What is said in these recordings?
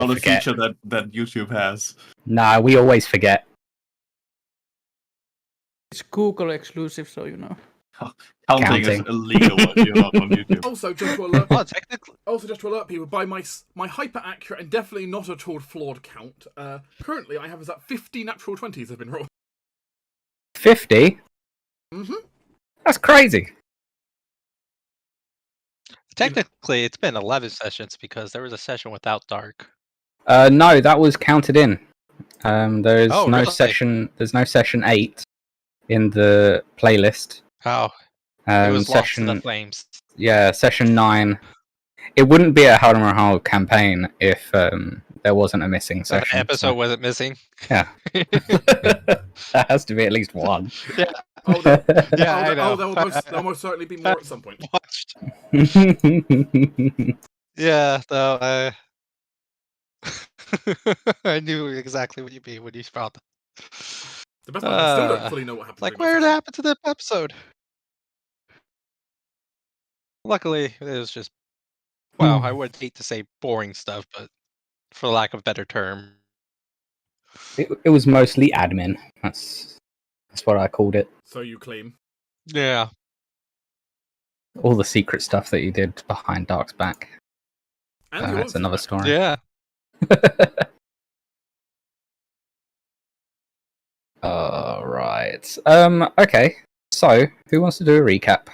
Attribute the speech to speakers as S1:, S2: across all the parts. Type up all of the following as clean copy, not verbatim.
S1: Well, a
S2: forget.
S1: feature that YouTube has.
S2: Nah, we always forget.
S3: It's Google exclusive, so you know.
S1: Counting is illegal if you're not on YouTube.
S4: Also, just to alert,
S5: technically.
S4: people, by my hyper accurate and definitely not at all flawed count, currently I have is that 50 natural 20s have been rolled.
S2: 50?
S4: Mm-hmm.
S2: That's crazy.
S5: Technically, it's been 11 sessions because there was a session without Dark.
S2: No, that was counted in. There's no
S5: really?
S2: session. There's no session 8 in the playlist.
S5: Oh, it was lost to the
S2: session.
S5: flames.
S2: Yeah, session 9. It wouldn't be a Halldamir Rahal campaign if there wasn't a missing
S5: So
S2: session.
S5: the episode wasn't missing.
S2: Yeah. That has to be at least one.
S5: Yeah.
S4: Oh,
S5: Yeah, I know.
S4: There'll most certainly be more at some point.
S5: Watched. Yeah, though. I knew exactly what you mean when you found that.
S4: The best part is I still don't fully know what happened.
S5: Like, where did it happen to the episode? Luckily, it was just, well, I would hate to say boring stuff, but for lack of a better term.
S2: It was mostly admin. That's what I called it.
S4: So you claim.
S5: Yeah.
S2: All the secret stuff that you did behind Dark's back.
S4: And
S2: That's another story.
S5: Yeah.
S2: Alright. Okay. So, who wants to do a recap?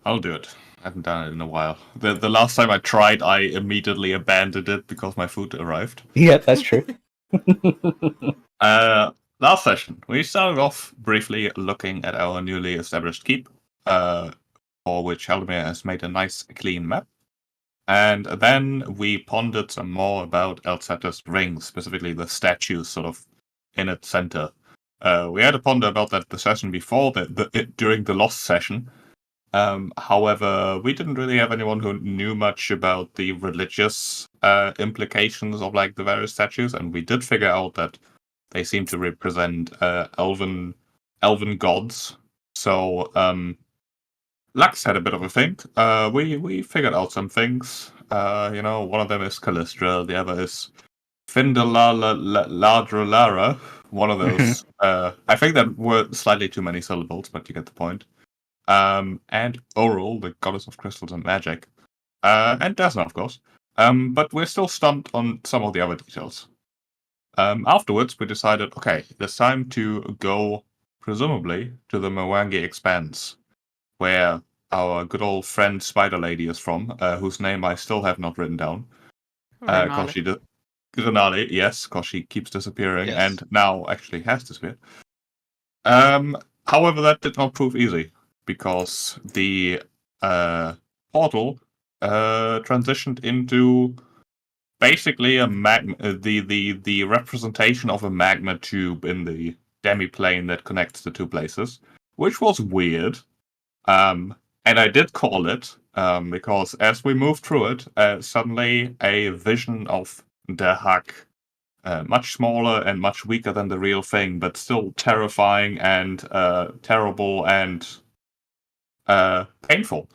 S1: I'll do it. I haven't done it in a while. The last time I tried, I immediately abandoned it because my food arrived.
S2: Yeah, that's true.
S1: Last session, we started off briefly looking at our newly established keep, for which Halldamir has made a nice, clean map. And then we pondered some more about Elzata's ring, specifically the statues sort of in its center. We had a ponder about that the session before, during the Lost session. However, we didn't really have anyone who knew much about the religious implications of like the various statues, and we did figure out that they seem to represent elven gods. So Lux had a bit of a think. We figured out some things. One of them is Callistra, the other is Findaladra. One of those. I think that were slightly too many syllables, but you get the point. And Oral, the goddess of crystals and magic. And Desna, of course. But we're still stumped on some of the other details. Afterwards, we decided, okay, it's time to go, presumably, to the Mwangi Expanse, where our good old friend Spider Lady is from, whose name I still have not written down. Grenale, yes, because she keeps disappearing, and now actually has disappeared. However, that did not prove easy, because the portal transitioned into basically a the representation of a magma tube in the demi-plane that connects the two places, which was weird. And I did call it, because as we moved through it, suddenly a vision of Dahak, much smaller and much weaker than the real thing, but still terrifying and terrible and painful,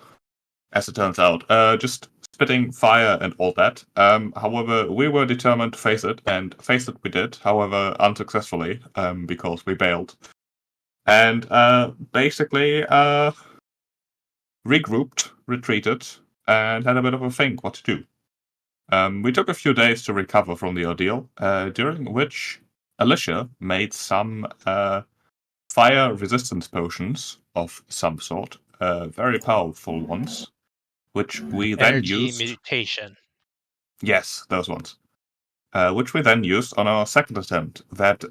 S1: as it turns out. Just spitting fire and all that. However, we were determined to face it, and face it we did, however, unsuccessfully, because we bailed. And basically regrouped, retreated, and had a bit of a think what to do. We took a few days to recover from the ordeal, during which Alicia made some fire resistance potions of some sort, very powerful ones, which we then used.
S5: Energy mutation.
S1: Yes, those ones. Which we then used on our second attempt. That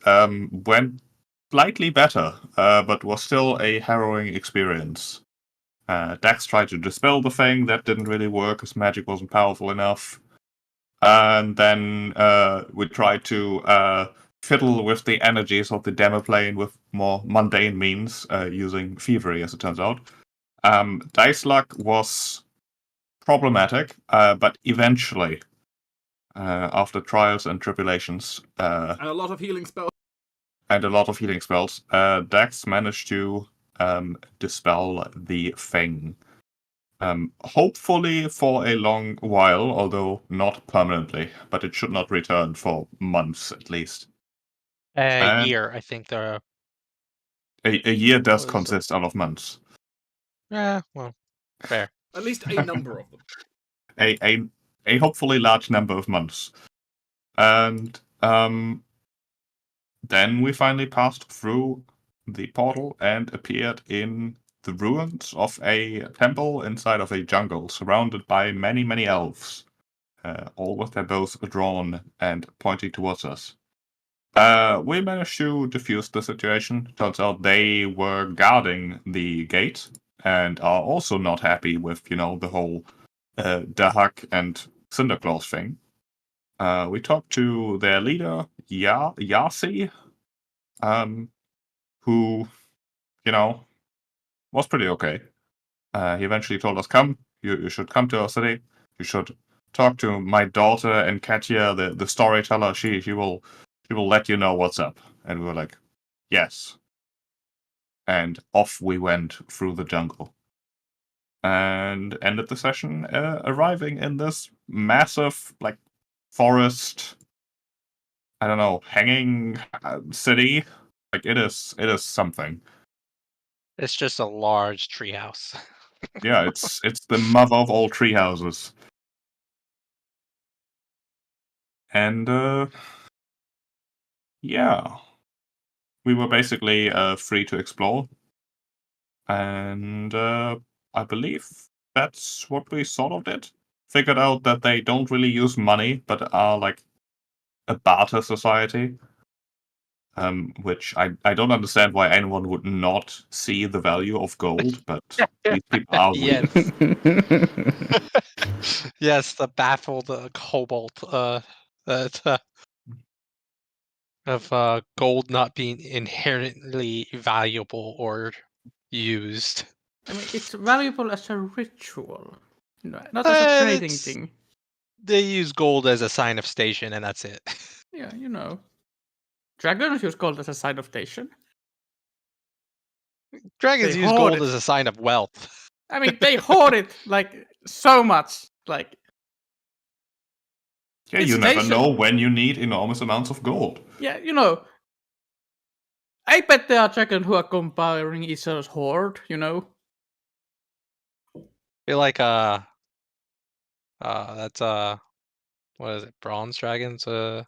S1: went slightly better, but was still a harrowing experience. Dax tried to dispel the thing. That didn't really work, because magic wasn't powerful enough. And then we tried to fiddle with the energies of the demo-plane with more mundane means, using Thievery, as it turns out. Dice luck was problematic, but eventually, after trials and tribulations,
S4: and a lot of healing spells.
S1: Dax managed to dispel the thing. Hopefully for a long while, although not permanently, but it should not return for months at least.
S5: A
S1: And
S5: year, I think.
S1: a year does
S5: Was it?
S1: consist out of months.
S5: Yeah, well, fair.
S4: At least a number of them.
S1: A hopefully large number of months. And then we finally passed through the portal and appeared in the ruins of a temple inside of a jungle, surrounded by many, many elves, all with their bows drawn and pointing towards us. We managed to defuse the situation. Turns out they were guarding the gate and are also not happy with, the whole Dahak and Cinderclaws thing. We talked to their leader, Yasi, who, was pretty okay. He eventually told us, "Come, you should come to our city. You should talk to my daughter and Katia, the storyteller. She will let you know what's up." And we were like, "Yes." And off we went through the jungle. And ended the session arriving in this massive, forest, I don't know, hanging city. It is something.
S5: It's just a large treehouse.
S1: Yeah, it's the mother of all tree houses. And yeah, we were basically free to explore. And I believe that's what we sort of did. Figured out that they don't really use money, but are like a barter society. Which I don't understand why anyone would not see the value of gold, but these people are weird.
S5: Yes, the baffled kobold of gold not being inherently valuable or used.
S3: I mean, it's valuable as a ritual, not as a trading thing.
S5: They use gold as a sign of station, and that's it.
S3: Yeah, dragons use gold as a sign of station.
S5: Dragons
S3: They
S5: use
S3: hoard
S5: gold
S3: it.
S5: as a sign of wealth.
S3: I mean, they hoard it so much.
S1: Yeah,
S3: It's
S1: you never
S3: station.
S1: know when you need enormous amounts of gold.
S3: Yeah, I bet there are dragons who are comparing each other's hoard.
S5: I feel like that's what is it? Bronze dragons? I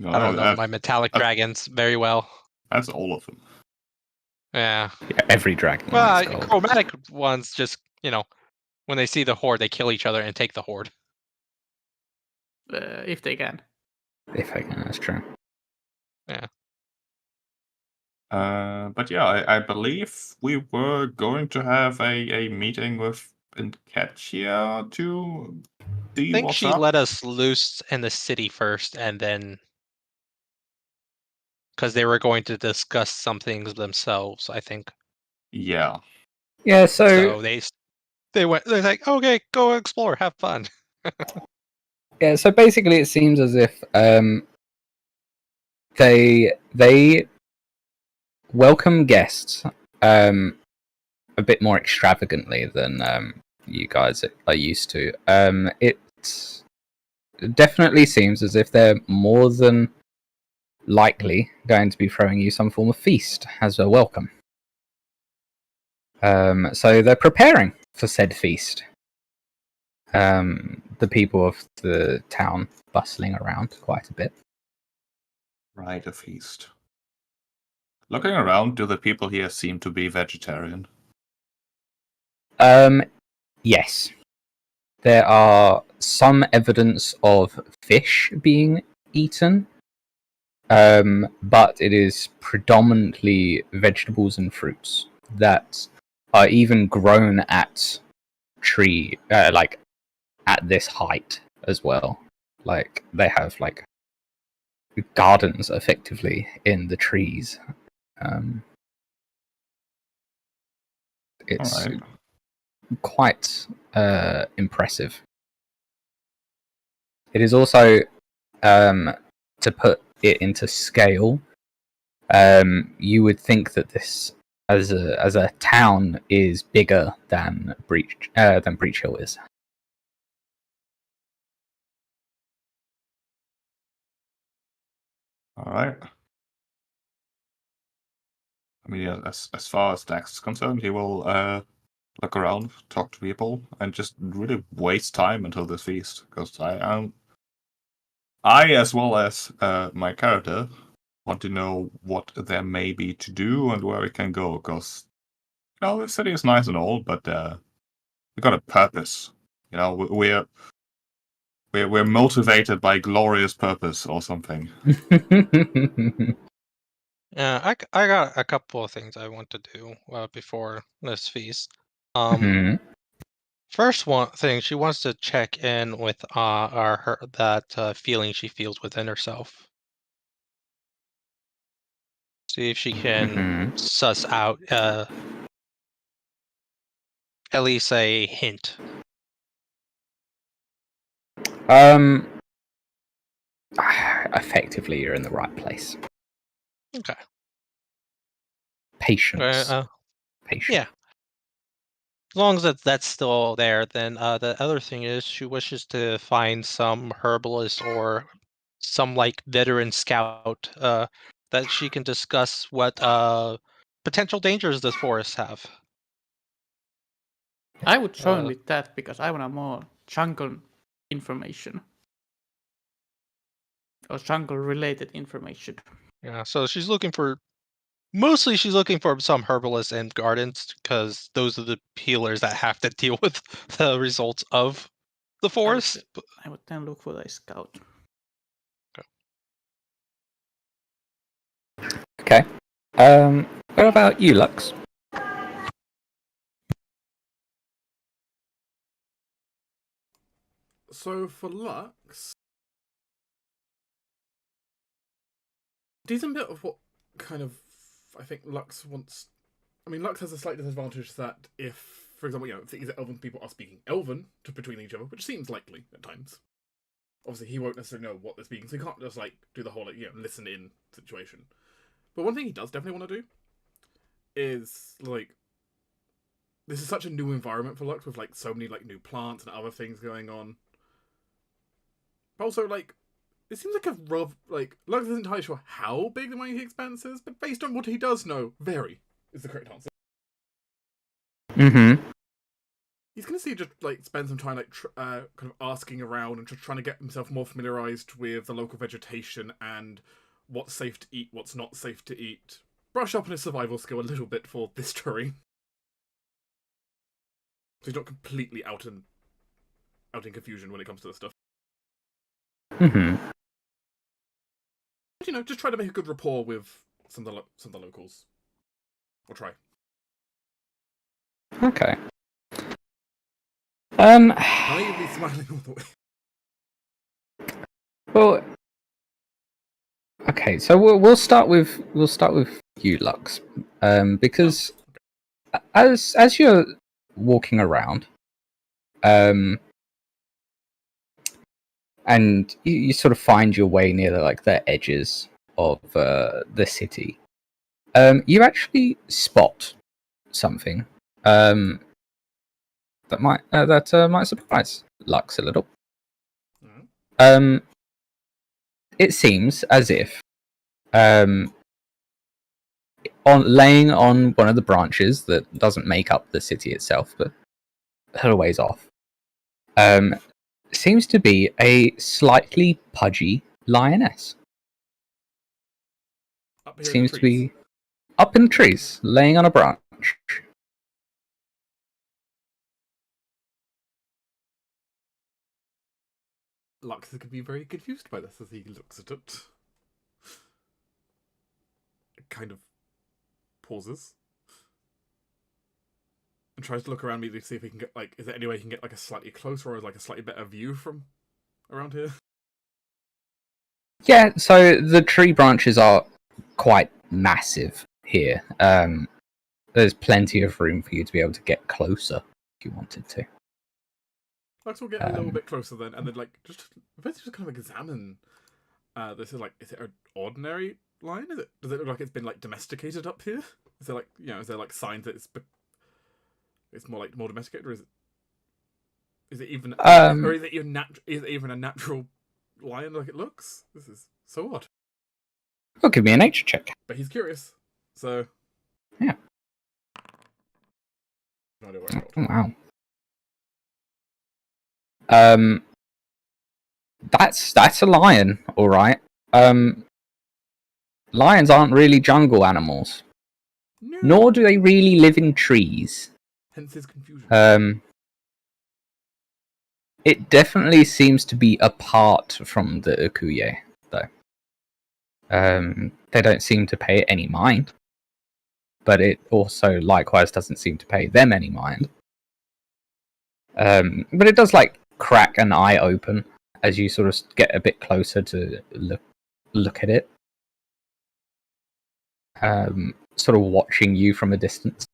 S5: don't know my metallic dragons very well.
S1: That's all of them.
S5: Yeah.
S2: Every dragon.
S5: Well,
S2: likes gold.
S5: chromatic ones just when they see the horde, they kill each other and take the horde.
S3: If they can.
S2: If I can, that's true.
S5: Yeah.
S1: But yeah, I believe we were going to have a meeting with Katia to see
S5: I think
S1: what's
S5: she
S1: up.
S5: let us loose in the city first, and then because they were going to discuss some things themselves, I think.
S1: Yeah.
S2: Yeah,
S5: So they went. They're like, okay, go explore, have fun.
S2: yeah, so basically, it seems as if they welcome guests a bit more extravagantly than you guys are used to. It definitely seems as if they're more than likely going to be throwing you some form of feast as a welcome. So they're preparing for said feast. The people of the town bustling around quite a bit.
S1: Right, a feast. Looking around, do the people here seem to be vegetarian?
S2: Yes. There are some evidence of fish being eaten, but it is predominantly vegetables and fruits that are even grown at tree, at this height as well. Like, they have, gardens, effectively, in the trees. It's
S1: Alright.
S2: quite impressive. It is also, to put it into scale, you would think that this as a town is bigger than Breach Hill is.
S1: All right. I mean, yeah, as far as Dax is concerned, he will look around, talk to people, and just really waste time until this feast. Because I, as well as my character, want to know what there may be to do and where we can go. Because the city is nice and all, but we got a purpose. We're motivated by glorious purpose or something.
S5: Yeah, I got a couple of things I want to do before this feast.
S2: Mhm.
S5: First one thing, she wants to check in with that feeling she feels within herself. See if she can
S2: Mhm.
S5: suss out at least a hint.
S2: Effectively, you're in the right place.
S5: Okay.
S2: Patience. Patience.
S5: Yeah. As long as that's still there, then the other thing is she wishes to find some herbalist or some veteran scout that she can discuss what potential dangers the forests have.
S3: I would join with that because I want more jungle information. Or jungle related information.
S5: Yeah, so she's looking for some herbalists and gardens because those are the healers that have to deal with the results of the forest.
S3: I would then look for a scout.
S2: Okay. What about you, Lux?
S4: So for Lux, decent bit of what kind of I think Lux wants. I mean, Lux has a slight disadvantage that if, for example, things that Elven people are speaking Elven between each other, which seems likely at times. Obviously, he won't necessarily know what they're speaking, so he can't just do the whole listen in situation. But one thing he does definitely want to do is this is such a new environment for Lux with so many new plants and other things going on. But also it seems like a rough Lux isn't entirely sure how big the mining expanse is, but based on what he does know, very is the correct answer.
S2: Mm-hmm.
S4: He's gonna see just spend some time kind of asking around and just trying to get himself more familiarized with the local vegetation and what's safe to eat, what's not safe to eat. Brush up on his survival skill a little bit for this terrain, so he's not completely out in confusion when it comes to this stuff.
S2: Mm-hmm.
S4: But, just try to make a good rapport with some of the locals. Or try.
S2: Okay.
S4: Naively smiling all the way.
S2: Well, okay. So we'll start with you, Lux, because as you're walking around, and you sort of find your way near the edges of the city, you actually spot something that might surprise Lux a little. It seems as if laying on one of the branches that doesn't make up the city itself, but a little ways off, seems to be a slightly pudgy lioness. Seems to be up in the trees, laying on a branch.
S4: Lux is going to be very confused by this as he looks at it. It kind of pauses. And tries to look around me to see if he can get, is there any way he can get, a slightly closer or, a slightly better view from around here?
S2: Yeah, so the tree branches are quite massive here. There's plenty of room for you to be able to get closer if you wanted to.
S4: Lux will get a little bit closer then, and then just kind of examine. This is it an ordinary lion? Does it look like it's been domesticated up here? Is there like signs that it's more domesticated, or is it even or is it even a natural lion like it looks? This is so odd.
S2: Oh, give me a nature check.
S4: But he's curious, so
S2: yeah.
S4: No idea what I rolled.
S2: Wow. That's a lion, all right. Lions aren't really jungle animals, nor do they really live in trees.
S4: Hence his confusion.
S2: It definitely seems to be apart from the Ukuye, though. They don't seem to pay it any mind, but it also likewise doesn't seem to pay them any mind. But it does like crack an eye open as you sort of get a bit closer to look at it. Sort of watching you from a distance.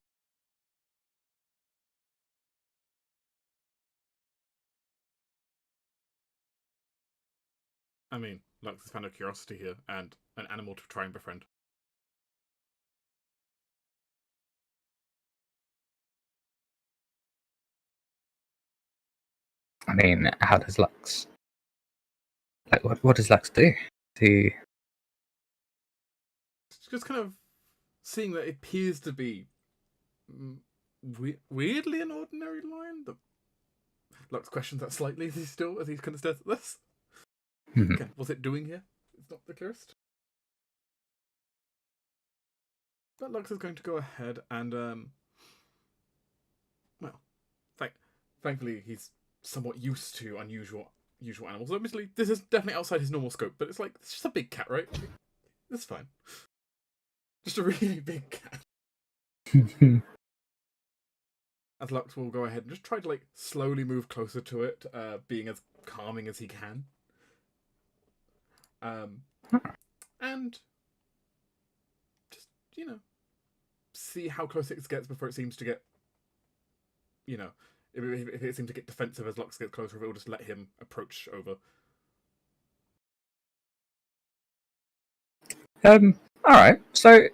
S4: I mean, Lux has found a curiosity here and an animal to try and befriend.
S2: I mean, how does Lux... Like, what does Lux do?
S4: Just kind of seeing that it appears to be weirdly an ordinary lion. Lux questions that slightly as he kind of stares at this. Okay, what's it doing here? It's not the clearest. But Lux is going to go ahead and thankfully he's somewhat used to unusual animals. Obviously, this is definitely outside his normal scope, but it's just a big cat, right? It's fine. Just a really big cat. As Lux will go ahead and just try to slowly move closer to it, being as calming as he can. And just, see how close it gets before it seems to get, if it seems to get defensive as Lux gets closer, it'll just let him approach over.
S2: Alright, so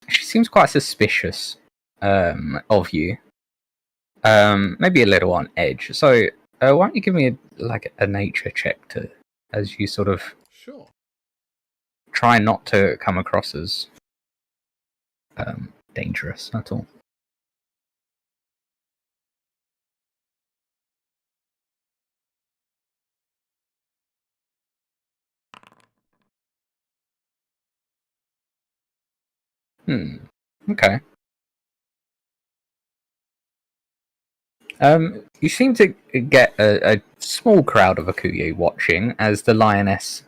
S2: she seems quite suspicious of you. Maybe a little on edge. So why don't you give me a nature check as you sort of
S4: sure
S2: try not to come across as dangerous at all. Okay. You seem to get a small crowd of Akuye watching as the lioness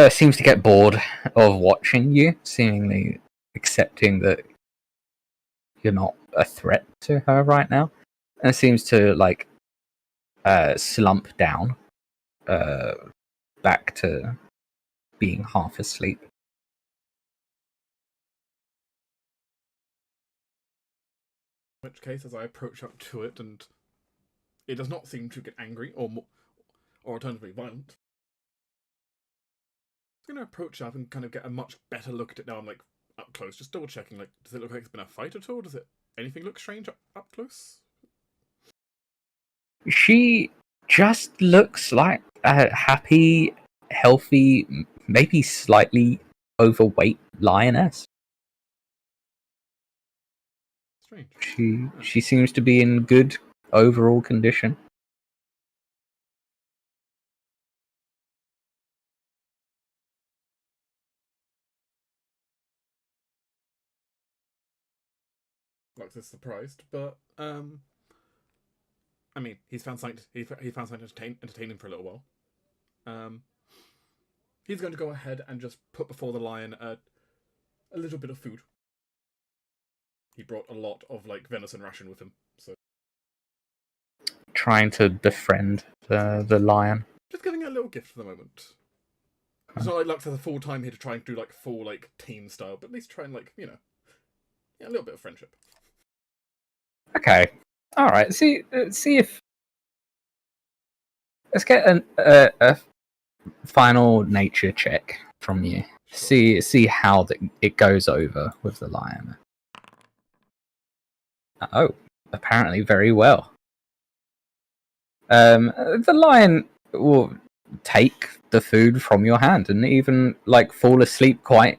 S2: seems to get bored of watching you, seemingly accepting that you're not a threat to her right now, and seems to slump down back to being half asleep.
S4: In which case, as I approach up to it, and it does not seem to get angry or alternatively violent, I'm going to approach up and kind of get a much better look at it now. I'm up close, just double checking. Does it look like it's been a fight at all? Does anything look strange up close?
S2: She just looks like a happy, healthy, maybe slightly overweight lioness.
S4: Strange.
S2: She seems to be in good overall condition.
S4: Lux is surprised, but I mean, he's found something. He found something entertaining for a little while. He's going to go ahead and just put before the lion a little bit of food. He brought a lot of venison ration with him, so
S2: trying to befriend the lion.
S4: Just giving it a little gift for the moment. It's not like Lux has a full time here to try and do full team style, but at least try and a little bit of friendship.
S2: Okay, all right. See if let's get a final nature check from you. See how it goes over with the lion. Oh, apparently very well. The lion will take the food from your hand and even like fall asleep quite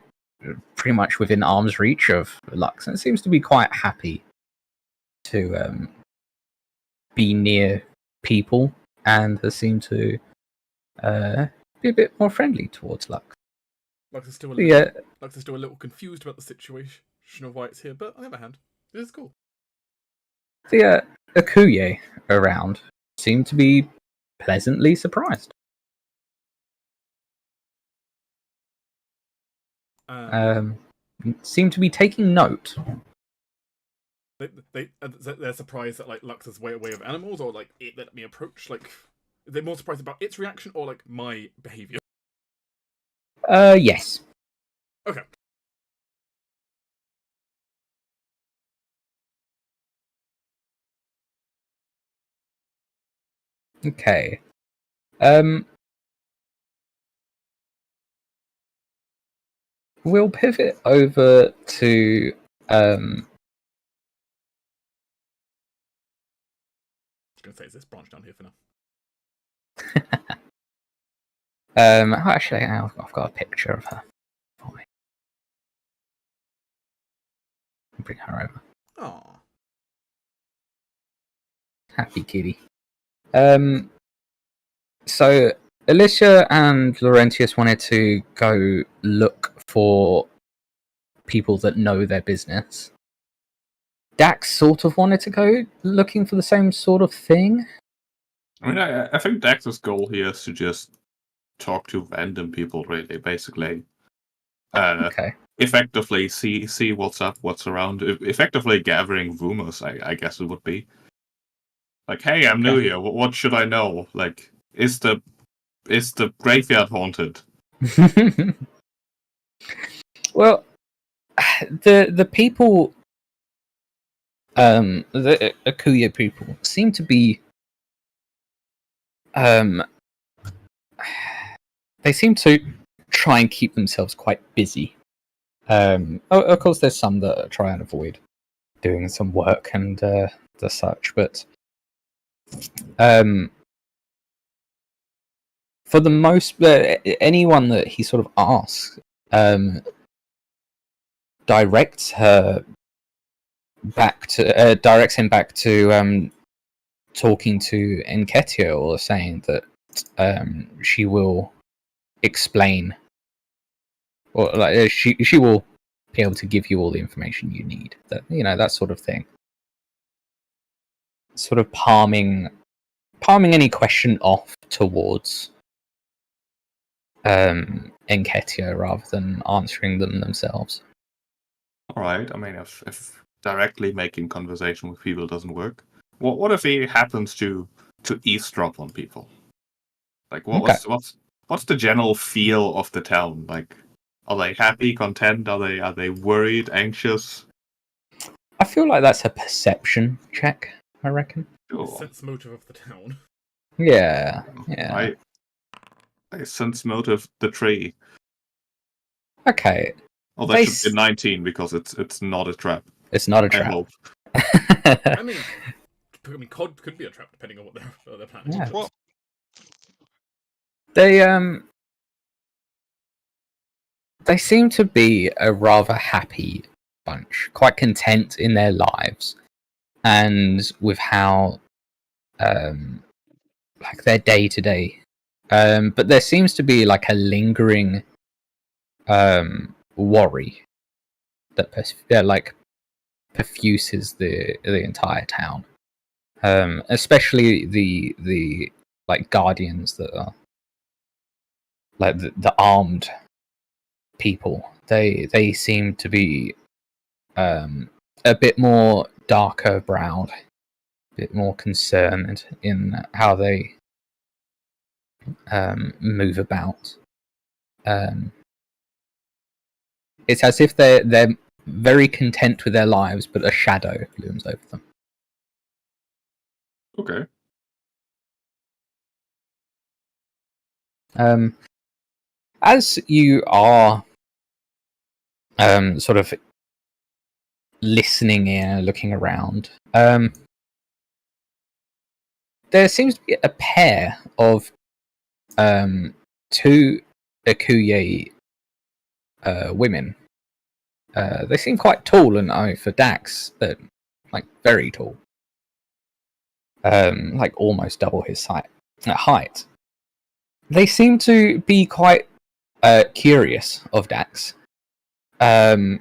S2: pretty much within arm's reach of Lux, and it seems to be quite happy to be near people, and has seemed to be a bit more friendly towards Lux.
S4: Lux is still a little confused about the situation of why it's here, but on the other hand, it is cool.
S2: The Akuye around seem to be pleasantly surprised. Seem to be taking note.
S4: They're surprised that like Lux's way of animals, or like it let me approach. Like, they're more surprised about its reaction, or like my behavior.
S2: Yes.
S4: Okay.
S2: Okay. We'll pivot over to
S4: I was gonna say, is this branch down here for now?
S2: actually, I've got a picture of her. Bring her over.
S4: Aww.
S2: Happy kitty. So Alicia and Laurentius wanted to go look for people that know their business. Dax sort of wanted to go looking for the same sort of thing.
S1: I mean, I think Dax's goal here is to just talk to random people, really, basically.
S2: Okay.
S1: Effectively see what's up, what's around. Effectively gathering rumors, I guess it would be. Like, hey, I'm new here. What should I know? Like, is the graveyard haunted?
S2: Well, the people, the Akuya people seem to be, they seem to try and keep themselves quite busy. Of course, there's some that try and avoid doing some work and the such, but for the most, anyone that he sort of asks directs him back to talking to Enketio, or saying that she will explain, or like she will be able to give you all the information you need. That that sort of thing. Sort of palming any question off towards Enketio rather than answering them themselves.
S1: All right. I mean, if directly making conversation with people doesn't work, what if he happens to eavesdrop on people? Like, what's the general feel of the town? Like, are they happy, content? Are they worried, anxious?
S2: I feel like that's a perception check, I reckon.
S1: Sure.
S4: Sense motive of the town.
S2: Yeah.
S1: I sense motive the tree.
S2: Okay.
S1: Oh, that should be 19 because it's not a trap.
S2: It's not a
S1: I
S2: trap.
S1: hope.
S4: I mean, COD could be a trap depending on what their plan is.
S2: Yeah.
S5: Well,
S2: They seem to be a rather happy bunch, quite content in their lives, and with how like their day to day. But there seems to be like a lingering worry that perfuses the entire town, especially the like guardians that are like the armed people. They seem to be a bit more darker browed, a bit more concerned in how they move about. It's as if they're very content with their lives, but a shadow looms over them.
S1: Okay.
S2: As you are sort of listening in, looking around. There seems to be a pair of two Akuye women. They seem quite tall, and for Dax, like very tall. Like almost double his height. They seem to be quite curious of Dax. And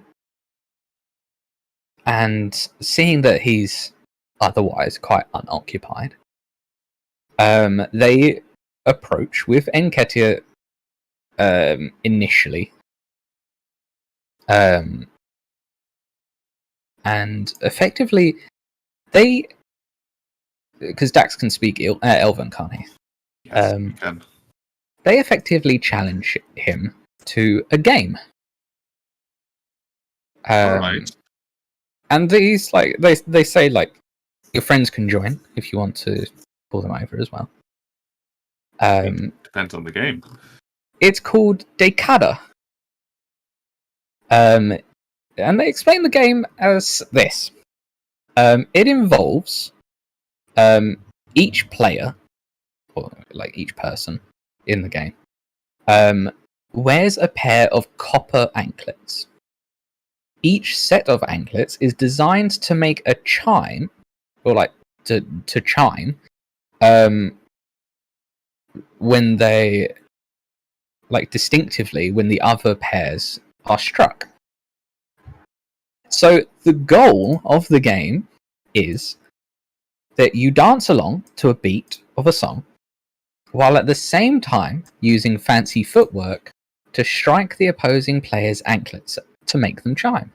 S2: seeing that he's otherwise quite unoccupied, they approach with Enketia initially. And effectively, because Dax can speak Elven, can't he?
S1: Yes, you can.
S2: They effectively challenge him to a game.
S1: Alright.
S2: And these, like, they say, like, your friends can join if you want to pull them over as well.
S1: Depends on the game.
S2: It's called Decada. And they explain the game as this. It involves each player, or like each person in the game, wears a pair of copper anklets. Each set of anklets is designed to make a chime, or like to chime, when they, like, distinctively when the other pairs are struck. So the goal of the game is that you dance along to a beat of a song, while at the same time using fancy footwork to strike the opposing player's anklets to make them chime.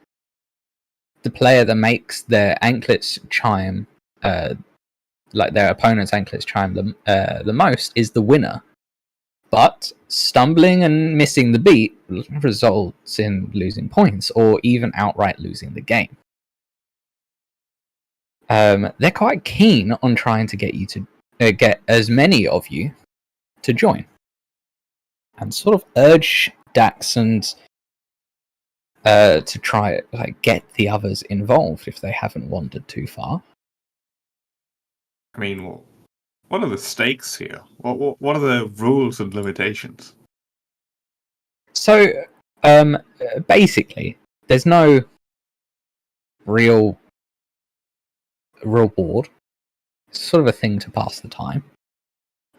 S2: The player that makes their anklets chime, like their opponent's anklets chime the most, is the winner. But stumbling and missing the beat results in losing points, or even outright losing the game. They're quite keen on trying to get you to get as many of you to join, and sort of urge Dax and to try like get the others involved if they haven't wandered too far.
S1: I mean, what are the stakes here? What are the rules and limitations?
S2: So, basically, there's no real board. It's sort of a thing to pass the time.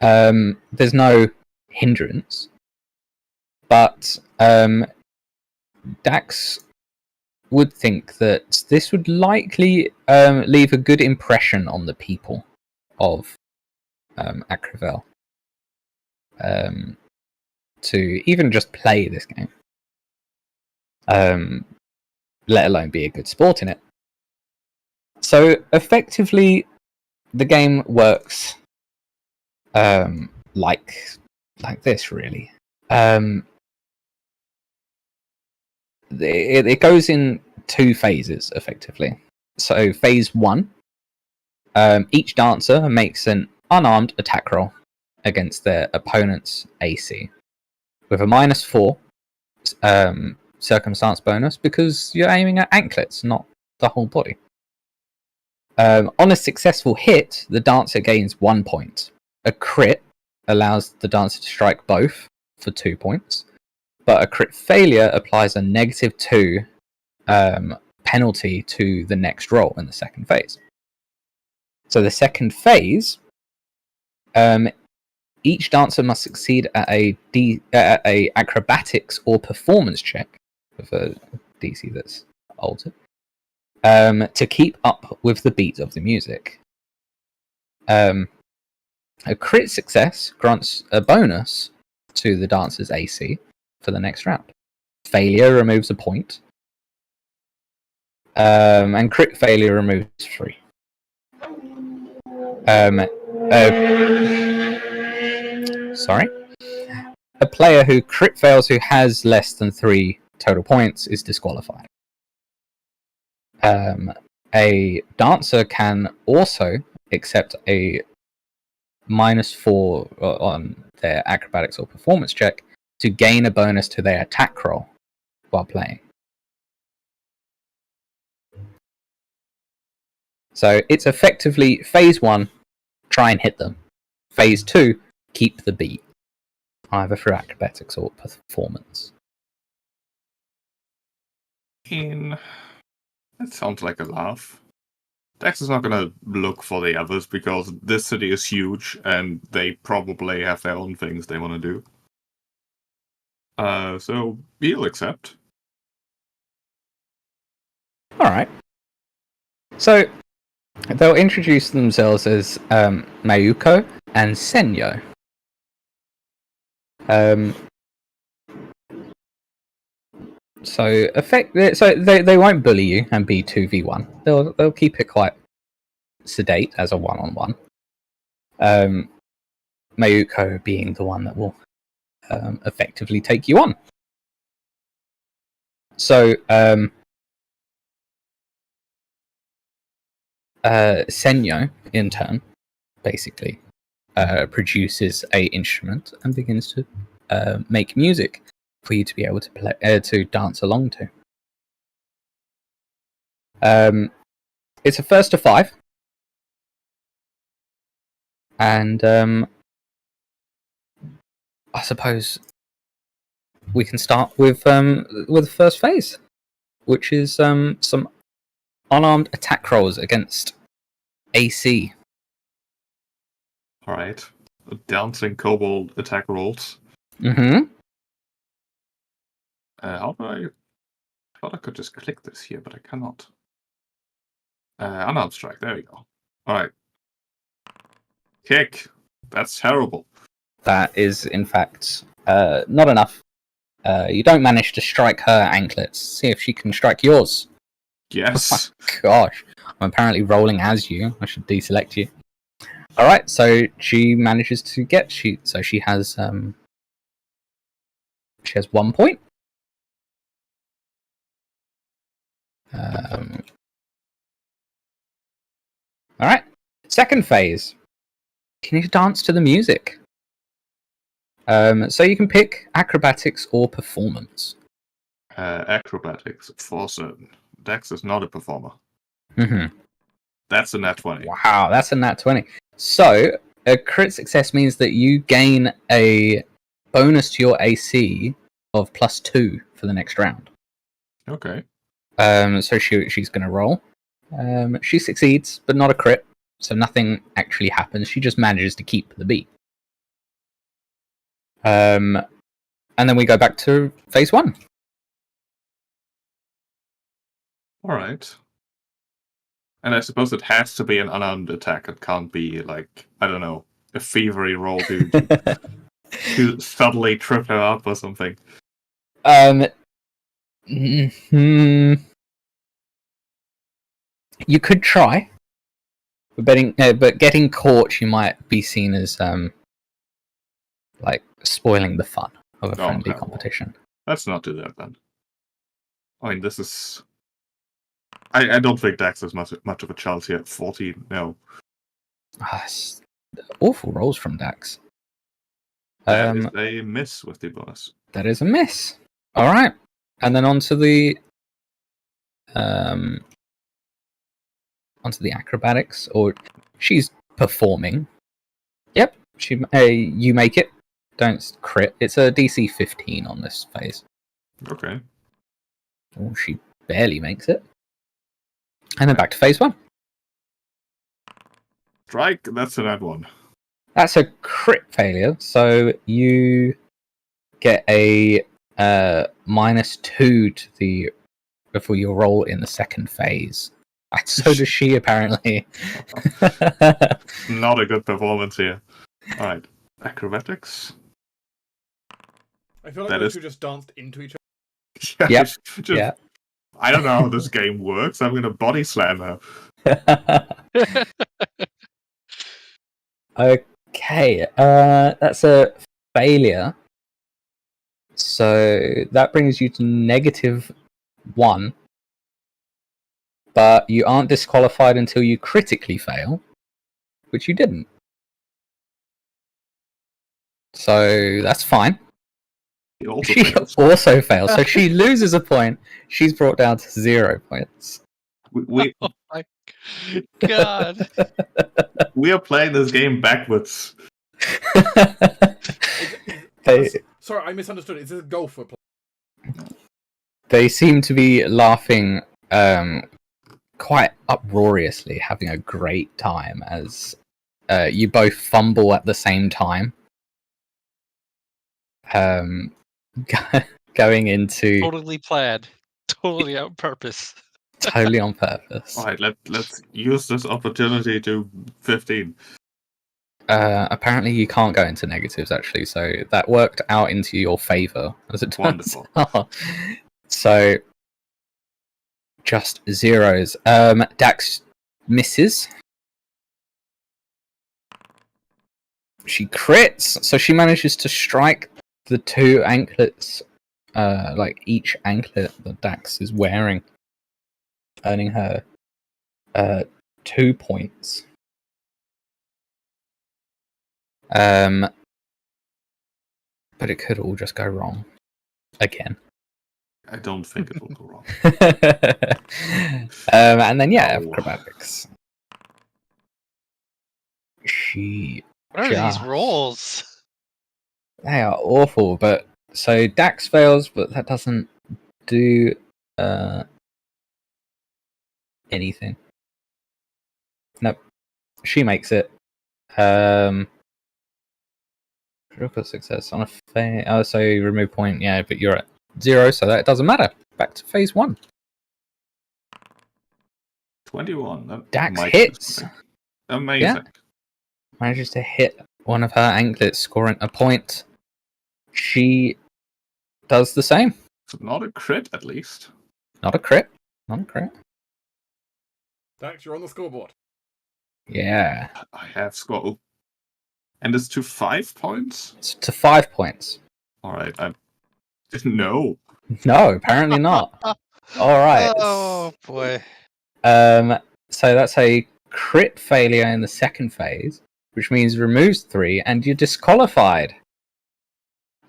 S2: There's no hindrance, but Dax would think that this would likely leave a good impression on the people of Acrivel, to even just play this game, let alone be a good sport in it. So effectively, the game works like this, really. It goes in two phases, effectively. So phase 1, each dancer makes an unarmed attack roll against their opponent's AC with a -4 circumstance bonus, because you're aiming at anklets, not the whole body. On a successful hit, the dancer gains 1 point. A crit allows the dancer to strike both for 2 points, but a crit failure applies a -2 penalty to the next roll in the second phase. So the second phase, each dancer must succeed at a acrobatics or performance check with a DC that's altered, to keep up with the beat of the music. A crit success grants a bonus to the dancer's AC for the next round. Failure removes a point, and crit failure removes 3. Sorry. A player who crit fails who has less than 3 total points is disqualified. A dancer can also accept a -4 on their acrobatics or performance check to gain a bonus to their attack roll while playing. So it's effectively phase 1, try and hit them. Phase 2, keep the beat, either through acrobatics or performance.
S1: That sounds like a laugh. Dex is not gonna look for the others because this city is huge and they probably have their own things they want to do. So he'll accept.
S2: Alright. So they'll introduce themselves as Mayuko and Senyo. So they won't bully you and be 2v1. They'll keep it quite sedate as a one-on-one. Mayuko being the one that will effectively take you on. So Senyo, in turn, basically produces a instrument and begins to make music for you to be able to play to dance along to. It's a first to 5, and I suppose we can start with the first phase, which is some unarmed attack rolls against AC.
S1: Alright. Dancing kobold attack rolls.
S2: Mm-hmm.
S1: How do I thought I could just click this here, but I cannot. Unarmed strike, there we go. Alright. Kick. That's terrible.
S2: That is, in fact, not enough. You don't manage to strike her anklets. See if she can strike yours.
S1: Yes.
S2: Gosh, I'm apparently rolling as you. I should deselect you. All right, so she manages to get she has 1 point. All right, second phase. Can you dance to the music? So you can pick acrobatics or performance.
S1: Acrobatics, for certain. Dex is not a performer.
S2: Mm-hmm.
S1: That's a nat 20.
S2: Wow, that's a nat 20. So a crit success means that you gain a bonus to your AC of +2 for the next round.
S1: Okay.
S2: So she's going to roll. She succeeds, but not a crit, so nothing actually happens. She just manages to keep the beat. And then we go back to phase 1.
S1: Alright. And I suppose it has to be an unarmed attack. It can't be, like, I don't know, a thievery roll to subtly trip her up or something.
S2: You could try, but getting caught, you might be seen as like spoiling the fun of a friendly competition.
S1: Let's not do that then. I mean, this is. I don't think Dax is much of a chance here. 14, no.
S2: Awful rolls from Dax.
S1: That is a miss with the bonus.
S2: That is a miss. All right, and then onto the acrobatics, or she's performing. Yep, you make it. Don't crit. It's a DC 15 on this phase.
S1: Okay.
S2: Oh, she barely makes it. And then back to phase 1.
S1: Strike, that's a nat 1.
S2: That's a crit failure, so you get a -2 to the before your roll in the second phase. So does she, apparently.
S1: Not a good performance here. Alright. Acrobatics.
S4: I feel like
S1: that
S4: those
S1: is...
S4: two just danced into each
S1: other.
S2: Yep.
S1: Yeah. I don't know how this game works. I'm going to body slam her.
S2: Okay. That's a failure. So that brings you to -1. But you aren't disqualified until you critically fail, which you didn't. So that's fine. She also fails, so she loses a point. She's brought down to 0 points.
S1: We
S5: God.
S1: We are playing this game backwards.
S4: Sorry, I misunderstood. Is this a golf we're playing?
S2: They seem to be laughing quite uproariously, having a great time as you both fumble at the same time. Going into
S5: Totally planned. Totally on purpose.
S2: totally on purpose.
S1: All right, let's use this opportunity to 15.
S2: Apparently you can't go into negatives actually, so that worked out into your favor as it turns
S1: Wonderful.
S2: out. So just zeros. Dax misses. She crits, so she manages to strike the two anklets, like each anklet that Dax is wearing, earning her 2 points. But it could all just go wrong again.
S1: I don't think it will go wrong.
S2: And then
S1: Oh.
S2: acrobatics. She
S5: What are these
S2: just-
S5: rolls?
S2: They are awful, but so Dax fails, but that doesn't do anything. Nope. She makes it. Critical success on a fail. So remove point, yeah, but you're at 0, so that doesn't matter. Back to phase 1.
S1: 21. That
S2: Dax
S1: might do
S2: hits.
S1: something. Amazing.
S2: Manages to hit one of her anklets, scoring a point. She does the same.
S1: So not a crit, at least.
S2: Not a crit. Not a crit.
S4: Dax, you're on the scoreboard.
S2: Yeah.
S1: I have score. Oh. And it's to 5 points?
S2: It's to 5 points.
S1: Alright, I didn't know.
S2: No, apparently not. All right.
S5: Oh boy.
S2: So that's a crit failure in the second phase, which means removes 3, and you're disqualified.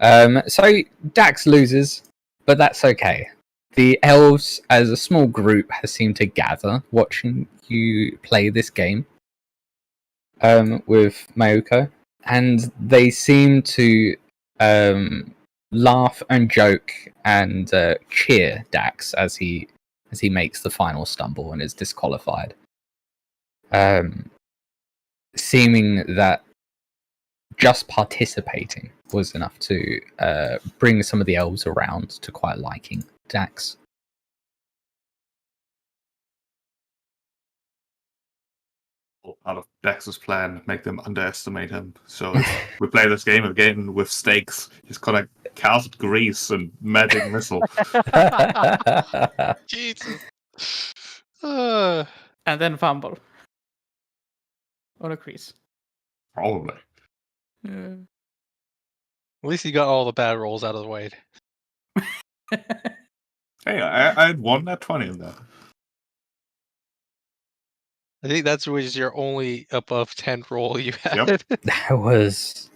S2: So Dax loses, but that's okay. The elves, as a small group, has seemed to gather watching you play this game with Mayuko, and they seem to laugh and joke and cheer Dax as he makes the final stumble and is disqualified. Seeming that just participating was enough to bring some of the elves around to quite liking Dax.
S1: Out of Dax's plan, make them underestimate him. So if we play this game again with stakes, he's gonna cast grease and magic missile.
S5: Jesus.
S3: And then fumble. On a crease.
S1: Probably.
S3: Yeah.
S5: At least you got all the bad rolls out of the way.
S1: Hey, I had one at 20 in that.
S5: I think that's was your only above 10 roll you had.
S1: Yep.
S2: That was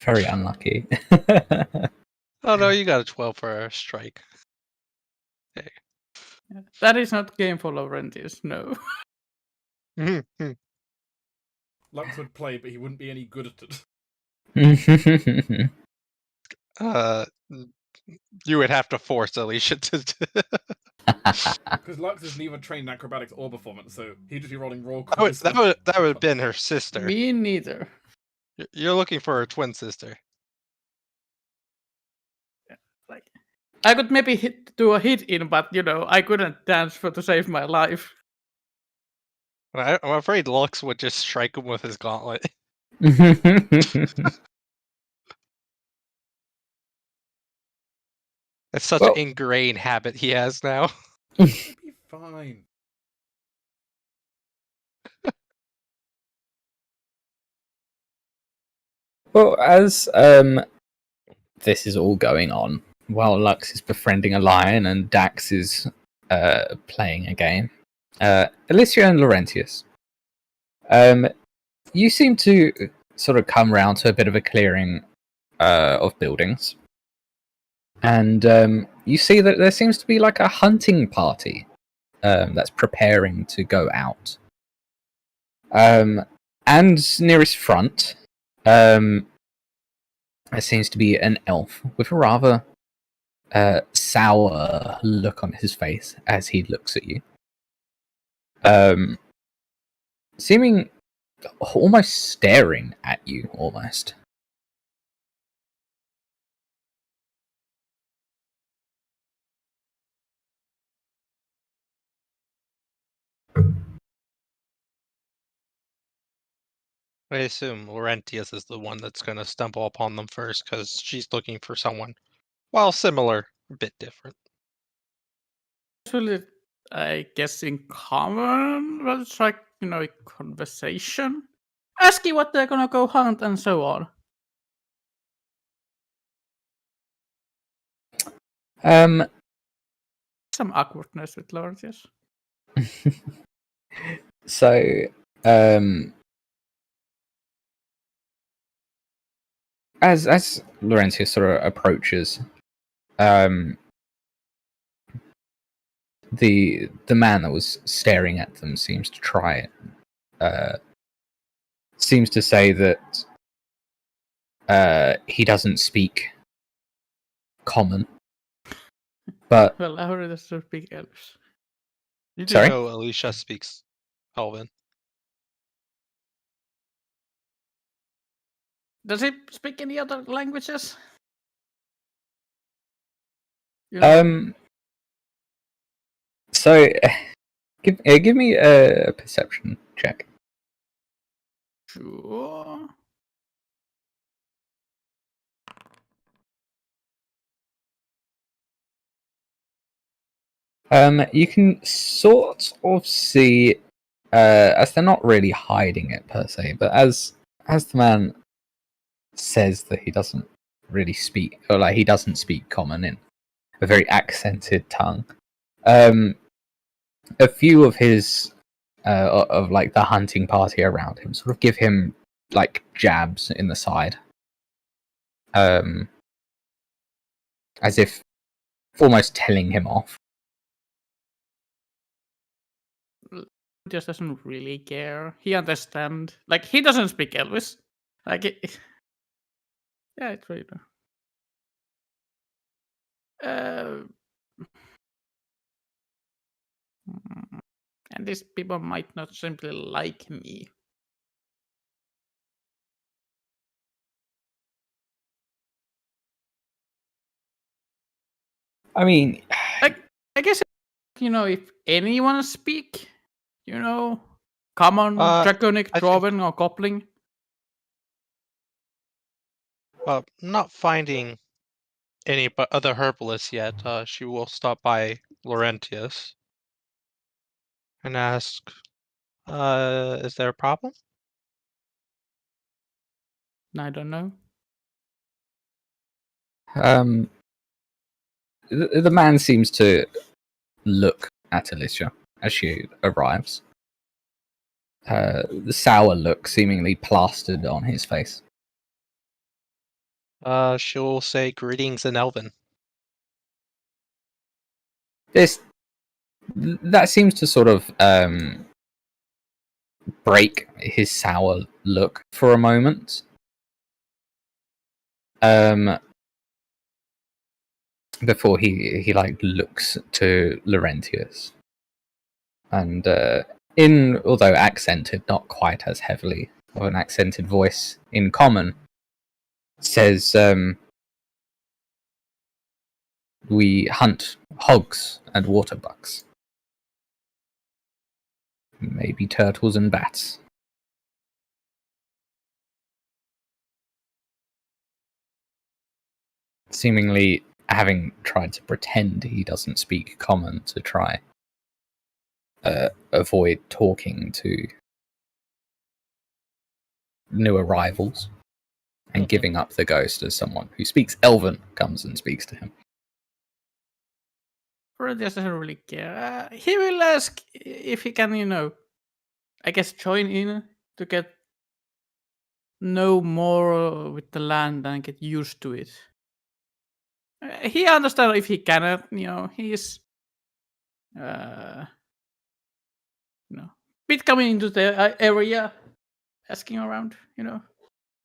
S2: very unlucky.
S5: Oh no, you got a 12 for a strike.
S3: That is not game for Laurentius, no.
S4: Lux would play, but he wouldn't be any good at it.
S5: You would have to force Alicia to.
S4: Because Lux is neither trained in acrobatics or performance, so he'd just be rolling raw
S5: that would have been her sister.
S3: Me neither.
S5: You're looking for her twin sister.
S3: Like, I could maybe do a hit in, but I couldn't dance to save my life.
S5: I'm afraid Lux would just strike him with his gauntlet. It's such an ingrained habit he has now.
S4: He'll be fine.
S2: Well, as this is all going on, while Lux is befriending a lion and Dax is playing a game, Alicia and Laurentius, you seem to sort of come round to a bit of a clearing of buildings. And you see that there seems to be like a hunting party that's preparing to go out. And nearest front, there seems to be an elf with a rather sour look on his face as he looks at you. Seeming almost staring at you, almost.
S5: I assume Laurentius is the one that's going to stumble upon them first because she's looking for someone, while similar, a bit different.
S3: Actually, I guess in common, but it's like, a conversation. Asking what they're gonna go hunt and so on. Some awkwardness with Laurentius.
S2: So, as Laurentius sort of approaches, the man that was staring at them seems to try it. Seems to say that he doesn't speak common, but
S3: Well, I already speak Elves.
S5: You do
S2: Sorry?
S5: know Alicia speaks Elven.
S3: Does he speak any other languages? You know,
S2: So give me a perception check.
S3: sure.
S2: You can sort of see, as they're not really hiding it per se, but as the man says that he doesn't really speak, or like he doesn't speak common in a very accented tongue. A few of his of like the hunting party around him sort of give him like jabs in the side, as if almost telling him off.
S3: Just doesn't really care. He understands. Like, he doesn't speak Elvis. Like, yeah, it's really. And these people might not simply like me.
S2: I mean,
S3: I guess, if anyone speak, common, draconic,
S5: I think-
S3: dwarven, or goblin.
S5: Not finding any but other herbalists yet, she will stop by Laurentius and ask, is there a problem?
S3: I don't know.
S2: the man seems to look at Alicia as she arrives. The sour look seemingly plastered on his face.
S5: She'll say greetings in Elven.
S2: That seems to sort of break his sour look for a moment. Before he like looks to Laurentius, and although accented, not quite as heavily of an accented voice in common, says, "We hunt hogs and water bucks, maybe turtles and bats." Seemingly having tried to pretend he doesn't speak common to try avoid talking to new arrivals and giving up the ghost as someone who speaks Elven comes and speaks to him.
S3: Laurentius doesn't really care. He will ask if he can, I guess join in to get know more with the land and get used to it. He understands if he cannot, he's bit coming into the area, asking around,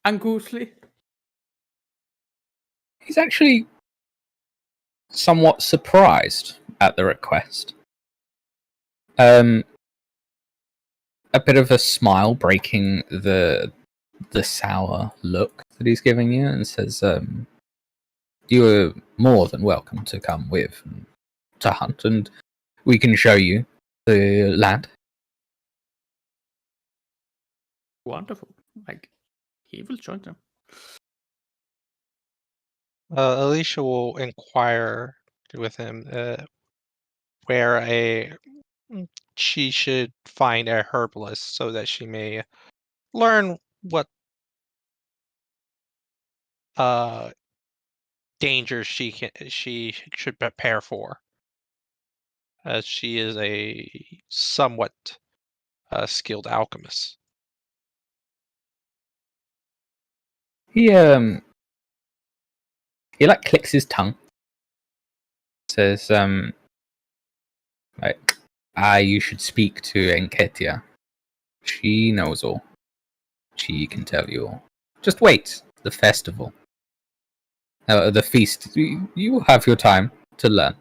S3: anxiously.
S2: He's actually somewhat surprised at the request. A bit of a smile breaking the sour look that he's giving you, and says, "You are more than welcome to come with to hunt, and we can show you the land."
S3: Wonderful. He will join them.
S5: Alicia will inquire with him where she should find a herbalist so that she may learn what dangers she should prepare for, as she is a somewhat skilled alchemist.
S2: He clicks his tongue. Says, you should speak to Enketia. She knows all. She can tell you all. Just wait. The festival. The feast. You will have your time to learn.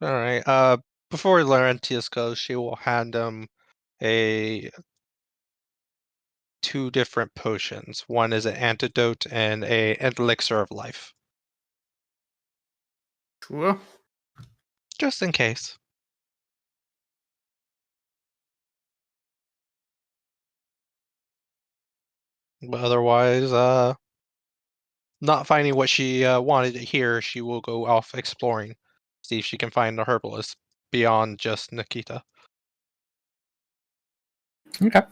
S5: All right. Before Laurentius goes, she will hand him two different potions. One is an antidote and an elixir of life.
S3: Sure.
S5: Just in case. But otherwise, not finding what she wanted to hear, she will go off exploring, see if she can find a herbalist beyond just Nikita.
S2: Okay.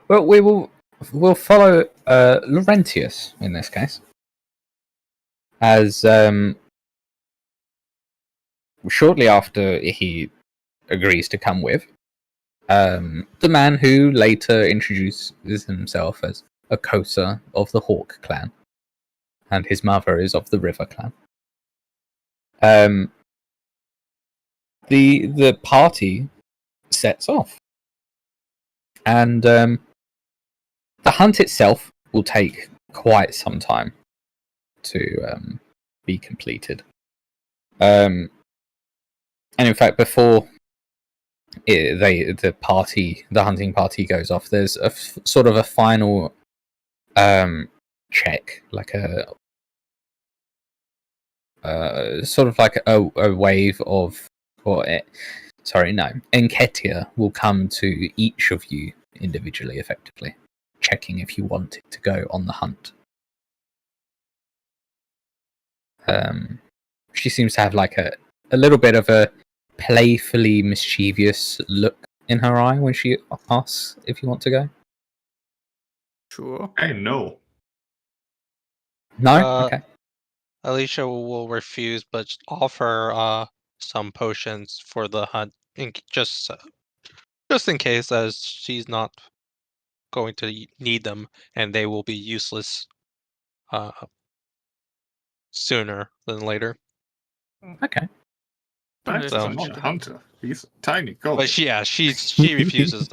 S2: Well, we'll follow Laurentius in this case, as shortly after he agrees to come with, the man who later introduces himself as a Kosa of the Hawk clan, and his mother is of the River clan. The party sets off, and the hunt itself will take quite some time to be completed. And in fact, before the hunting party goes off, there's a sort of a final check, like a sort of like a wave of, Enketia will come to each of you individually, effectively, checking if you wanted to go on the hunt. She seems to have like a little bit of a playfully mischievous look in her eye when she asks if you want to go.
S3: Sure.
S1: I know.
S2: No? Okay.
S5: Alicia will refuse, but offer some potions for the hunt, just in case, as she's not going to need them, and they will be useless sooner than later.
S2: Okay.
S1: That's
S5: So-
S1: a hunter. He's tiny. Go.
S5: But she refuses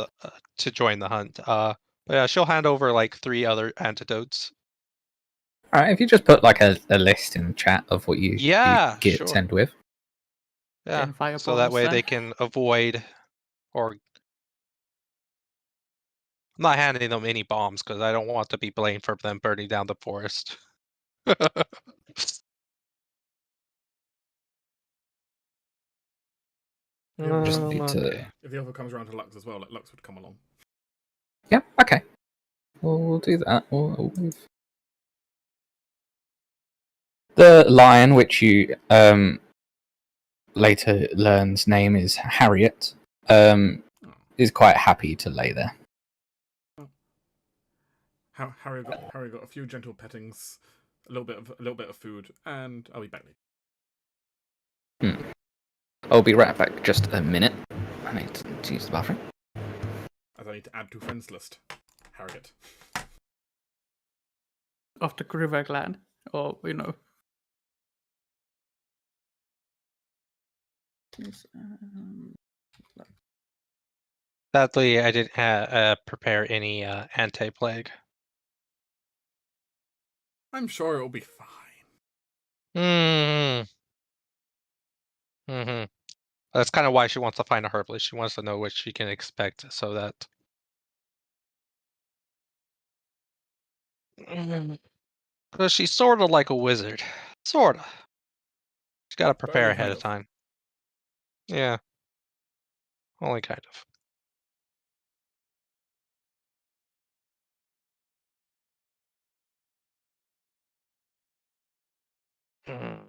S5: to join the hunt. But yeah, she'll hand over like 3 other antidotes.
S2: Alright, if you just put like a list in the chat of what you
S5: Yeah,
S2: get
S5: sure.
S2: sent with.
S5: Yeah,
S3: 10 fireballs,
S5: so that way
S3: then.
S5: they can avoid, or I'm not handing them any bombs because I don't want to be blamed for them burning down the forest.
S2: Just need to...
S4: If the offer comes around to Lux as well, Lux would come along.
S2: Yeah, okay. We'll do that. The lion, which you later learn's name is Harriet, is quite happy to lay there.
S4: Harry got a few gentle pettings, a little bit of food, and I'll be back later.
S2: I'll be right back. Just a minute. I need to use the bathroom.
S4: As I need to add to friends list. Harriet.
S3: of the River Clan, or
S5: Sadly, I didn't prepare any anti-plague.
S4: I'm sure it'll be fine.
S5: Mm-hmm. That's kind of why she wants to find a herbalist. She wants to know what she can expect, so that. Because she's sort of like a wizard, sort of. She's got to prepare
S4: only
S5: ahead
S4: kind
S5: of
S4: of.
S5: time. Yeah, only kind of. Mm.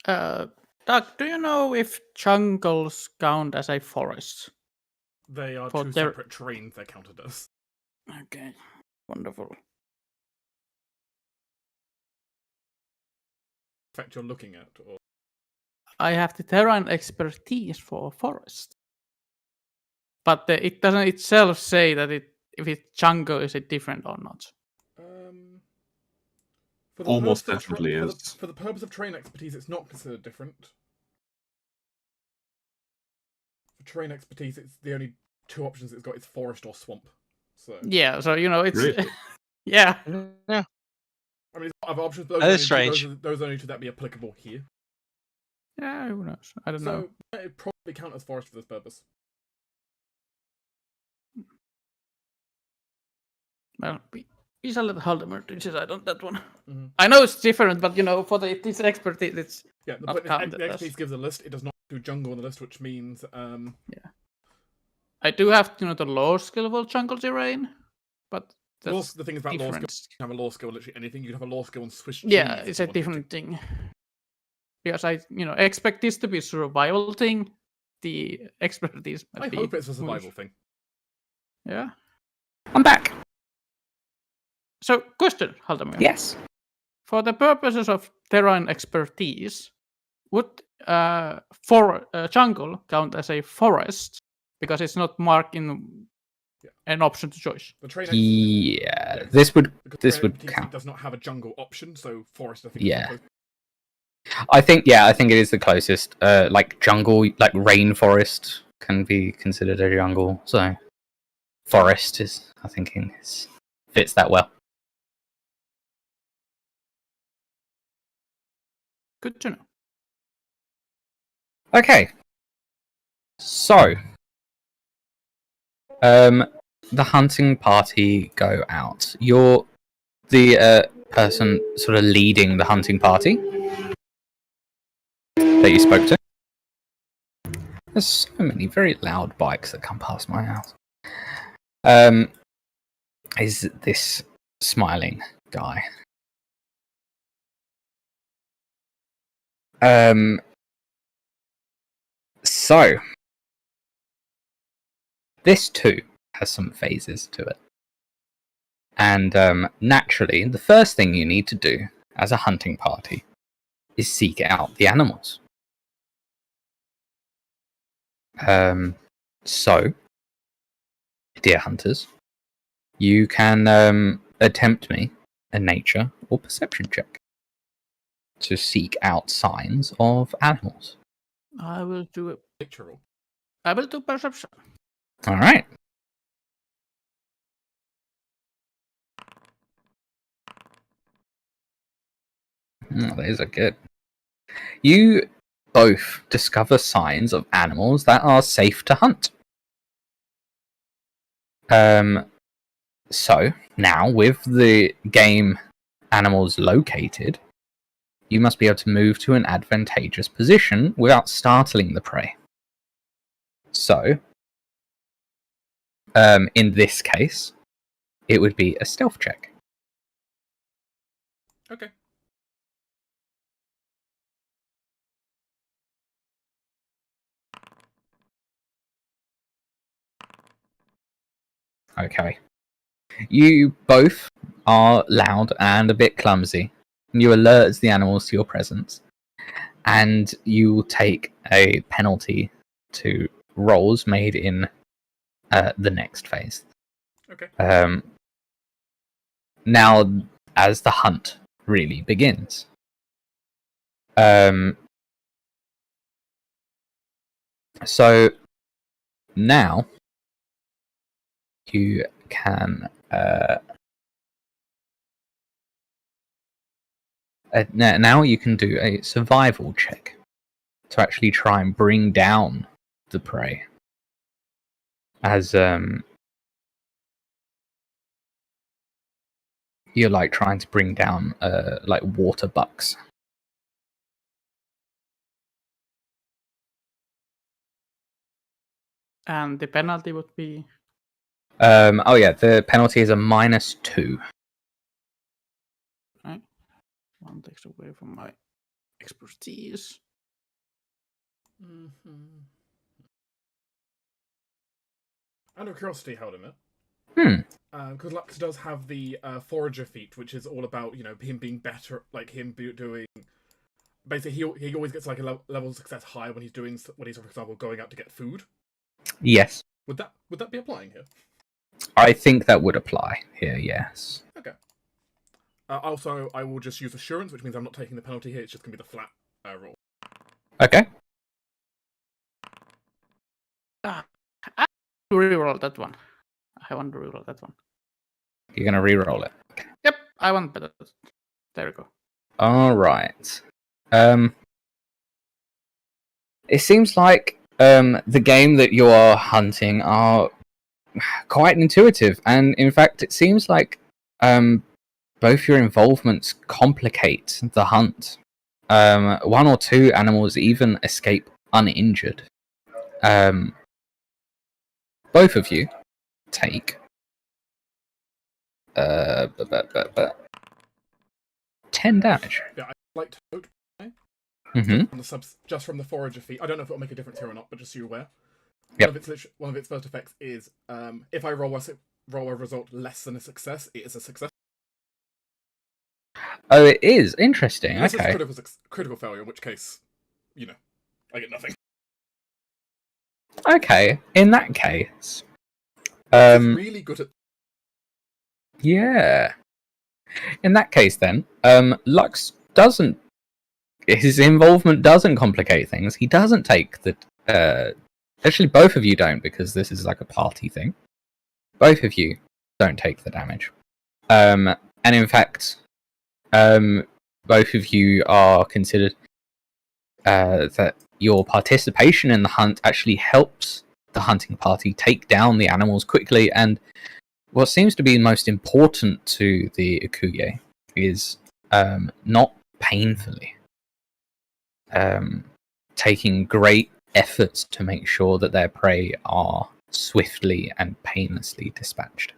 S3: Doug, do you know if jungles count as a forest?
S4: They are
S3: For
S4: two
S3: their-
S4: separate trains they're counted as.
S3: Okay, wonderful.
S4: Fact you're looking at, or
S3: I have the terrain expertise for forest, but it doesn't itself say that if it's jungle is it different or not.
S4: for the
S1: Almost
S4: purpose of
S1: definitely
S4: for
S1: is.
S4: for the purpose of train expertise, it's not considered different. For train expertise, it's the only two options it's got is forest or swamp. So
S3: Yeah, so it's
S1: Really?
S3: yeah.
S5: Yeah.
S4: I mean, there's other options, but
S5: That is
S4: those
S5: strange.
S4: are only two that be applicable here.
S3: Yeah, who knows? I don't know.
S4: So it probably count as forest for this purpose.
S3: Well, we shall let Halldamir decide on that one.
S4: Mhm.
S3: I know it's different, but for this expertise, it's
S4: Yeah, the
S3: not
S4: point is,
S3: counted
S4: the
S3: as-
S4: expertise gives a list. It does not do jungle on the list, which means
S3: I do have the low skill for jungle terrain, but that's
S4: the thing is about law skill.
S3: different.
S4: You can have a law skill on literally anything. You can have a law skill on Swiss cheese.
S3: Yeah,
S4: if
S3: it's
S4: you
S3: a
S4: wanted to.
S3: different thing. Because I expect this to be a survival thing. The expertise might
S4: I
S3: be
S4: hope it's a
S3: more-
S4: survival thing.
S3: Yeah.
S2: I'm back.
S3: So, question, Halldamir.
S2: Yes.
S3: For the purposes of terrain expertise, would jungle count as a forest because it's not marked in an option to choice?
S4: The train
S2: Yeah,
S4: yes.
S2: this would
S4: because train expertise
S2: count.
S4: does not have a jungle option, so forest I think
S2: Yeah.
S4: is the
S2: I think it is the closest. Like jungle, like rainforest can be considered a jungle. So forest is, I think, fits that well.
S3: Good to know.
S2: Okay. So, the hunting party go out. You're the person sort of leading the hunting party that you spoke to. There's so many very loud bikes that come past my house. Is this smiling guy? So this too has some phases to it. And naturally, the first thing you need to do as a hunting party is seek out the animals. So, dear hunters, you can attempt me a nature or perception check to seek out signs of animals.
S3: I will do it.
S4: literal.
S3: I will do perception.
S2: All right. These are good. You both discover signs of animals that are safe to hunt. So now with the game animals located, you must be able to move to an advantageous position without startling the prey. So, in this case, it would be a stealth check.
S4: Okay.
S2: Okay. You both are loud and a bit clumsy. You alert the animals to your presence, and you will take a penalty to rolls made in the next phase.
S4: Okay.
S2: Now, as the hunt really begins, so now you can now you can do a survival check to actually try and bring down the prey, as you're like trying to bring down like water bucks.
S3: And the penalty would be.
S2: Oh yeah, the penalty is a -2.
S3: Right. One takes away from my expertise.
S4: Mm-hmm. Out of curiosity, Halldamir. Because Lux does have the Forager feat, which is all about him being better, like him doing. Basically, he always gets like a level of success higher when he's for example, going out to get food.
S2: Yes.
S4: Would that be applying here?
S2: I think that would apply here, yes.
S4: Okay. Also, I will just use Assurance, which means I'm not taking the penalty here. It's just going to be the flat roll.
S2: Okay.
S3: I reroll that one. I want to reroll that one.
S2: You're going to re-roll it. Okay.
S3: Yep, I want better. There we go.
S2: All right. It seems like the game that you are hunting are quite intuitive, and in fact, it seems like both your involvements complicate the hunt. One or two animals even escape uninjured. Both of you take 10 damage.
S4: Yeah, I'd like to note
S2: Mm-hmm.
S4: on the subs just from the Forager feat. I don't know if it'll make a difference here or not, but just so you're aware.
S2: Yep.
S4: One of its first effects is if I roll a result less than a success, it is a success.
S2: Oh, it is interesting.
S4: Unless
S2: Okay.
S4: it's critical failure, in which case, I get nothing.
S2: Okay. In that case,
S4: It's really good at.
S2: yeah. In that case, then, Lux doesn't. His involvement doesn't complicate things. He doesn't take the. Actually, both of you don't, because this is like a party thing. Both of you don't take the damage. And in fact, both of you are considered that your participation in the hunt actually helps the hunting party take down the animals quickly. And what seems to be most important to the Ikuye is not painfully. Taking great efforts to make sure that their prey are swiftly and painlessly dispatched.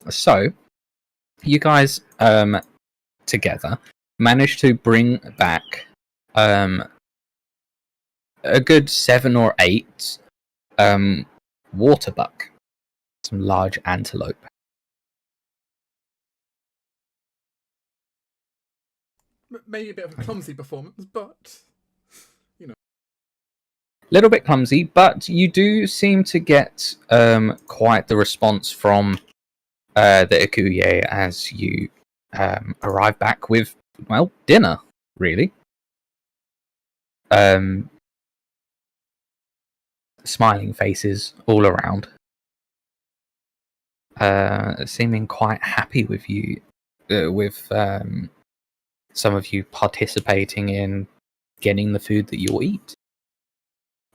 S2: So, you guys together managed to bring back a good 7 or 8 water buck, some large antelope.
S4: Maybe a bit of a clumsy performance, but
S2: Little bit clumsy, but you do seem to get quite the response from the Ikuye as you arrive back with, well, dinner, really. Smiling faces all around. Seeming quite happy with you, with some of you participating in getting the food that you'll eat.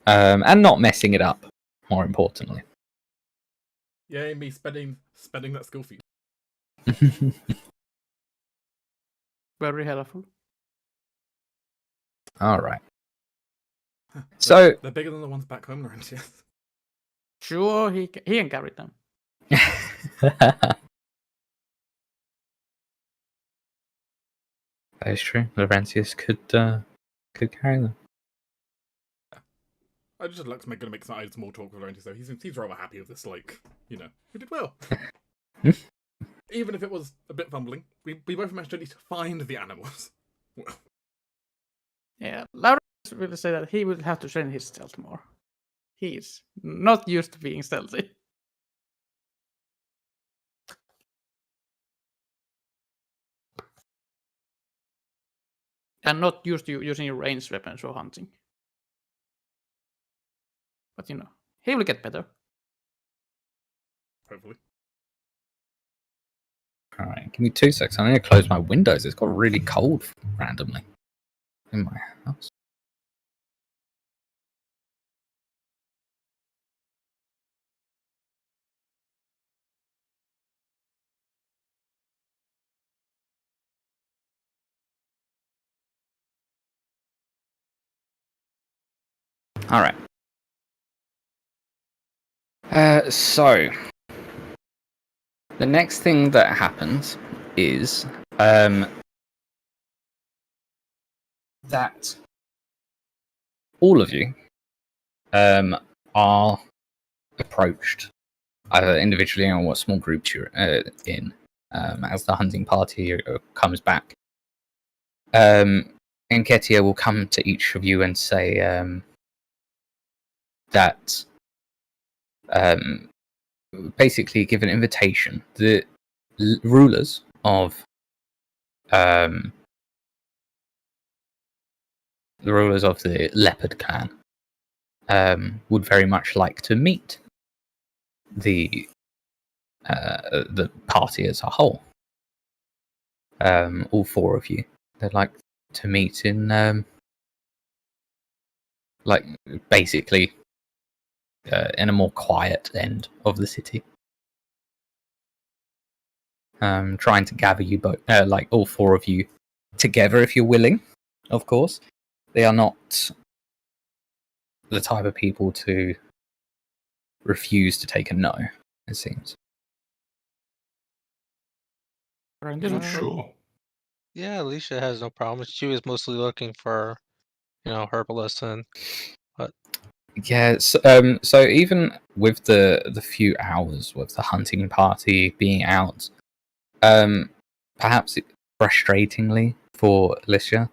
S2: And not messing it up, more importantly.
S4: yay, me spending that skill feat.
S3: Very helpful.
S2: All right. So
S4: They're bigger than the ones back home, Laurentius.
S3: Sure, he can carry them.
S2: that is true. Laurentius could carry them.
S4: I just Lux going to make some small talk with Laurentius, though. He seems rather happy with this, like, we did well. Even if it was a bit fumbling, we both managed to at least find the animals. Well,
S3: Yeah, Laurentius will say that he will have to train his stealth more. He's not used to being stealthy. And not used to using ranged weapons for hunting. But he will get better.
S4: hopefully.
S2: All right, give me 2 seconds. I need to close my windows. It's got really cold randomly in my house. All right. So the next thing that happens is that all of you are approached either individually or what small groups you're in as the hunting party comes back. Enketia will come to each of you and say that basically give an invitation. The rulers of the Leopard Clan would very much like to meet the party as a whole. All 4 of you. They'd like to meet in basically in a more quiet end of the city. Trying to gather you both, all 4 of you together if you're willing, of course. They are not the type of people to refuse to take a no, it seems.
S1: Sure.
S5: Yeah, Alicia has no problem. She was mostly looking for, herbalists and.
S2: Yeah, so even with the few hours with the hunting party being out, perhaps frustratingly for Alicia,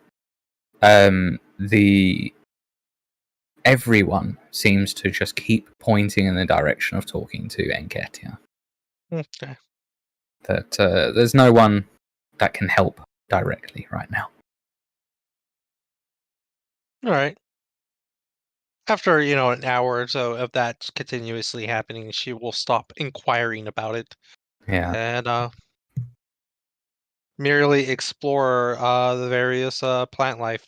S2: everyone seems to just keep pointing in the direction of talking to Enketia.
S5: Okay.
S2: That there's no one that can help directly right now.
S5: All right. After, an hour or so of that continuously happening, she will stop inquiring about it
S2: Yeah.
S5: and merely explore the various plant life.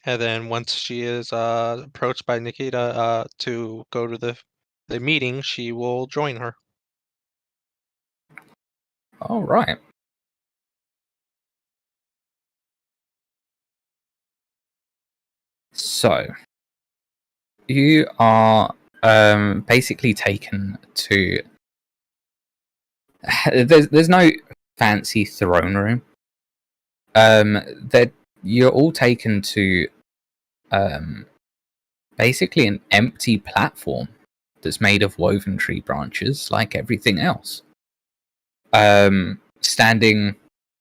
S5: And then once she is approached by Nikita to go to the meeting, she will join her.
S2: All right. So, you are basically taken to. There's no fancy throne room. You're all taken to basically an empty platform that's made of woven tree branches, like everything else. Standing,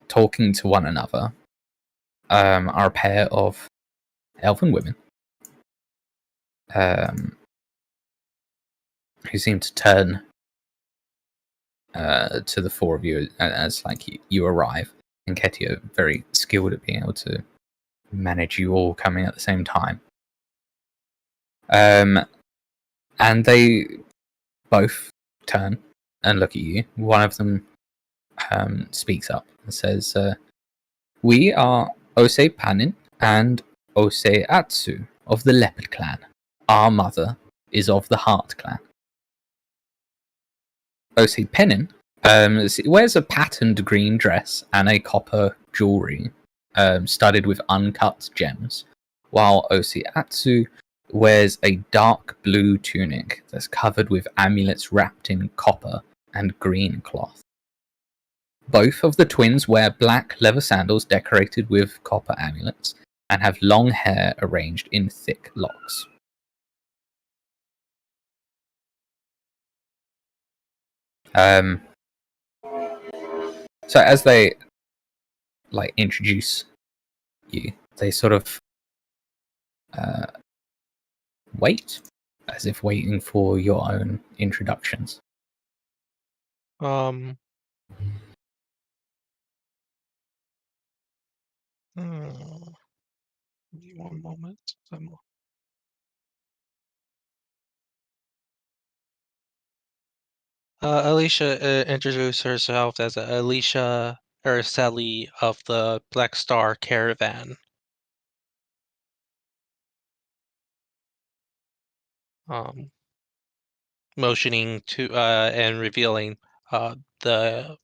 S2: talking to one another, are a pair of elven women who seem to turn to the 4 of you as you arrive. And Ketia very skilled at being able to manage you all coming at the same time. And they both turn and look at you. One of them speaks up and says, "We are Ose Panin and Ose Atsu of the Leopard Clan. Our mother is of the Heart Clan." O.C. Pennin wears a patterned green dress and a copper jewelry studded with uncut gems, while O.C. Atsu wears a dark blue tunic that's covered with amulets wrapped in copper and green cloth. Both of the twins wear black leather sandals decorated with copper amulets and have long hair arranged in thick locks. So as they introduce you, they sort of wait, as if waiting for your own introductions.
S5: Hmm, give me one moment. Alicia introduced herself as Alicia Araceli of the Black Star Caravan. Motioning to and revealing the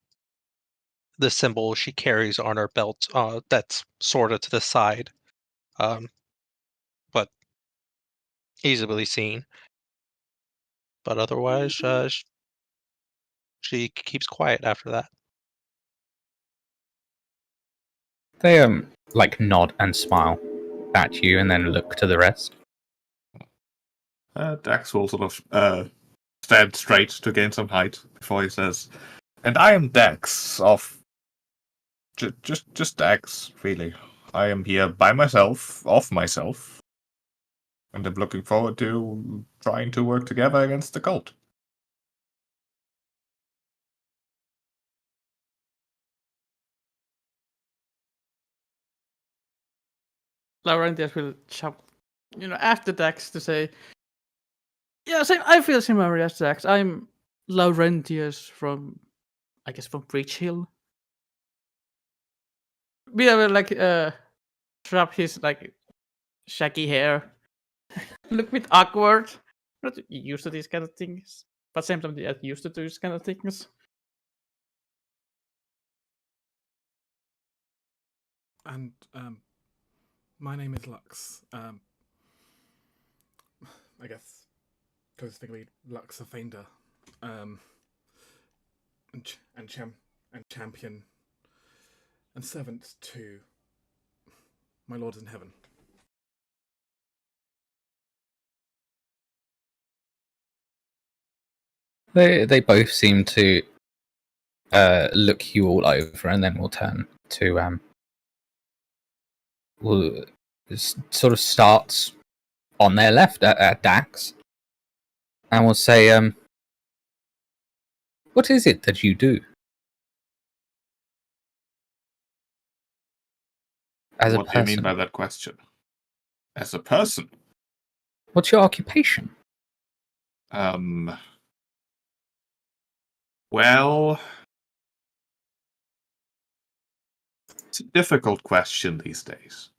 S5: symbol she carries on her belt. That's sort of to the side, but easily seen. But otherwise, she keeps quiet after that.
S2: They nod and smile at you and then look to the rest.
S1: Dax will sort of stand straight to gain some height before he says, "And I am Dax of just Dax, really. I am here by myself, of myself, and I'm looking forward to trying to work together against the cult."
S3: Laurentius will shout, after Dax to say, "Yeah, I feel similar as Dax. I'm Laurentius from Bridge Hill." We will strap his shaggy hair. Look a bit awkward. Not used to these kind of things, but same time they are used to these kind of things.
S4: And my name is Lux. I guess closely Lux Pathfinder. And champion and servant to my lords in heaven.
S2: They both seem to look you all over, and then we'll turn to will sort of start on their left at Dax, and we'll say, "What is it that you do?" As a
S1: What do you mean
S2: person.
S1: by that question? As a person?
S2: What's your occupation?
S1: Well, it's a difficult question these days.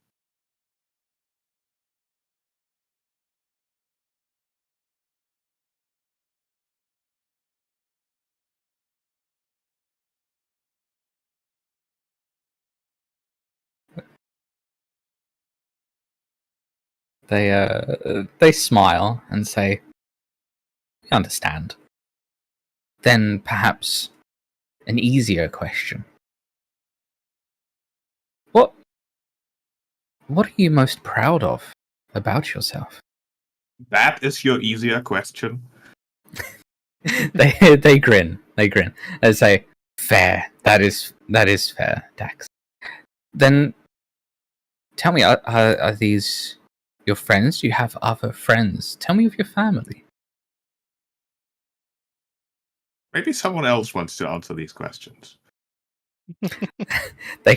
S2: They smile and say, "We understand." Then perhaps an easier question. What are you most proud of about yourself?
S1: That is your easier question?
S2: They grin. They grin. They say, "Fair. That is fair, Dax." Then tell me, are these your friends? Do you have other friends? Tell me of your family.
S1: Maybe someone else wants to answer these questions.
S2: They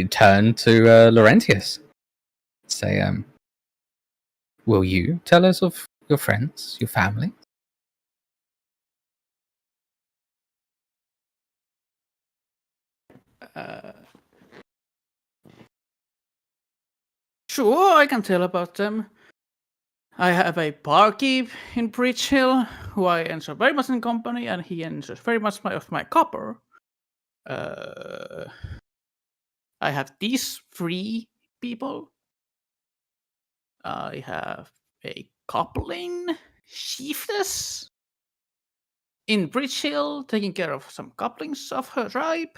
S2: turn to Laurentius. Say, will you tell us of your friends, your family?
S3: Sure, I can tell about them. I have a barkeep in Bridge Hill who I enjoy very much in company, and he enjoys very much of my copper. I have these 3 people. I have a coupling chiefess in Bridge Hill taking care of some couplings of her tribe.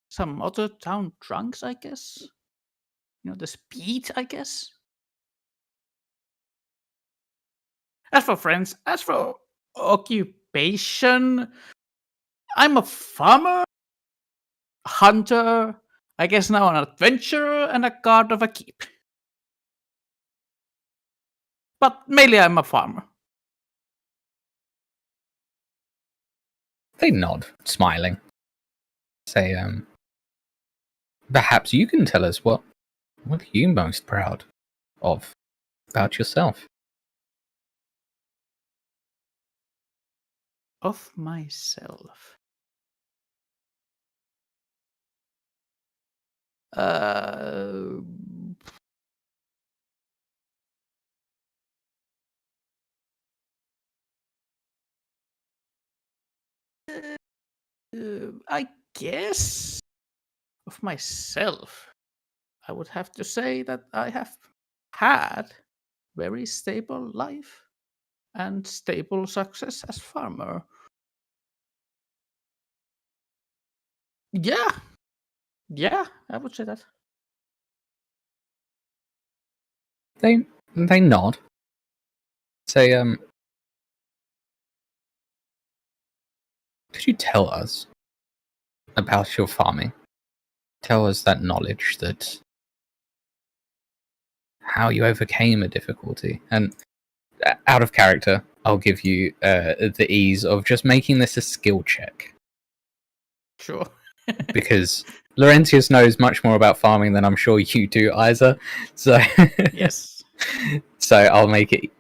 S3: Some other town drunks, I guess. The speed, I guess. As for friends, as for occupation, I'm a farmer, hunter, I guess now an adventurer, and a guard of a keep. But mainly I'm a farmer.
S2: They nod, smiling. Say, perhaps you can tell us what are you most proud of about yourself?
S3: Of myself. I guess of myself, I would have to say that I have had very stable life and stable success as farmer. Yeah, I would say that.
S2: They nod. Say, could you tell us about your farming? Tell us that knowledge, that how you overcame a difficulty. And out of character, I'll give you the ease of just making this a skill check.
S3: Sure.
S2: Because Laurentius knows much more about farming than I'm sure you do, Isa. So
S3: Yes.
S2: So I'll make it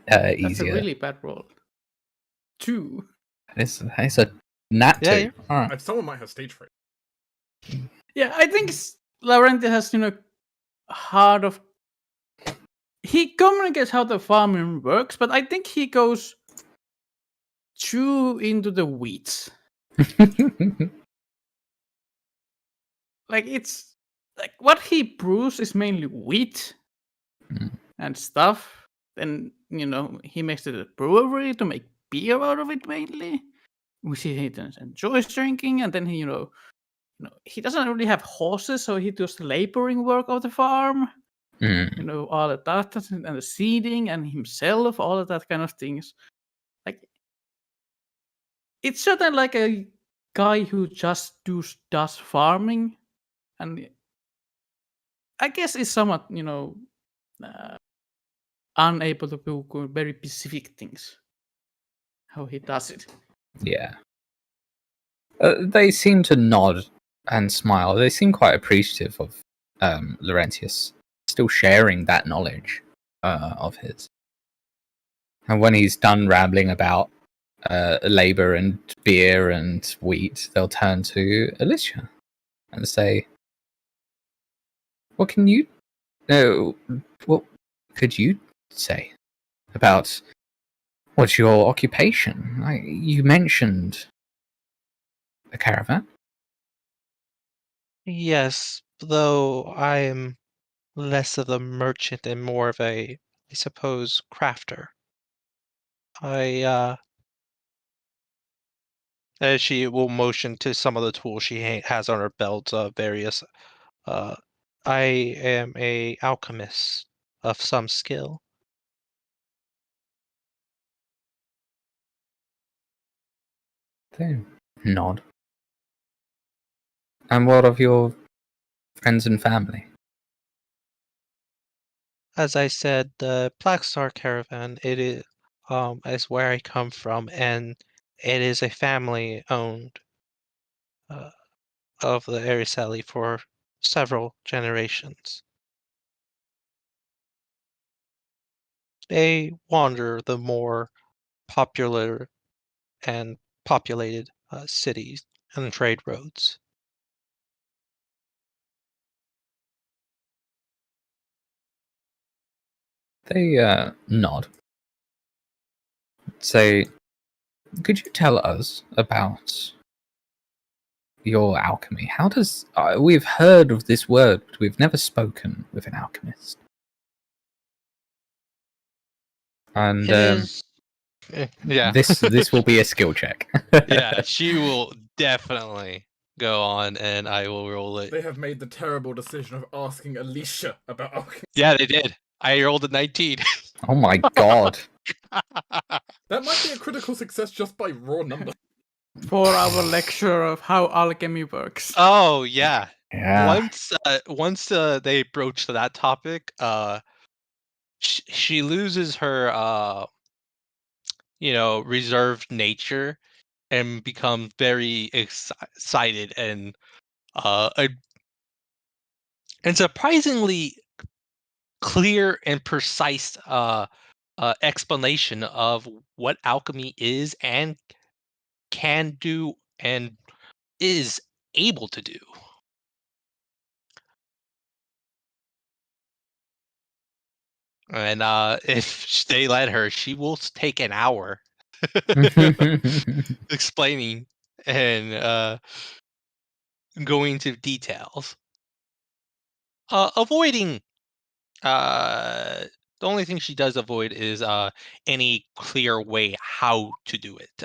S3: That's
S2: easier.
S3: a really bad roll. 2.
S2: It's a nat 2.
S5: Yeah.
S2: All right.
S4: Someone might have stage fright.
S3: Yeah, I think Laurentius has, heart of. He communicates how the farming works, but I think he goes too into the weeds. Like, it's like what he brews is mainly wheat and stuff. Then he makes it a brewery to make beer out of it mainly, which he enjoys drinking. And then he doesn't really have horses, so he does the laboring work of the farm. All of that and the seeding and himself, all of that kind of things. Like, it's certainly like a guy who just does farming, and I guess is somewhat unable to do very specific things. How he does it.
S2: Yeah. They seem to nod and smile. They seem quite appreciative of Laurentius still sharing that knowledge of his. And when he's done rambling about labor and beer and wheat, they'll turn to Alicia and say, what could you say about what's your occupation? You mentioned the caravan.
S5: Yes, though I'm less of a merchant and more of I suppose, crafter. She will motion to some of the tools she has on her belt, various. I am a alchemist of some skill.
S2: They nod. And what of your friends and family?
S5: As I said, the Black Star Caravan, it is where I come from, and it is a family-owned of the Arisali for several generations. They wander the more popular and populated cities and trade roads.
S2: They nod. Say, could you tell us about your alchemy? How does we've heard of this word, but we've never spoken with an alchemist. And
S5: It is. Yeah.
S2: this will be a skill check.
S5: Yeah, she will definitely go on, and I will roll it.
S4: They have made the terrible decision of asking Alicia about alchemy.
S5: Yeah, they did. I rolled a 19.
S2: Oh my god.
S4: That might be a critical success just by raw number.
S3: For our lecture of how alchemy works.
S5: Oh yeah.
S2: Yeah.
S5: Once they broach that topic, she loses her reserved nature and becomes very excited and surprisingly clear and precise explanation of what alchemy is and can do and is able to do. And if they let her, she will take an hour explaining and going into details. Avoiding the only thing she does avoid is any clear way how to do it.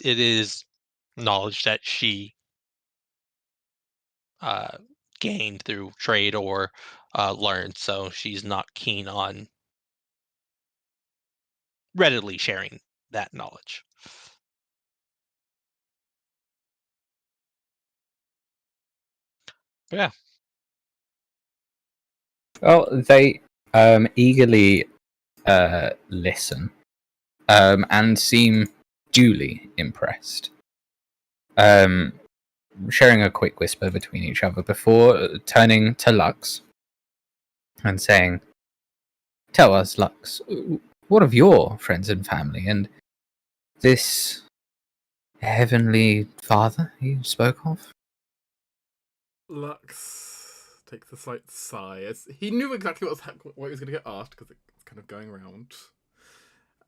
S5: It is knowledge that she gained through trade or learned, so she's not keen on readily sharing that knowledge. Yeah.
S2: Well, they eagerly listen and seem duly impressed. Sharing a quick whisper between each other before turning to Lux and saying, "Tell us, Lux, what of your friends and family and this heavenly father you spoke of?"
S4: Lux takes a slight sigh as he knew exactly what he was going to get asked because it's kind of going around.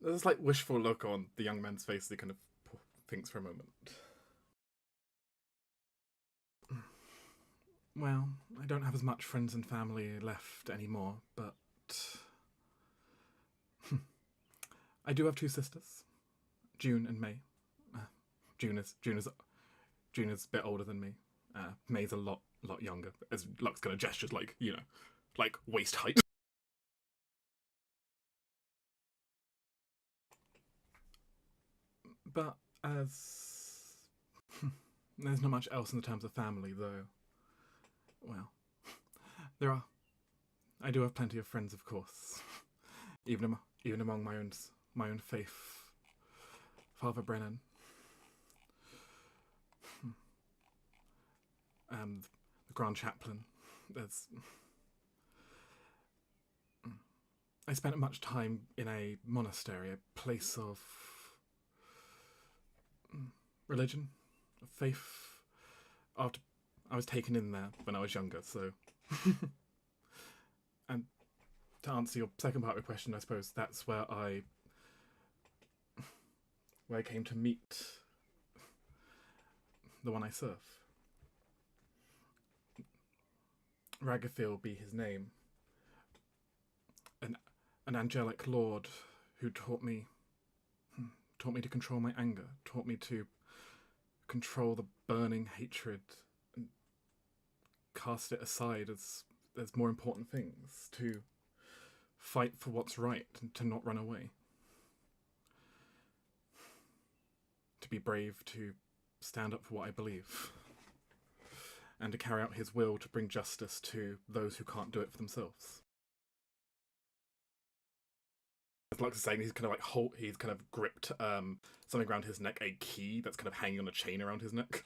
S4: There's a slight wishful look on the young man's face as he kind of thinks for a moment. Well, I don't have as much friends and family left anymore, but I do have two sisters, June and May. June is a bit older than me. May's a lot younger. As Lux kind of gestures like waist height. But as there's not much else in the terms of family, though. Well, I do have plenty of friends, of course. Even among my own faith, Father Brennan, and the Grand Chaplain. I spent much time in a monastery, a place of religion, of faith. After I was taken in there when I was younger, so. And to answer your second part of the question, I suppose that's where I came to meet the one I serve. Ragathil be his name. An angelic lord who taught me to control my anger, taught me to control the burning hatred and cast it aside as there's more important things, to fight for what's right and to not run away. To be brave, to stand up for what I believe, and to carry out his will to bring justice to those who can't do it for themselves. As Lux is saying, he's kind of gripped something around his neck, a key that's kind of hanging on a chain around his neck.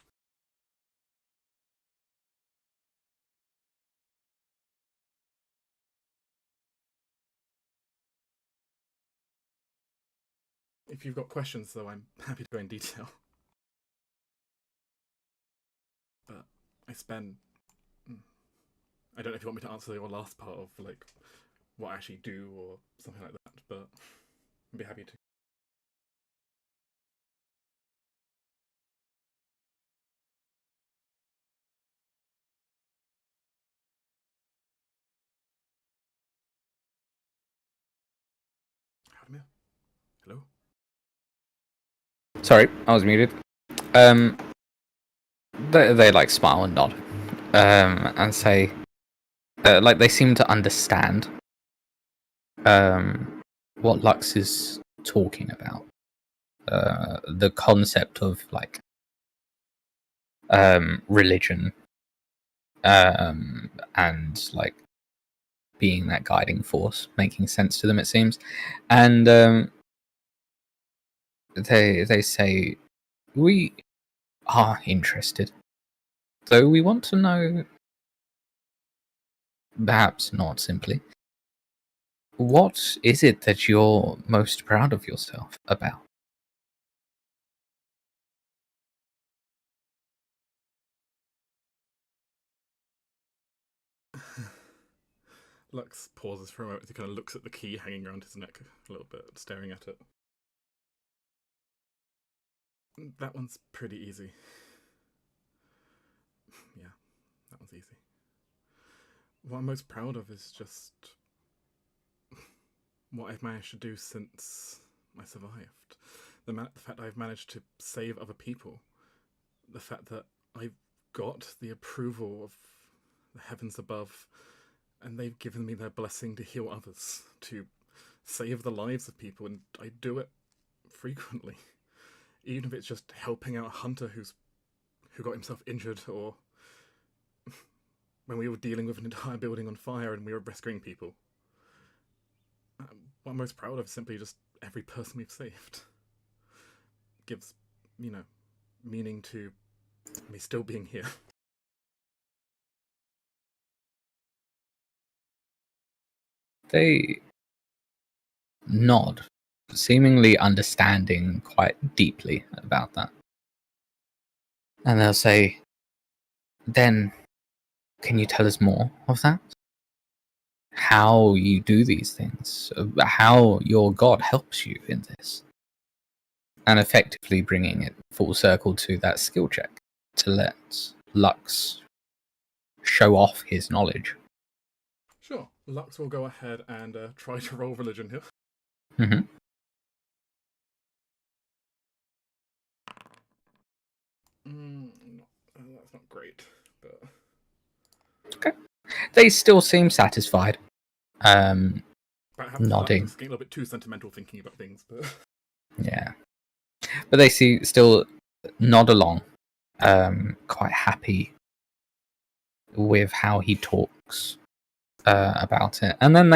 S4: If you've got questions, though, I'm happy to go in detail. But I spend I don't know if you want me to answer your last part of like what I actually do or something like that, but I'd be happy to. Halldamir? Hello?
S2: Sorry, I was muted. They like smile and nod, and say, like they seem to understand, what Lux is talking about. The concept of like, religion, and like being that guiding force, making sense to them, it seems, and they say, we are interested, though we want to know, perhaps not simply, what is it that you're most proud of yourself about?
S4: Lux pauses for a moment. He kind of looks at the key hanging around his neck a little bit, staring at it. That one's pretty easy. Yeah, that one's easy. What I'm most proud of is just what I've managed to do since I survived. The fact I've managed to save other people. The fact that I've got the approval of the heavens above, and they've given me their blessing to heal others, to save the lives of people, and I do it frequently. Even if it's just helping out a hunter who got himself injured, or when we were dealing with an entire building on fire and we were rescuing people. What I'm most proud of is simply just every person we've saved. Gives, meaning to me still being here.
S2: They nod, seemingly understanding quite deeply about that. And they'll say, then, can you tell us more of that? How you do these things? How your god helps you in this? And effectively bringing it full circle to that skill check to let Lux show off his knowledge.
S4: Sure, Lux will go ahead and try to roll religion here.
S2: Mm-hmm.
S4: That's not great, but...
S2: Okay. They still seem satisfied. Nodding.
S4: Getting a little bit too sentimental thinking about things, but...
S2: Yeah. But they still nod along, quite happy with how he talks about it. And then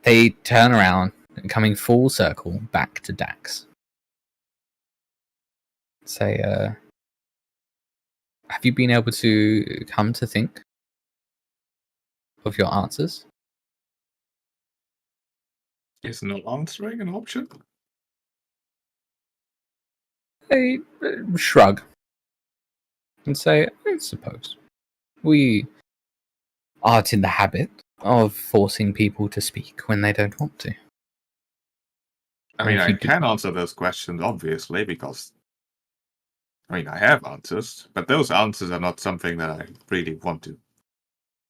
S2: they turn around, coming full circle back to Dax. Say, have you been able to come to think of your answers?
S1: Is not answering an option?
S2: They shrug and say, I suppose. We aren't in the habit of forcing people to speak when they don't want to.
S1: I mean, I can answer those questions, obviously, because I have answers, but those answers are not something that I really want to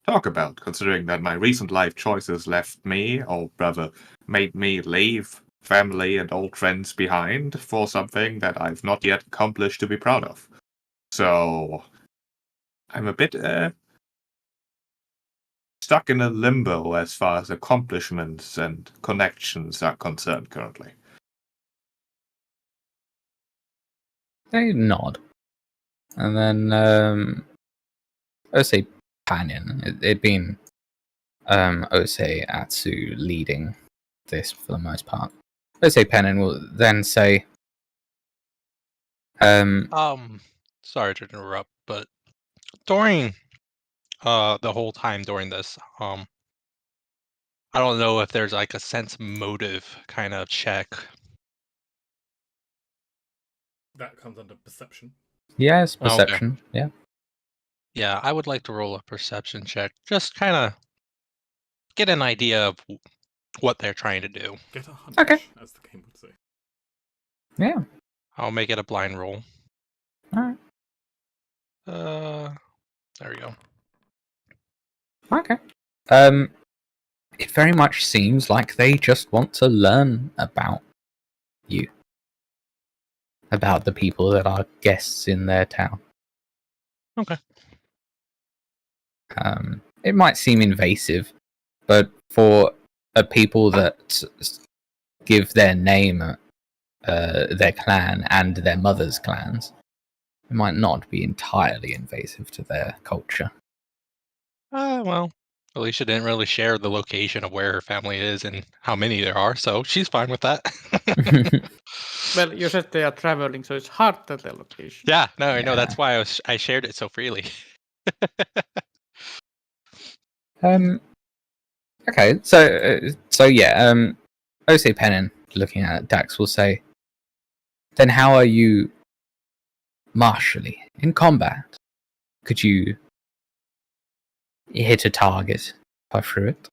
S1: talk about, considering that my recent life choices left me, or rather, made me leave family and old friends behind for something that I've not yet accomplished to be proud of. So, I'm a bit stuck in a limbo as far as accomplishments and connections are concerned currently.
S2: They nod. And then, Ose Panin, it'd been Ose Atsu leading this for the most part. Ose Panin will then say,
S5: sorry to interrupt, but during the whole time during this, I don't know if there's like a sense motive kind of check.
S4: That comes under perception.
S2: Yes, perception, okay. Yeah.
S5: Yeah, I would like to roll a perception check. Just kind of get an idea of what they're trying to do.
S4: Get a hunch,
S2: Okay.
S4: as the game would say.
S2: Yeah.
S5: I'll make it a blind roll.
S2: All
S5: There we go.
S2: right. Okay. It very much seems like they just want to learn about you, about the people that are guests in their town.
S5: Okay.
S2: It might seem invasive, but for a people that give their name, their clan, and their mother's clans, it might not be entirely invasive to their culture.
S5: Well, Alicia didn't really share the location of where her family is and how many there are, so she's fine with that.
S3: Well, you said they are traveling, so it's hard to tell location.
S5: Yeah, no, I know.
S2: Yeah.
S5: That's why I shared it so freely.
S2: Okay, so yeah, O.C. Pennon, looking at Dax, will say, then how are you martially in combat? Could you hit a target through it?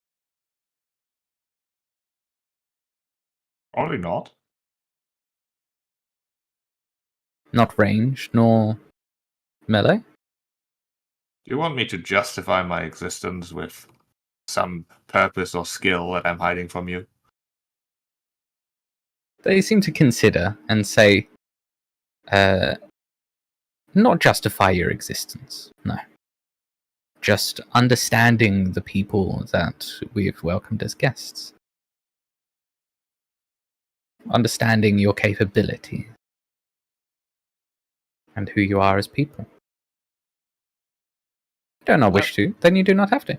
S1: Probably not.
S2: Not range nor melee?
S1: Do you want me to justify my existence with some purpose or skill that I'm hiding from you?
S2: They seem to consider and say, not justify your existence, no. Just understanding the people that we've welcomed as guests. Understanding your capability and who you are as people. If you do not wish to, then you do not have to.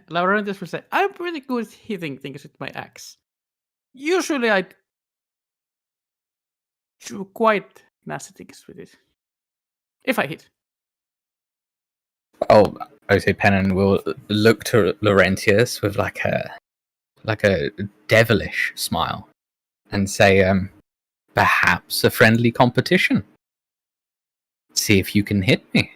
S3: Laurentius will say, I'm pretty good at hitting things with my axe. Usually I do quite nasty things with it. If I hit.
S2: Oh, O.C. Pennon will look to Laurentius with like a devilish smile and say, perhaps a friendly competition. See if you can hit me.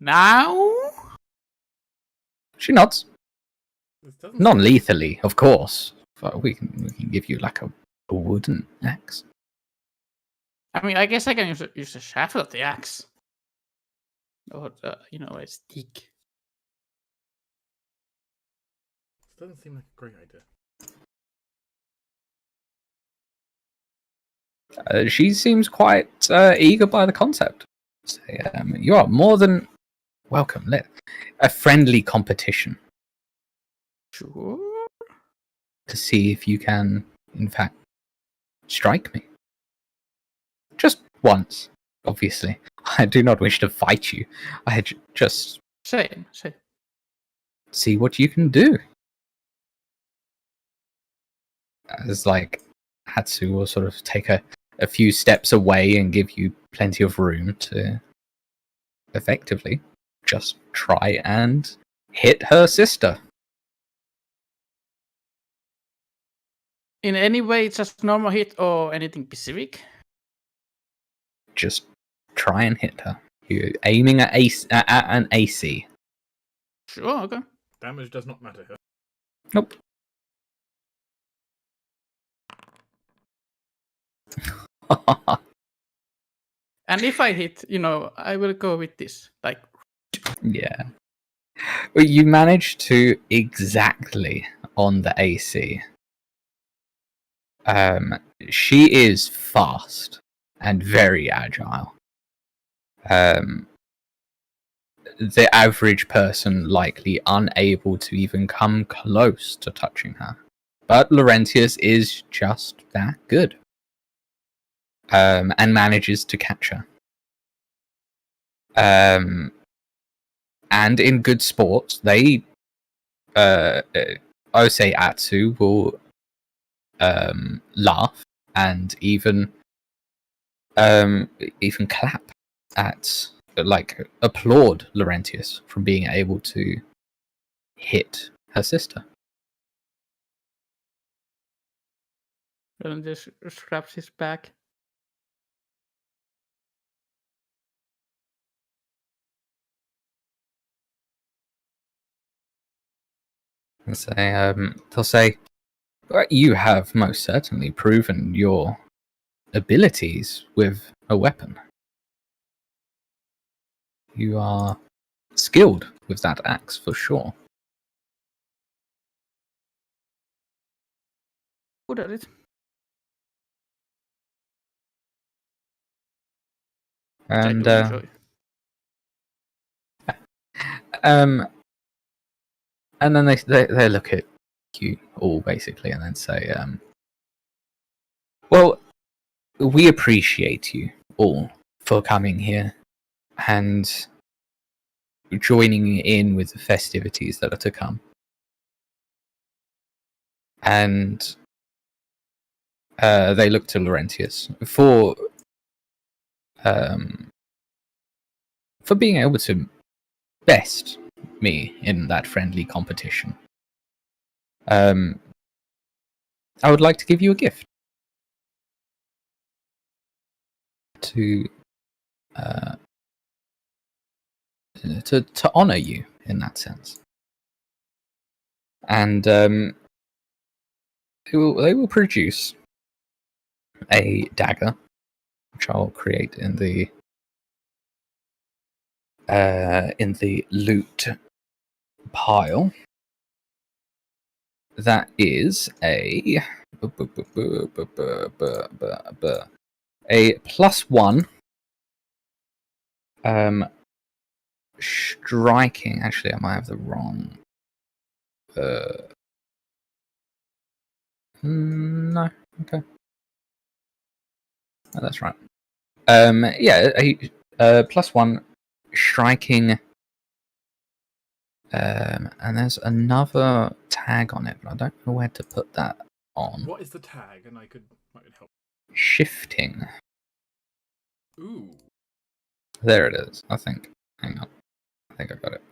S3: Now?
S2: She nods.
S4: This doesn't
S2: Non-lethally, of course. But we can give you like a wooden axe.
S3: I mean, I guess I can use the shaft of the axe. Or, a stick.
S4: doesn't seem like a great idea.
S2: She seems quite eager by the concept. So, you are more than welcome. A friendly competition
S3: Sure.
S2: to see if you can, in fact, strike me. Just once, obviously. I do not wish to fight you. I just
S3: Same.
S2: see what you can do. As like Hatsu will sort of take a few steps away and give you plenty of room to effectively just try and hit her sister.
S3: In any way, just normal hit or anything specific?
S2: Just try and hit her. You're aiming at an AC.
S3: Sure, okay.
S4: Damage does not matter here.
S2: Nope.
S3: And if I hit, I will go with this. Like,
S2: Yeah. Well, you managed to exactly on the AC. She is fast and very agile. The average person likely unable to even come close to touching her. But Laurentius is just that good. And manages to catch her. And in good sports, they Osei Atsu will laugh and even clap at, like, applaud Laurentius from being able to hit her sister.
S3: and just scraps his back.
S2: They'll say, "Well, you have most certainly proven your abilities with a weapon. You are skilled with that axe for sure."
S3: Good at it. Which I
S2: And
S3: do enjoy.
S2: and then they look at you all basically, and then say, "Well, we appreciate you all for coming here and joining in with the festivities that are to come. And they look to Laurentius for being able to best me in that friendly competition. I would like to give you a gift to honor you in that sense." And they will produce a dagger, which I'll create in the loot pile. That is a +1 striking. Actually, I might have the wrong. No, okay. Oh, that's right. Yeah, a +1 striking. And there's another tag on it, but I don't know where to put that on.
S4: What is the tag? And I could help.
S2: Shifting.
S4: Ooh.
S2: There it is, I think. Hang on. I think I got it.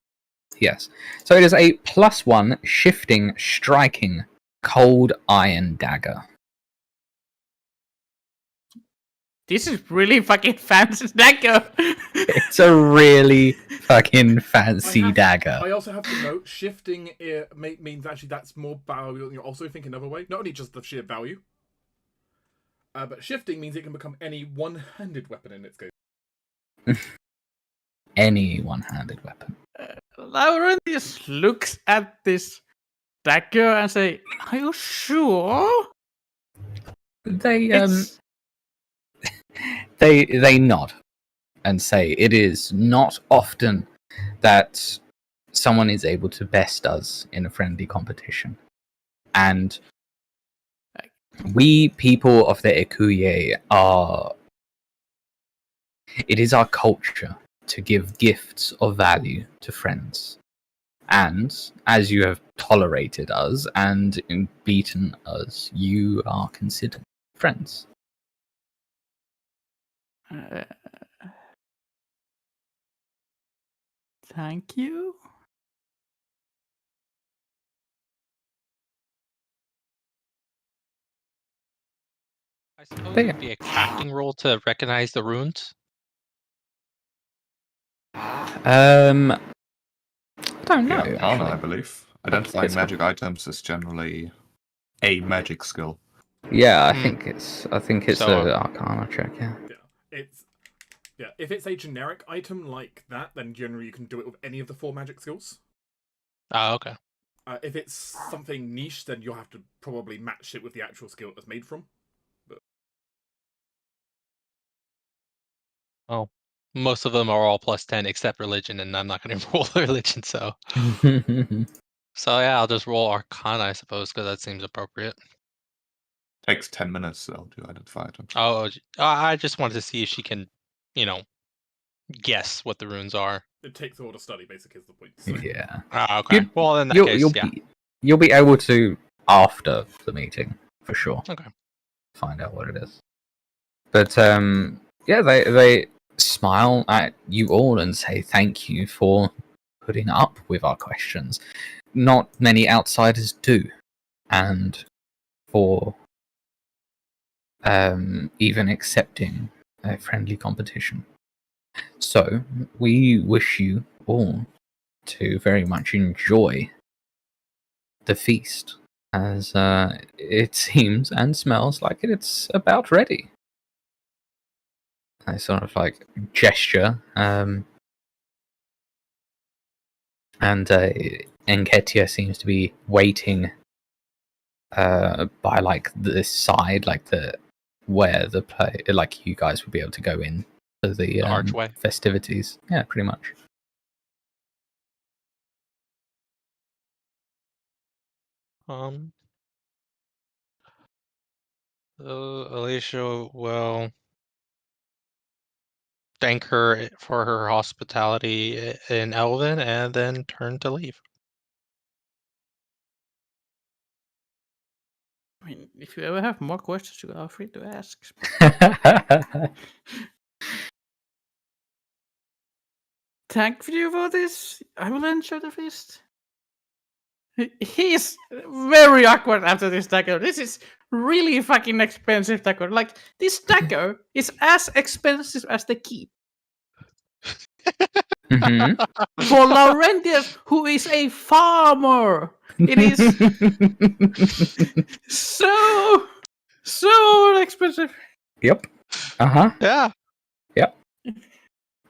S2: Yes. So it is a +1 shifting, striking, cold iron dagger.
S3: This is really fucking fancy dagger.
S2: It's a really fucking fancy dagger.
S4: I also have to note, shifting means actually that's more valuable. You're also thinking another way. Not only just the sheer value, but shifting means it can become any one-handed weapon in its case.
S2: Any one-handed weapon.
S3: Laurentius looks at this dagger and say, "Are you sure?"
S2: They nod and say it is not often that someone is able to best us in a friendly competition. And we people of the Ekuye it is our culture to give gifts of value to friends. And as you have tolerated us and beaten us, you are considered friends.
S3: Thank you.
S5: I suppose it would be a crafting roll to recognize the runes.
S2: I don't know.
S1: Yeah, Arcana, I
S2: Actually.
S1: believe. Identifying magic items is generally a magic skill.
S2: Yeah, I think it's
S5: So,
S2: an Arcana check. Yeah.
S4: If it's a generic item like that, then generally you can do it with any of the 4 magic skills.
S5: Oh, okay.
S4: If it's something niche, then you'll have to probably match it with the actual skill it was made from.
S5: Well, most of them are all +10 except religion, and I'm not going to roll religion, so. So yeah, I'll just roll Arcana, I suppose, because that seems appropriate.
S1: Takes 10 minutes though to identify items.
S5: Oh, I just wanted to see if she can, guess what the runes are.
S4: It takes all to study, basically, is the point. So.
S2: Yeah.
S5: Okay. Well, in that case,
S2: you'll be able to after the meeting for sure.
S5: Okay.
S2: Find out what it is. But yeah, they smile at you all and say thank you for putting up with our questions. Not many outsiders do, and for even accepting a friendly competition. So we wish you all to very much enjoy the feast, as it seems and smells like it's about ready. I sort of like gesture, and Enketia seems to be waiting by like this side, like where the play, like you guys would be able to go in for the
S5: archway
S2: festivities. Yeah, pretty much.
S5: Alicia will thank her for her hospitality in Elven and then turn to leave.
S3: I mean, if you ever have more questions, you are free to ask. Thank you for this. I will enjoy the feast. He's very awkward after this dagger. This is really fucking expensive dagger. Like, this dagger is as expensive as the keep.
S2: Mhm.
S3: For Laurentius, who is a farmer, it is so expensive.
S2: Yep. Uh-huh.
S5: Yeah.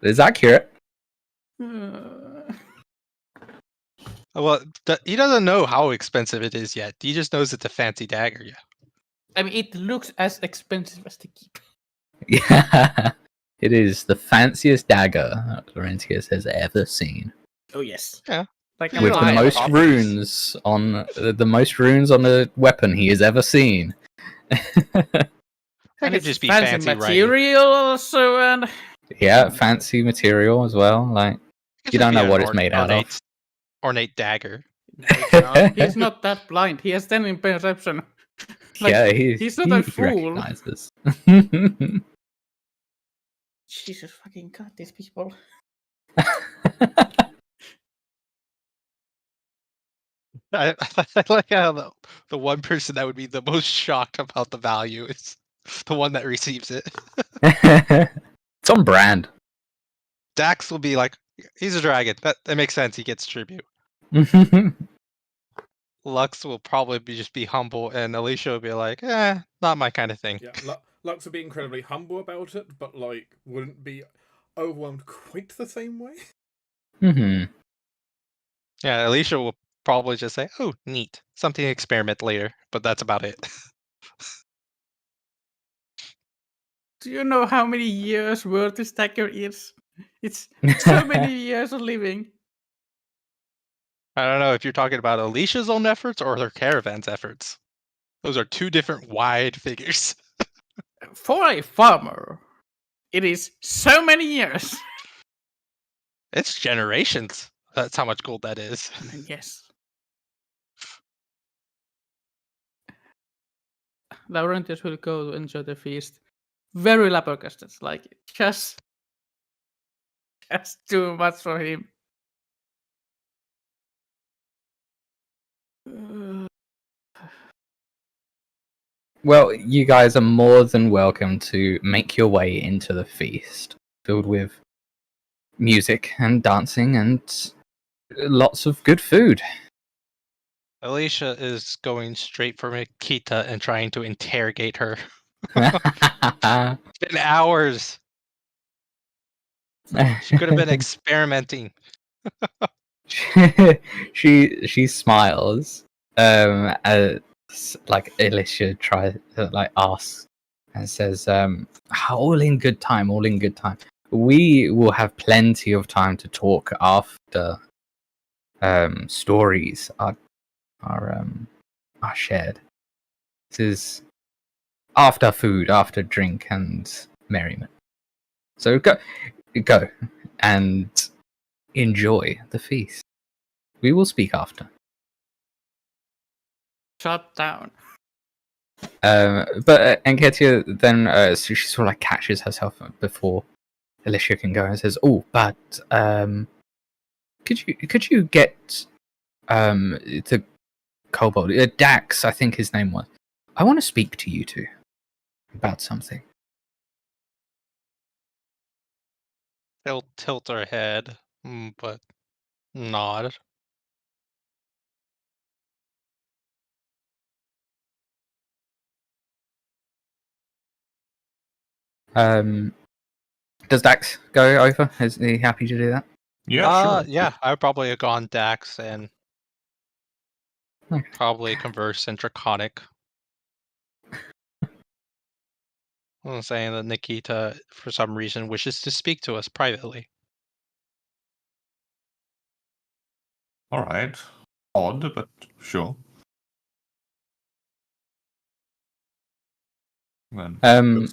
S2: It's accurate.
S5: Well, he doesn't know how expensive it is yet. He just knows it's a fancy dagger. Yeah.
S3: I mean, it looks as expensive as the keep.
S2: Yeah. It is the fanciest dagger Laurentius has ever seen.
S3: Oh yes.
S5: Yeah.
S3: Like
S5: Yeah,
S2: With
S5: a
S2: the
S5: lot of
S2: most
S5: properties.
S2: runes on a weapon he has ever seen.
S5: That
S3: and
S5: could
S3: it's
S5: just be
S3: fancy
S5: fancy writing.
S3: material also, and
S2: Yeah, fancy material as well. Like
S5: Could
S2: you
S5: just
S2: don't
S5: be
S2: know
S5: an
S2: what it's made out of.
S5: ornate dagger.
S3: he's not that blind. He has 10 in perception. Like,
S2: Yeah,
S3: he's not a
S2: he
S3: fool.
S2: recognizes.
S3: Jesus fucking god, these people.
S5: I like how the one person that would be the most shocked about the value is the one that receives it.
S2: It's on brand.
S5: Dax will be like, he's a dragon. That makes sense. He gets tribute. Lux will probably just be humble, and Alicia will be like, not my kind of thing.
S4: Yeah, Lux would be incredibly humble about it, but like wouldn't be overwhelmed quite the same way.
S2: Mm-hmm.
S5: Yeah, Alicia will probably just say, oh, neat. Something to experiment later, but that's about it.
S3: Do you know how many years worth this dagger is? It's so many years of living.
S5: I don't know if you're talking about Alicia's own efforts or her caravan's efforts. Those are two different wide figures.
S3: For a farmer, it is so many years.
S5: It's generations. That's how much gold that is.
S3: And yes. Laurentius will go to enjoy the feast. Very flabbergasted. Like, just too much for him.
S2: Well, you guys are more than welcome to make your way into the feast, filled with music and dancing and lots of good food.
S5: Alicia is going straight for Mikita and trying to interrogate her. It's been hours. She could have been experimenting.
S2: she smiles. As like Alicia tries like asks and says, "All in good time. All in good time. We will have plenty of time to talk after stories are shared. This is after food, after drink and merriment. So go and enjoy the feast. We will speak after."
S3: Shut down.
S2: But Enketia then so she sort of like catches herself before Alicia can go and says, "Oh, but could you get the Kobold Dax, I think his name was. I want to speak to you two about something."
S5: They'll tilt her head, but nod.
S2: Does Dax go over? Is he happy to do that?
S1: Yeah, sure.
S5: Yeah, I would probably have gone Dax and
S2: Okay.
S5: probably converse in Draconic. I'm saying that Nikita, for some reason, wishes to speak to us privately.
S1: All right. Odd, but sure. Then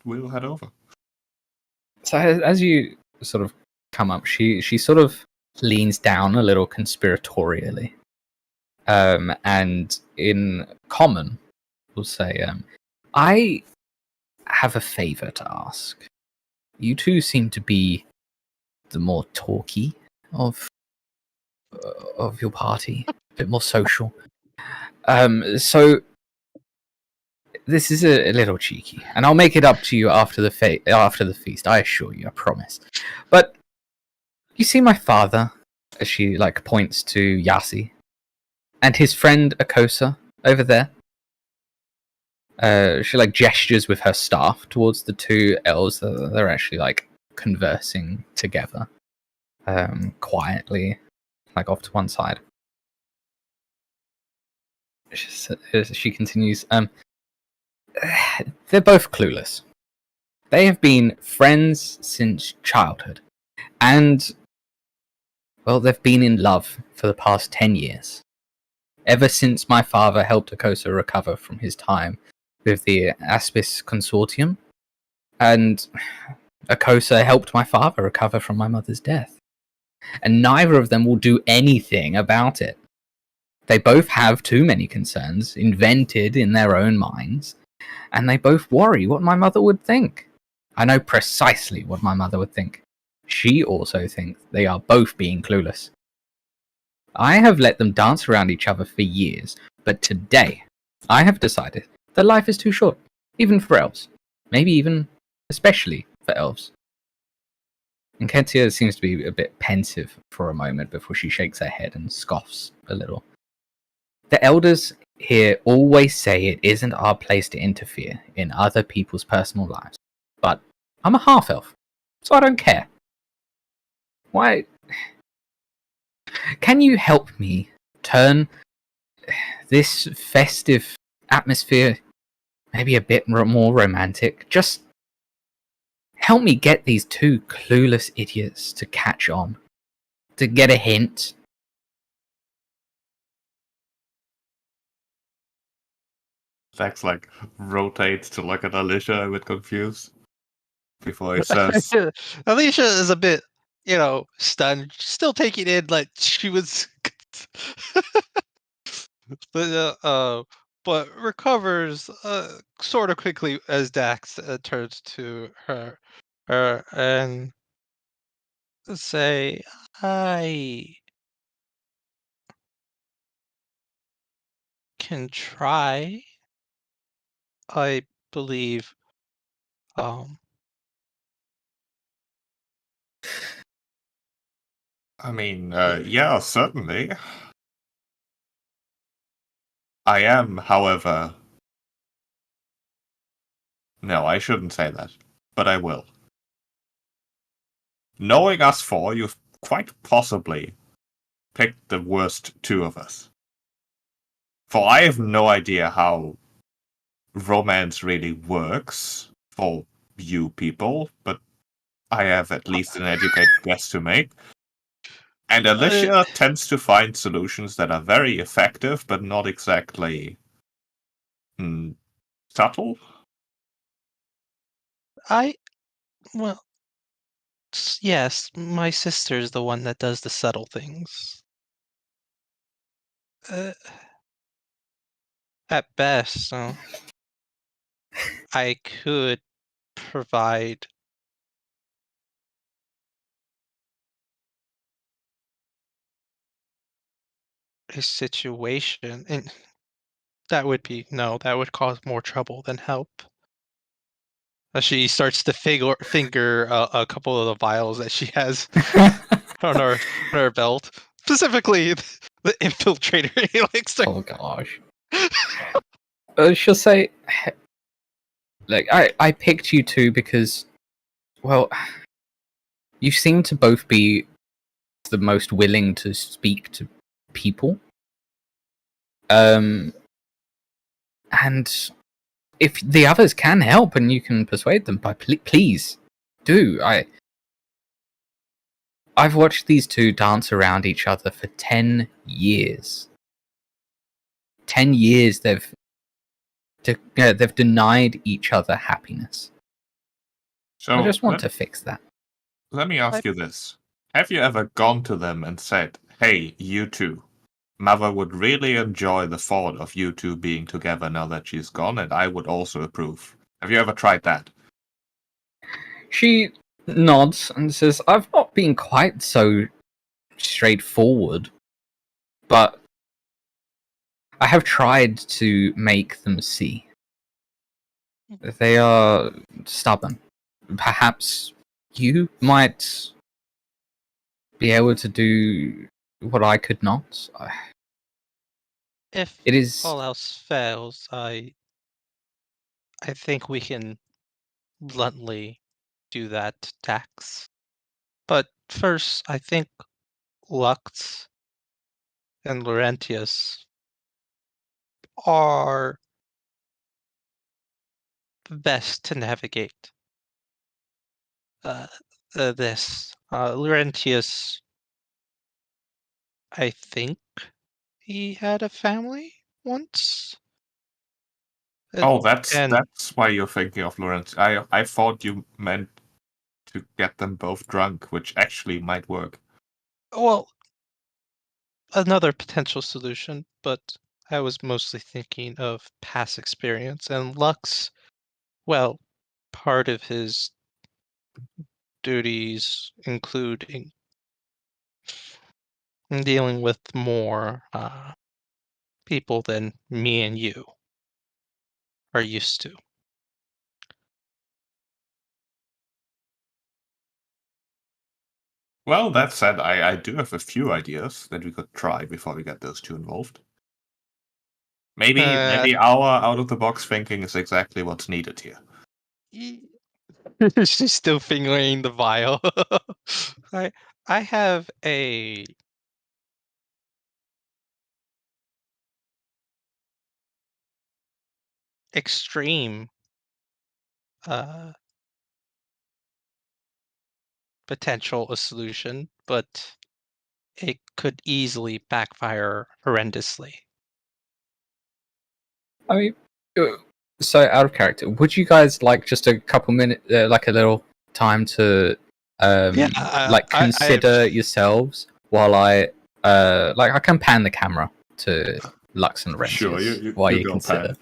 S1: we'll head over.
S2: So as you sort of come up, she sort of leans down a little conspiratorially, and in common will say, "I have a favor to ask. You two seem to be the more talky of your party, a bit more social. So this is a little cheeky, and I'll make it up to you after the feast. I assure you, I promise. But you see my father," as she points to Yasi, "and his friend Akosa over there." She gestures with her staff towards the two elves. They're actually conversing together, quietly, off to one side. She continues, they're both clueless. They have been friends since childhood, and, well, they've been in love for the past 10 years. Ever since my father helped Akosa recover from his time with the Aspis Consortium, and Akosa helped my father recover from my mother's death. And neither of them will do anything about it. They both have too many concerns invented in their own minds, and they both worry what my mother would think. I know precisely what my mother would think. She also thinks they are both being clueless. I have let them dance around each other for years, but today I have decided that life is too short, even for elves. Maybe even especially for elves. And Kentia seems to be a bit pensive for a moment before she shakes her head and scoffs a little. The elders here always say it isn't our place to interfere in other people's personal lives. But I'm a half-elf, so I don't care. Why? Can you help me turn this festive atmosphere maybe a bit more romantic? Just help me get these two clueless idiots to catch on, to get a hint.
S1: Zax rotates to look at Alicia a bit confused before he says,
S5: Alicia is a bit, stunned, still taking in she was, but recovers sort of quickly as Dax turns to her and say, "I can try. I believe."
S1: I mean, yeah, certainly. I am, however... No, I shouldn't say that, but I will. Knowing us four, you've quite possibly picked the worst two of us. For I have no idea how romance really works for you people, but I have at least an educated guess to make. And Alicia tends to find solutions that are very effective, but not exactly subtle.
S5: Well, yes, my sister's the one that does the subtle things. At best, I could provide a situation, and that would cause more trouble than help. She starts to finger a couple of the vials that she has on her belt, specifically the infiltrator elixir.
S2: Oh gosh. She'll say, like I picked you two because, well, you seem to both be the most willing to speak to people. And if the others can help and you can persuade them, please do. I've watched these two dance around each other for 10 years. 10 years they've denied each other happiness.
S1: So
S2: I just want to fix that.
S1: Let me ask you this. Have you ever gone to them and said, hey, you two, Mother would really enjoy the thought of you two being together now that she's gone, and I would also approve. Have you ever tried that?
S2: She nods and says, I've not been quite so straightforward, but I have tried to make them see. They are stubborn. Perhaps you might be able to do what I could not.
S5: If
S2: It is
S5: all else fails, I think we can bluntly do that to Tax. But first, I think Lux and Laurentius are best to navigate this. Laurentius, I think he had a family once.
S1: Oh, that's
S5: and
S1: why you're thinking of Lawrence. I thought you meant to get them both drunk, which actually might work.
S5: well, another potential solution, but I was mostly thinking of past experience. And Lux, well, part of his duties include dealing with more people than me and you are used to.
S1: Well, that said, I do have a few ideas that we could try before we get those two involved. Maybe our out-of-the-box thinking is exactly what's needed here.
S5: She's still fingering the vial. I have a extreme potential a solution, but it could easily backfire horrendously.
S2: I mean, so out of character, would you guys like just a couple minutes, like a little time to, consider yourselves while I can pan the camera to Lux and Laurentius
S1: Sure,
S2: while
S1: you
S2: you
S1: go,
S2: consider.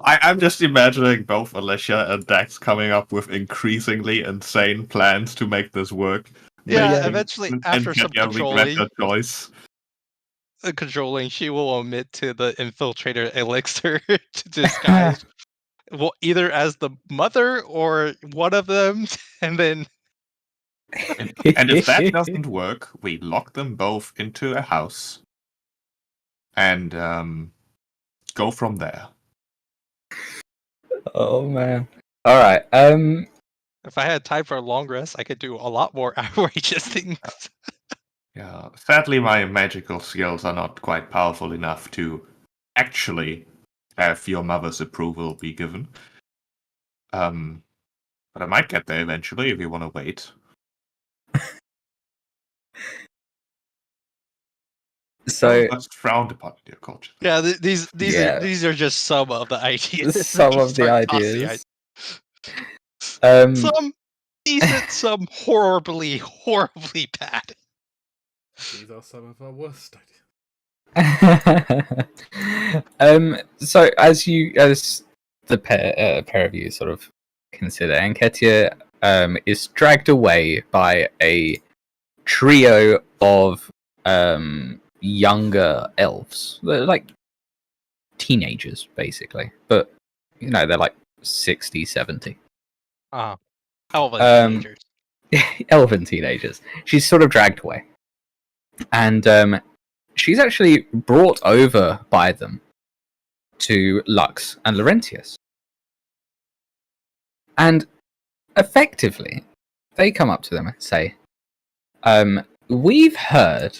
S1: I'm just imagining both Alicia and Dax coming up with increasingly insane plans to make this work.
S5: Yeah, eventually, after some
S1: regret their choice.
S5: Controlling, she will omit to the infiltrator elixir to disguise, well, either as the mother or one of them, and then.
S1: And if that doesn't work, we lock them both into a house and go from there.
S2: Oh man! All right.
S5: If I had time for a long rest, I could do a lot more outrageous things.
S1: Yeah, sadly, my magical skills are not quite powerful enough to actually have your mother's approval be given. But I might get there eventually if you want to wait.
S2: So
S1: that's frowned upon in your culture.
S5: Yeah, these are just some of the ideas.
S2: Some of the ideas.
S5: Some decent, some horribly bad.
S4: These are some of our worst
S2: ideas. So as the pair of you sort of consider, Enketia is dragged away by a trio of younger elves. They're like teenagers, basically, but they're like 60, 70.
S5: Elven teenagers.
S2: Elven teenagers. She's sort of dragged away. And she's actually brought over by them to Lux and Laurentius. And effectively, they come up to them and say, we've heard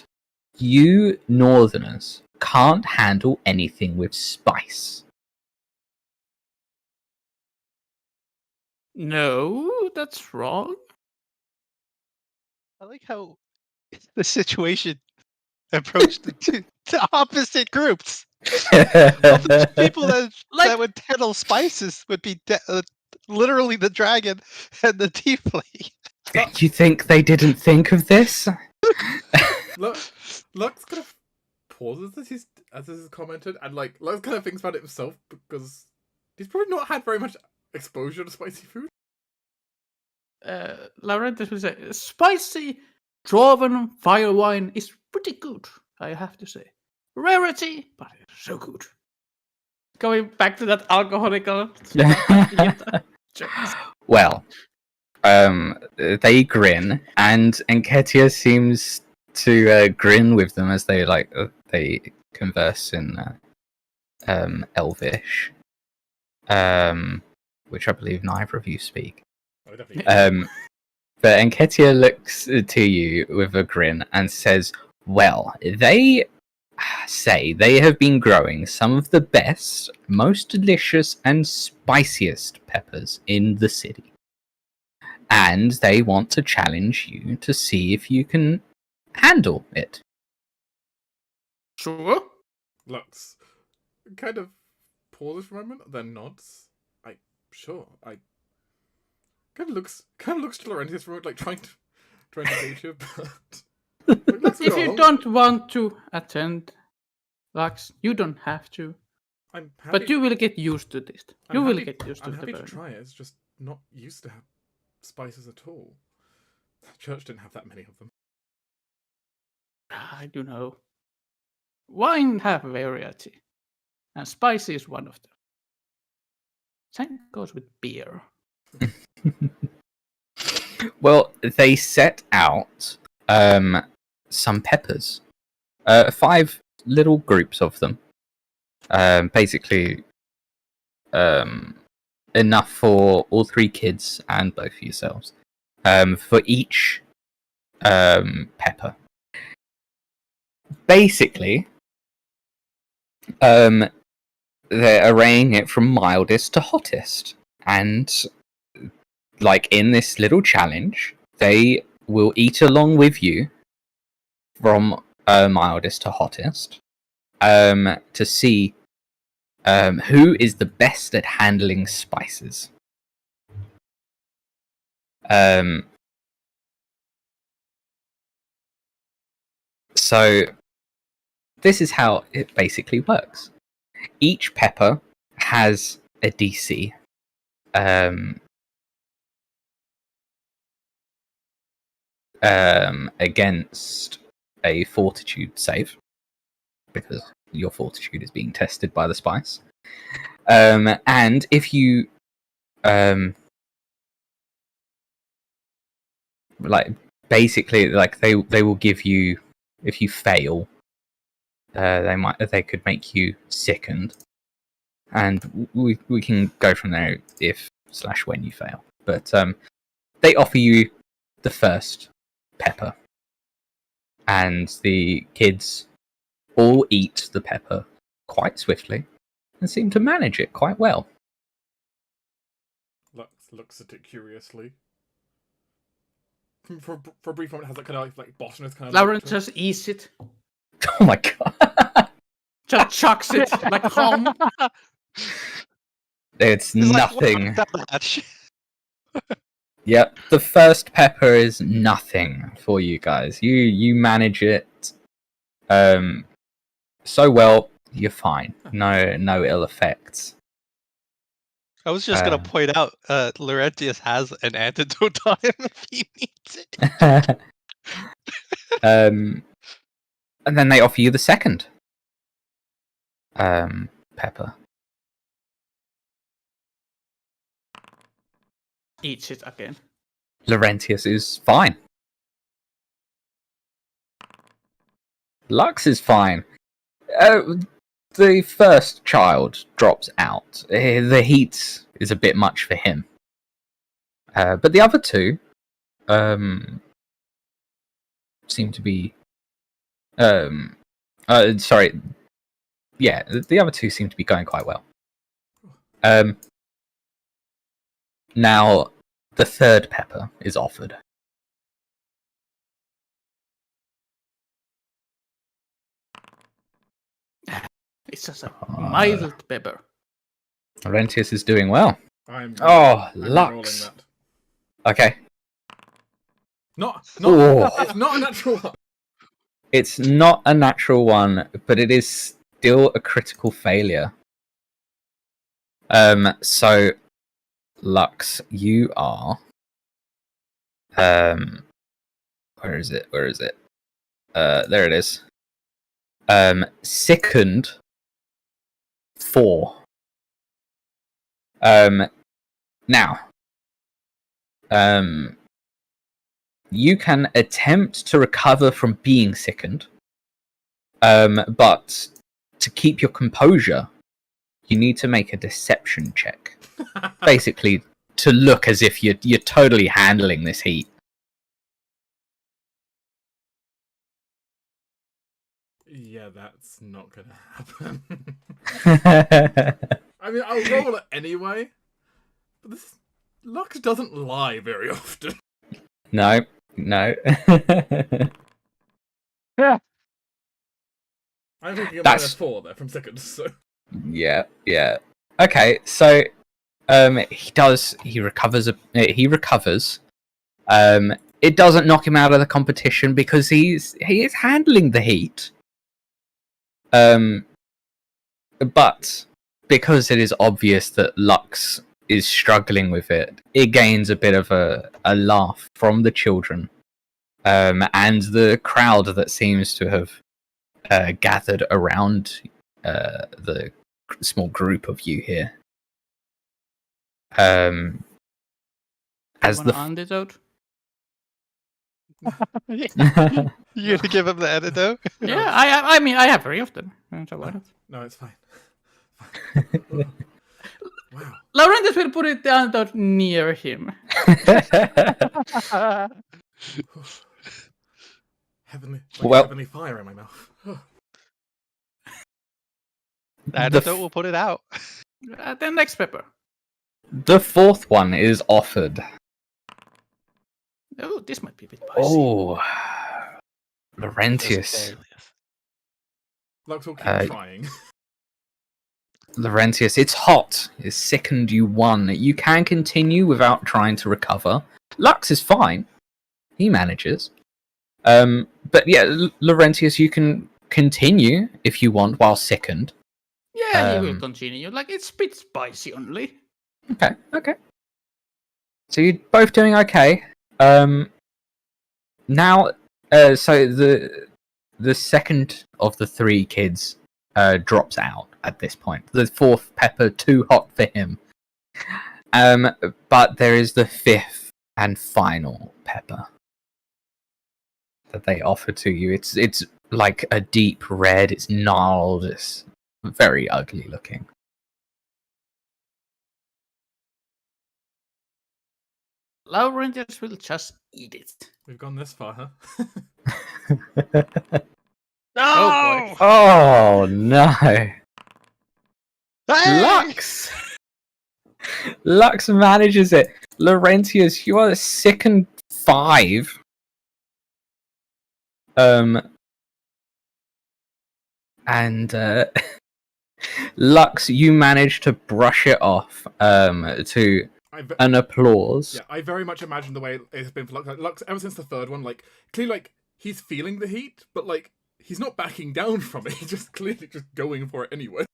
S2: you Northerners can't handle anything with spice.
S3: No, that's wrong.
S5: I like how the situation approached the opposite groups. Of the people that would handle spices would be literally the dragon and the tiefling.
S2: You think they didn't think of this?
S4: Lux kind of pauses as this is commented, and like Lux kind of thinks about it himself because he's probably not had very much exposure to spicy food.
S3: Laurentius will say, spicy dwarven fire wine is pretty good, I have to say. Rarity, but it's so good. Going back to that alcoholical.
S2: Well, they grin, and Enketia seems to grin with them as they converse in Elvish, which I believe neither of you speak.
S4: Oh, definitely.
S2: But Enketia looks to you with a grin and says, well, they say they have been growing some of the best, most delicious and spiciest peppers in the city. And they want to challenge you to see if you can handle it.
S3: Sure.
S4: Lux kind of pauses for a moment, then nods. Sure. I kind of looks to Laurentius for like trying to gauge you, but
S3: if you don't want to attend, Lux, you don't have to.
S4: I'm happy,
S3: but you will get used to this.
S4: I'm
S3: will get used to
S4: I'm
S3: the
S4: happy to
S3: burning.
S4: try it. It's just not used to have spices at all. The church didn't have that many of them.
S3: I do know. Wine have variety, and spicy is one of them. Same goes with beer.
S2: Well, they set out some peppers. 5 little groups of them. Basically, enough for all 3 kids and both of yourselves. For each pepper. Basically, they're arraying it from mildest to hottest. And like in this little challenge, they will eat along with you from mildest to hottest to see who is the best at handling spices. So this is how it basically works. Each pepper has a DC. Against a fortitude save, because your fortitude is being tested by the spice. And if you basically they will give you, if you fail, they could make you sickened, and we can go from there if/when you fail. But they offer you the first pepper, and the kids all eat the pepper quite swiftly and seem to manage it quite well.
S4: Lux looks at it curiously. For a brief moment, has that kind of like botanist kind of.
S3: Laurentius just eats it.
S2: Oh my god!
S3: Just chucks it like home.
S2: It's nothing.
S5: Like,
S2: Yep, the first pepper is nothing for you guys. You manage it so well, you're fine. No ill effects.
S5: I was just gonna point out, Laurentius has an antidote on him if he needs it.
S2: And then they offer you the second pepper.
S3: Eats it again.
S2: Laurentius is fine. Lux is fine. the first child drops out. The heat is a bit much for him. But the other two seem to be... sorry. Yeah, the other two seem to be going quite well. Now, the third pepper is offered.
S3: It's just a mild pepper.
S2: Laurentius is doing well.
S4: I'm
S2: Lux.
S4: rolling that.
S2: Okay.
S4: It's not a natural one.
S2: It's not a natural one, but it is still a critical failure. So, Lux, you are... where is it? There it is. Sickened 4. Now, you can attempt to recover from being sickened, but to keep your composure, you need to make a deception check. Basically, to look as if you're totally handling this heat.
S4: Yeah, that's not gonna happen. I mean, I'll roll it anyway. But this Lux doesn't lie very often.
S2: No.
S4: I'm taking a
S2: That's-
S4: -4 there from seconds. So
S2: Yeah. Okay, so he recovers. He recovers. It doesn't knock him out of the competition because he is handling the heat. But because it is obvious that Lux is struggling with it, it gains a bit of a laugh from the children, and the crowd that seems to have gathered around the small group of you here. As
S3: One
S2: the
S3: antidote.
S5: You gonna give him the antidote?
S3: Yeah, I mean, I have very often. So why not?
S4: no, it's fine. Wow.
S3: Laurentius will put it down near him.
S4: Heavenly fire in my mouth.
S5: The antidote will put it out.
S3: The next pepper.
S2: The fourth one is offered.
S3: Oh, this might be a bit spicy.
S2: Oh, Laurentius.
S4: Lux will keep trying.
S2: Laurentius, it's hot. It's sickened you 1. You can continue without trying to recover. Lux is fine. He manages. But yeah, Laurentius, you can continue if you want while sickened.
S3: Yeah, he will continue. Like, it's a bit spicy only.
S2: Okay. So you're both doing okay. Now, so the second of the 3 kids drops out at this point. The 4th pepper, too hot for him. But there is the 5th and final pepper that they offer to you. It's like a deep red. It's gnarled. It's very ugly looking.
S3: Laurentius will just eat it.
S4: We've gone this far, huh?
S3: Oh, boy.
S2: Oh no!
S5: Hey!
S2: Lux manages it. Laurentius, you are sickened 5. And Lux, you manage to brush it off to an applause.
S4: Yeah, I very much imagine the way it's been for Lux. Like, Lux, ever since the 3rd one, like, clearly, like, he's feeling the heat, but, like, he's not backing down from it. He's just clearly just going for it anyway.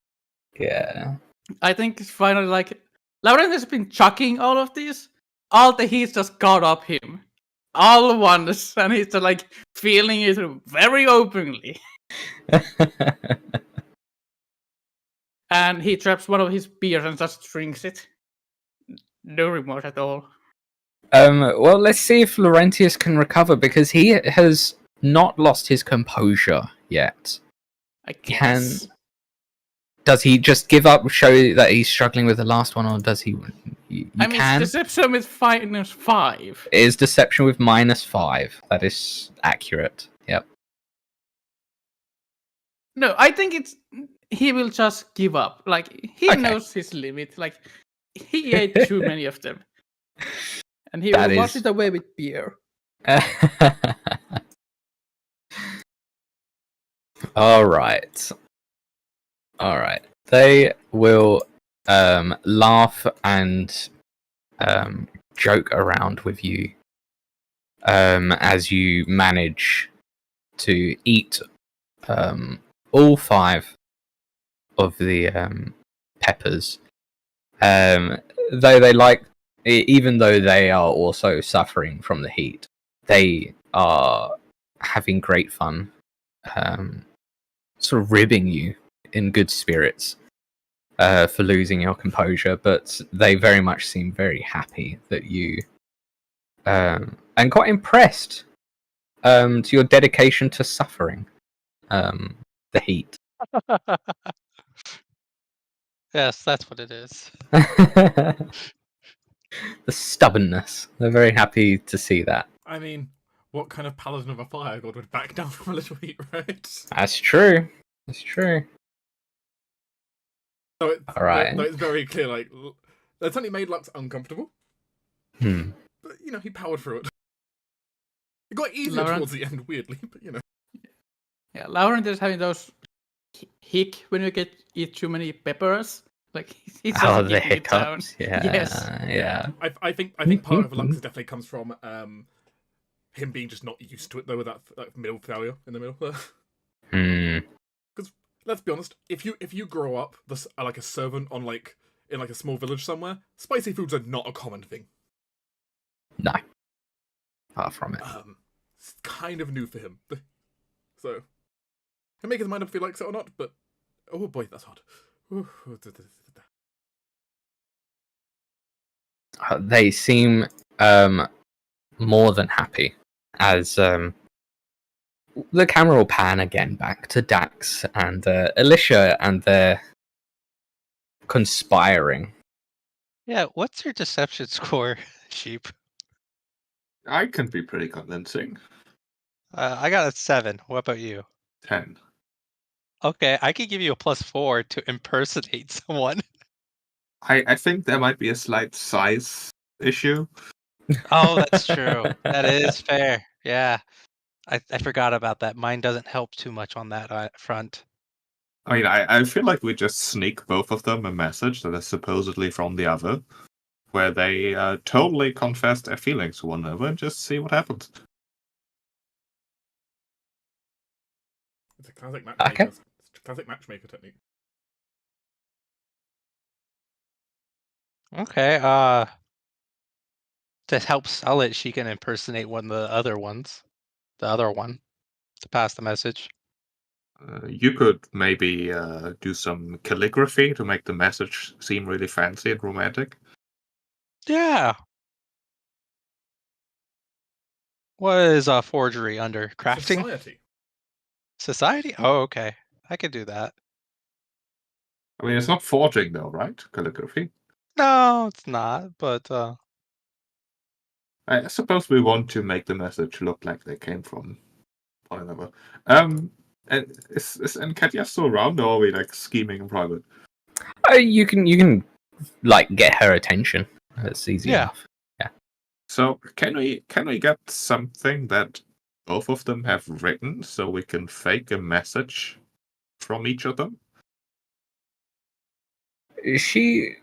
S2: Yeah.
S3: I think it's finally like Laurentius has been chucking all of these. All the heat just got up him. All at once, and he's just like feeling it very openly. And he traps one of his beers and just drinks it. No remorse at all.
S2: Well, let's see if Laurentius can recover because he has not lost his composure yet.
S3: I guess.
S2: Does he just give up, show that he's struggling with the last one, or does he? You
S3: I mean,
S2: can.
S3: it's deception with -5.
S2: It is deception with -5. That is accurate. Yep.
S3: No, I think he will just give up. Like he
S2: Okay.
S3: knows his limit. Like he ate too many of them, and he
S2: That
S3: will wash
S2: is-
S3: it away with beer.
S2: All right. They will laugh and joke around with you as you manage to eat all 5 of the peppers. Though they even though they are also suffering from the heat, they are having great fun, sort of ribbing you in good spirits for losing your composure, but they very much seem very happy that you and quite impressed to your dedication to suffering the heat.
S5: Yes, that's what it is.
S2: The stubbornness. They're very happy to see that.
S4: I mean, what kind of paladin of a fire god would back down from a little heat, right?
S2: That's true. That's true.
S4: So it's,
S2: All right.
S4: no, it's very clear, like, that certainly made Lux uncomfortable,
S2: Hmm.
S4: but, he powered through it. It got easier
S3: Lauren?
S4: towards the end, weirdly, but,
S3: Yeah, Laurentius is having those hic when you eat too many peppers. Like he's just
S2: Oh, the
S3: keeping it down.
S2: hiccups. Yeah.
S3: Yes.
S2: Yeah.
S4: I think part of Lux definitely comes from him being just not used to it, though, with that middle failure in the middle.
S2: Hmm.
S4: Because, let's be honest, if you grow up like a servant in a small village somewhere, spicy foods are not a common thing.
S2: No. Far from it.
S4: It's kind of new for him. So, he'll make his mind up if he likes it or not, but oh boy, that's hard.
S2: They seem more than happy as the camera will pan again back to Dax and Alicia, and they're conspiring.
S5: Yeah, what's your deception score, Sheep?
S1: I can be pretty convincing.
S5: I got a 7. What about you?
S1: 10.
S5: Okay, I could give you a +4 to impersonate someone.
S1: I think there might be a slight size issue.
S5: Oh, that's true. That is fair. Yeah. I forgot about that. Mine doesn't help too much on that front.
S1: I mean, I feel like we just sneak both of them a message that is supposedly from the other, where they totally confess their feelings to one another and just see what happens.
S4: It's a classic matchmaker.
S2: Okay.
S4: It's a classic matchmaker technique.
S5: Okay, to help sell it, she can impersonate one of the other ones. The other one. To pass the message.
S1: You could maybe do some calligraphy to make the message seem really fancy and romantic.
S5: Yeah. What is forgery under? Crafting?
S4: Society.
S5: Society? Oh, okay. I could do that.
S1: I mean, it's not forging though, right? Calligraphy.
S5: No, it's not, but
S1: I suppose we want to make the message look like they came from one another. And is Enkatia still around, or are we like scheming in private?
S2: You can like get her attention. That's easy
S5: Yeah.
S2: enough.
S1: So can we get something that both of them have written, so we can fake a message from each of them?
S2: She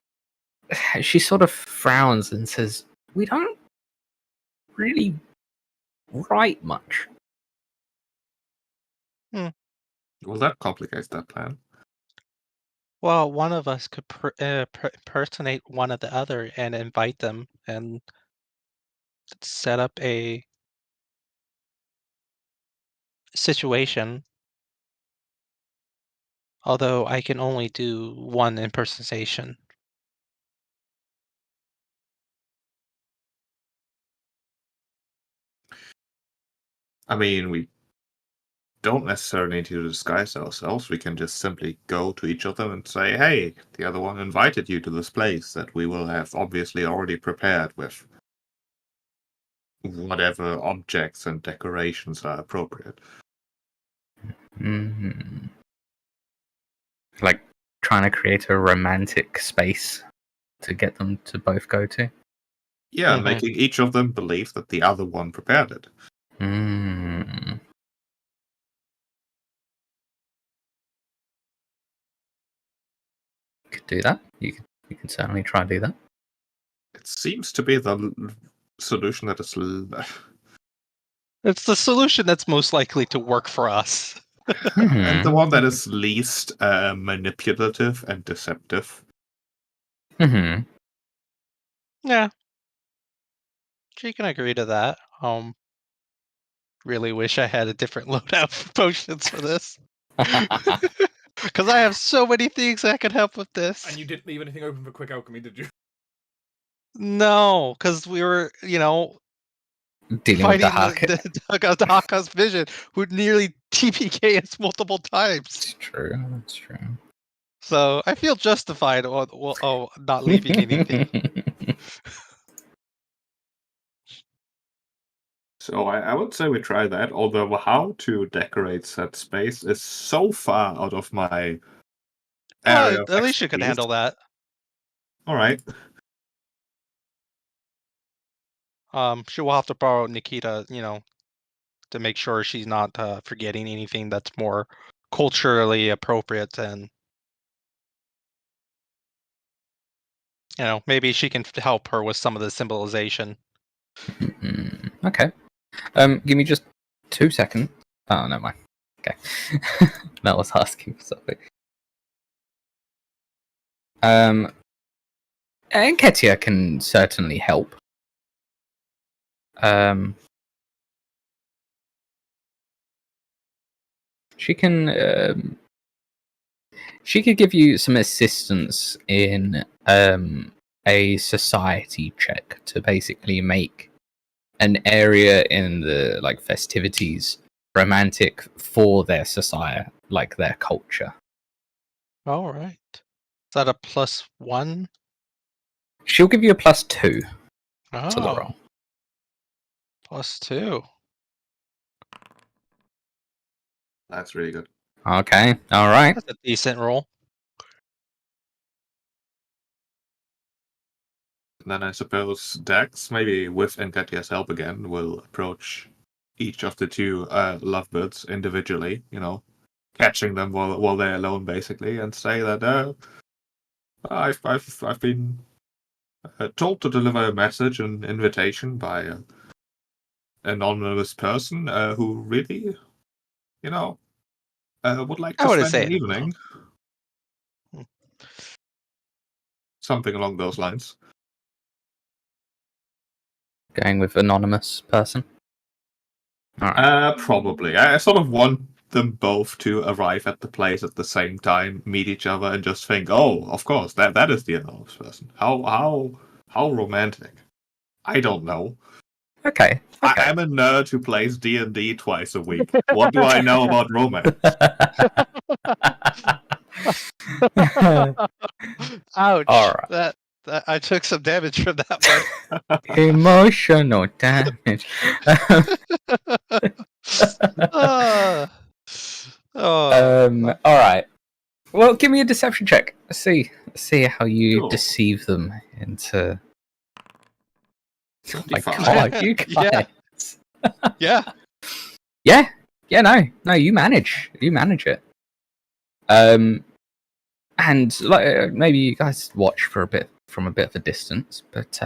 S2: sort of frowns and says, "We don't really write much."
S1: Well, that complicates that plan.
S5: well, one of us could impersonate one of the other and invite them and set up a situation. Although I can only do one impersonation.
S1: I mean, we don't necessarily need to disguise ourselves. We can just simply go to each other and say, hey, the other one invited you to this place that we will have obviously already prepared with whatever objects and decorations are appropriate.
S2: Mm-hmm. Like trying to create a romantic space to get them to both go to.
S1: Yeah,
S5: Mhm.
S1: making each of them believe that the other one prepared it.
S2: Mm. Could do that. You can certainly try to do that.
S1: It seems to be the solution that is
S5: It's the solution that's most likely to work for us.
S1: and the
S2: Mhm.
S1: one that is least manipulative and deceptive.
S2: Mhm.
S5: Yeah. She can agree to that. Really wish I had a different loadout for potions for this. Because I have so many things that could help with this.
S4: And you didn't leave anything open for quick alchemy, did you?
S5: No, because we were,
S2: Dealing with the
S5: fighting
S2: hack.
S5: the Haka's vision, who nearly TPK us multiple times.
S2: It's true. That's true.
S5: So I feel justified not leaving anything.
S1: So I would say we try that, although how to decorate said space is so far out of my area of
S5: Alicia can
S1: expertise.
S5: handle that.
S1: Alright.
S5: She will have to borrow Nikita, to make sure she's not forgetting anything that's more culturally appropriate, and maybe she can help her with some of the symbolization.
S2: Okay. Give me just 2 seconds. Oh, no mind. Okay. That was asking for something. And Ketia can certainly help. She can. She could give you some assistance in a society check to basically make an area in the festivities romantic for their society, like their culture.
S5: All right. Is that a +1?
S2: She'll give you a +2 to the
S5: Oh,
S2: roll.
S5: +2.
S1: That's really good.
S2: Okay, all right.
S5: That's a decent roll.
S1: And then I suppose Dax, maybe with Enketia's help again, will approach each of the two lovebirds individually, catching them while they're alone, basically, and say that I've been told to deliver a message, an invitation by an anonymous person who really, would like
S5: I
S1: to
S5: wouldn't
S1: spend
S5: say
S1: an
S5: it.
S1: evening. Something along those lines.
S2: Going with anonymous person. All right.
S1: Probably. I sort of want them both to arrive at the place at the same time, meet each other, and just think, "Oh, of course, that is the anonymous person." How romantic? I don't know.
S2: Okay.
S1: I'm a nerd who plays D&D twice a week. What do I know about romance?
S5: Ouch.
S2: All right.
S5: That I took some damage from that one.
S2: Emotional damage.
S5: Oh.
S2: All right. Well, give me a deception check. Let's see how you
S1: Cool.
S2: deceive them into. My
S1: 25.
S2: God, you guys.
S5: Yeah.
S2: Yeah. No, you manage it. And maybe you guys watch from a bit of a distance, but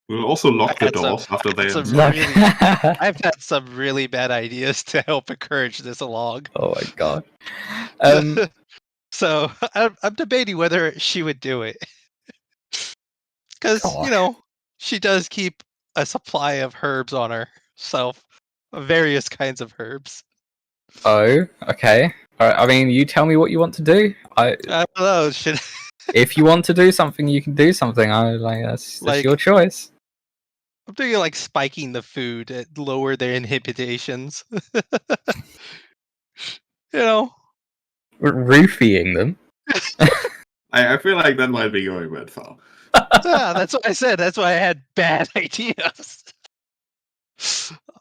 S1: We'll also lock the
S5: Had some-
S1: doors after they
S5: some
S1: enter.
S5: really- I've had some really bad ideas to help encourage this along.
S2: Oh my God.
S5: So I'm debating whether she would do it, because
S2: Gosh.
S5: she does keep a supply of herbs on herself, various kinds of herbs.
S2: Oh, okay. I mean, you tell me what you want to do.
S5: I don't know. Should
S2: If you want to do something, you can do something. That's your choice.
S5: I'm thinking spiking the food to lower their inhibitions. You know.
S2: Roofying them.
S1: I feel like that might be going a bit far.
S5: Yeah, that's what I said. That's why I had bad ideas.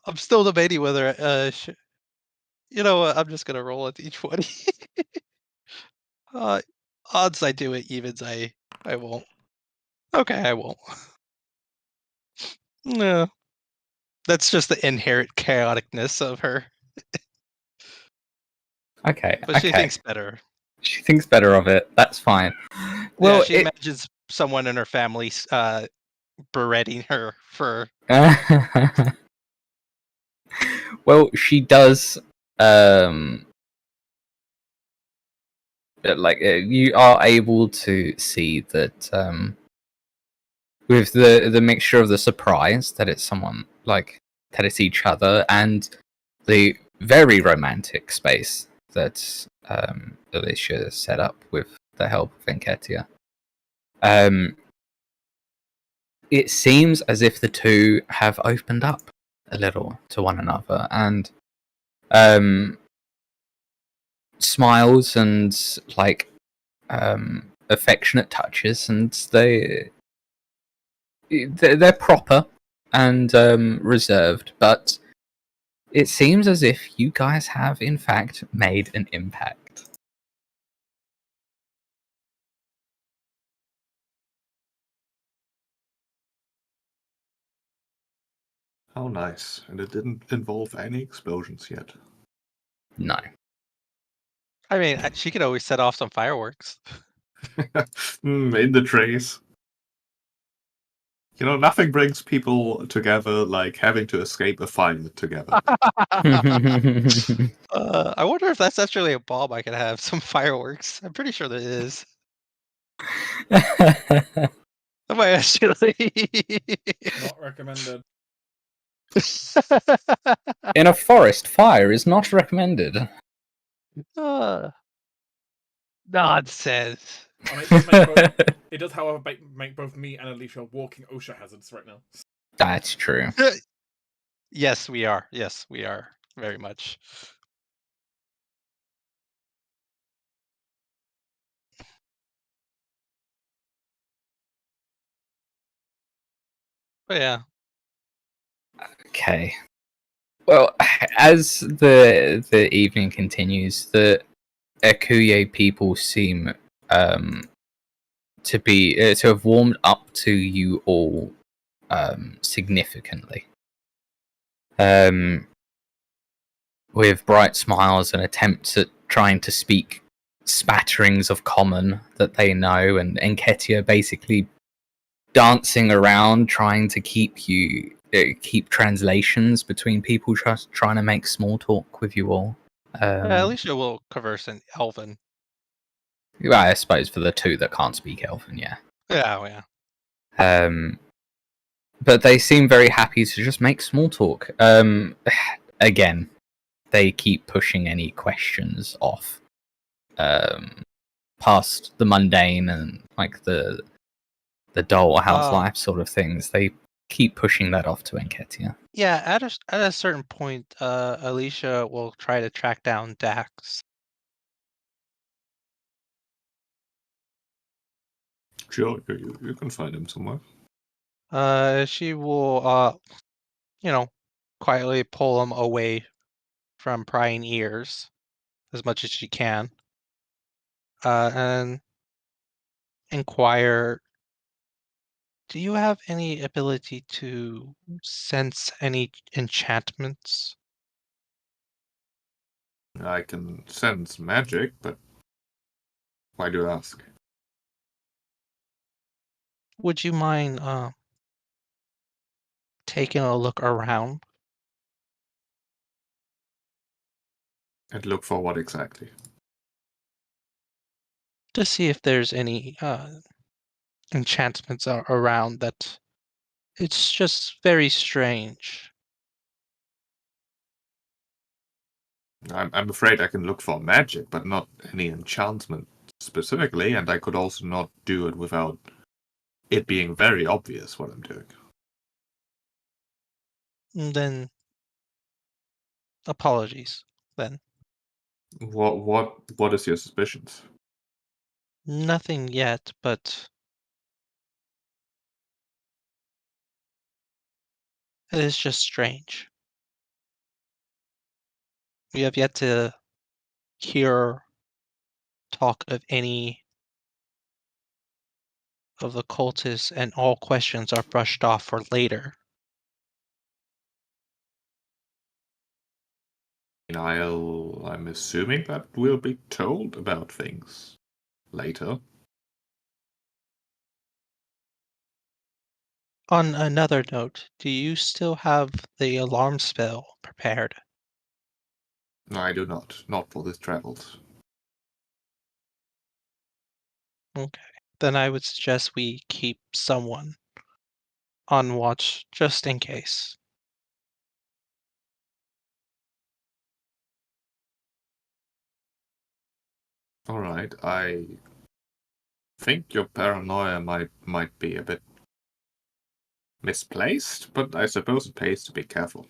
S5: I'm still debating whether. You know what? I'm just gonna roll a d20. Odds I do it, evens I won't. Okay, I won't. No, that's just the inherent chaoticness of her.
S2: Okay,
S5: But she
S2: okay.
S5: thinks better.
S2: She thinks better of it. That's fine. Well,
S5: Yeah, she imagines someone in her family beretting her for.
S2: well, she does. You are able to see that with the mixture of the surprise that it's someone like that it's each other and the very romantic space that Alicia set up with the help of Enketia. It seems as if the two have opened up a little to one another and smiles and affectionate touches, and they're proper and reserved, but it seems as if you guys have in fact made an impact.
S1: How nice. And it didn't involve any explosions yet.
S2: No.
S5: I mean, she could always set off some fireworks.
S1: In the trays. You know, nothing brings people together like having to escape a fire together.
S5: I wonder if that's actually a bomb I could have. Some fireworks. I'm pretty sure there is. I might actually.
S4: Not recommended.
S2: In a forest, fire is not recommended.
S5: Nonsense.
S4: It does, however, make both me and Alicia walking OSHA hazards right now.
S2: That's true.
S5: Yes, we are. Yes, we are. Very much. But yeah.
S2: Okay. Well, as the evening continues, the Ekuye people seem to have warmed up to you all significantly. With bright smiles and attempts at trying to speak spatterings of common that they know, and Enketia basically dancing around trying to keep translations between people just trying to make small talk with you all.
S5: Alicia will converse in Elven.
S2: Well, I suppose for the two that can't speak Elven, yeah.
S5: Yeah, yeah.
S2: But they seem very happy to just make small talk. Again, they keep pushing any questions off past the mundane and like the dull house life sort of things. They keep pushing that off to Enketia.
S5: Yeah, at a certain point, Alicia will try to track down Dax.
S1: Sure, you can find him somewhere.
S5: She will, quietly pull him away from prying ears as much as she can, and inquire, do you have any ability to sense any enchantments?
S1: I can sense magic, but why do you ask?
S5: Would you mind taking a look around?
S1: And look for what exactly?
S5: To see if there's any enchantments around that. It's just very strange.
S1: I'm afraid I can look for magic, but not any enchantment specifically, and I could also not do it without it being very obvious what I'm doing.
S5: Then, apologies, then.
S1: What is your suspicions?
S5: Nothing yet, but it is just strange. We have yet to hear talk of any of the cultists, and all questions are brushed off for later.
S1: I'm assuming that we'll be told about things later.
S5: On another note, do you still have the alarm spell prepared?
S1: I do not. Not for this travels.
S5: Okay. Then I would suggest we keep someone on watch just in case.
S1: All right. I think your paranoia might be a bit misplaced, but I suppose it pays to be careful.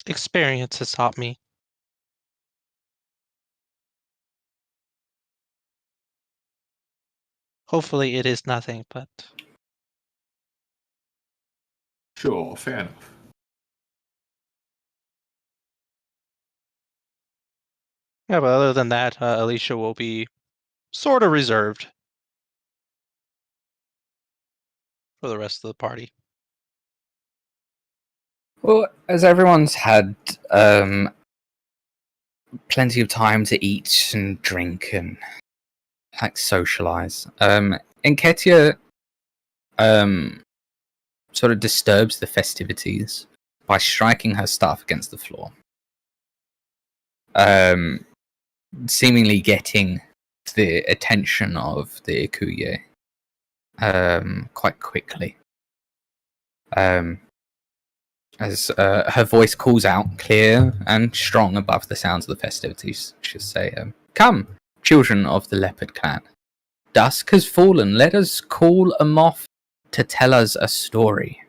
S5: Experience has taught me. Hopefully it is nothing, but
S1: Sure, fair enough.
S5: yeah, but other than that, Alicia will be sort of reserved for the rest of the party.
S2: Well, as everyone's had plenty of time to eat and drink and like socialize, Enketia sort of disturbs the festivities by striking her staff against the floor, seemingly getting the attention of the Ikuye quite quickly. As her voice calls out clear and strong above the sounds of the festivities, she'll say, "Come, children of the Leopard Clan. Dusk has fallen. Let us call a moth to tell us a story."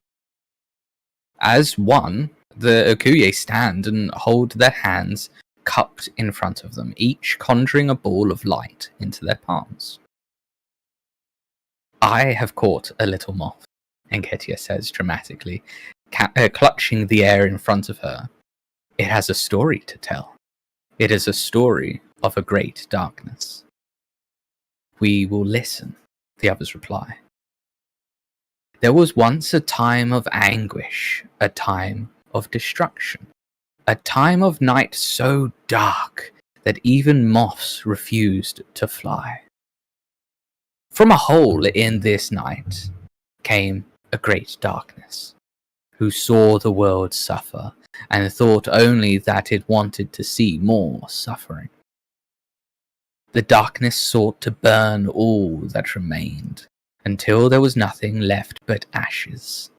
S2: As one, the Okuye stand and hold their hands cupped in front of them, each conjuring a ball of light into their palms. "I have caught a little moth," Enketia says dramatically, clutching the air in front of her. "It has a story to tell. It is a story of a great darkness." "We will listen," the others reply. "There was once a time of anguish, a time of destruction, a time of night so dark that even moths refused to fly. From a hole in this night came a great darkness, who saw the world suffer and thought only that it wanted to see more suffering. The darkness sought to burn all that remained, until there was nothing left but ashes.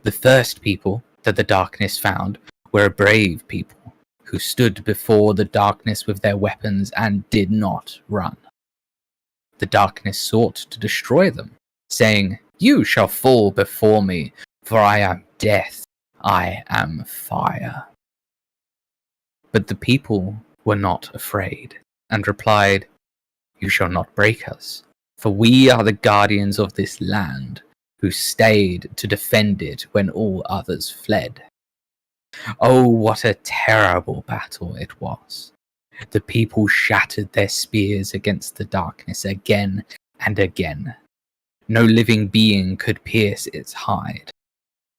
S2: The first people that the darkness found were a brave people who stood before the darkness with their weapons and did not run. The darkness sought to destroy them, saying, 'You shall fall before me, for I am death, I am fire.' But the people were not afraid, and replied, 'You shall not break us, for we are the guardians of this land, who stayed to defend it when all others fled.' Oh, what a terrible battle it was. The people shattered their spears against the darkness again and again. No living being could pierce its hide.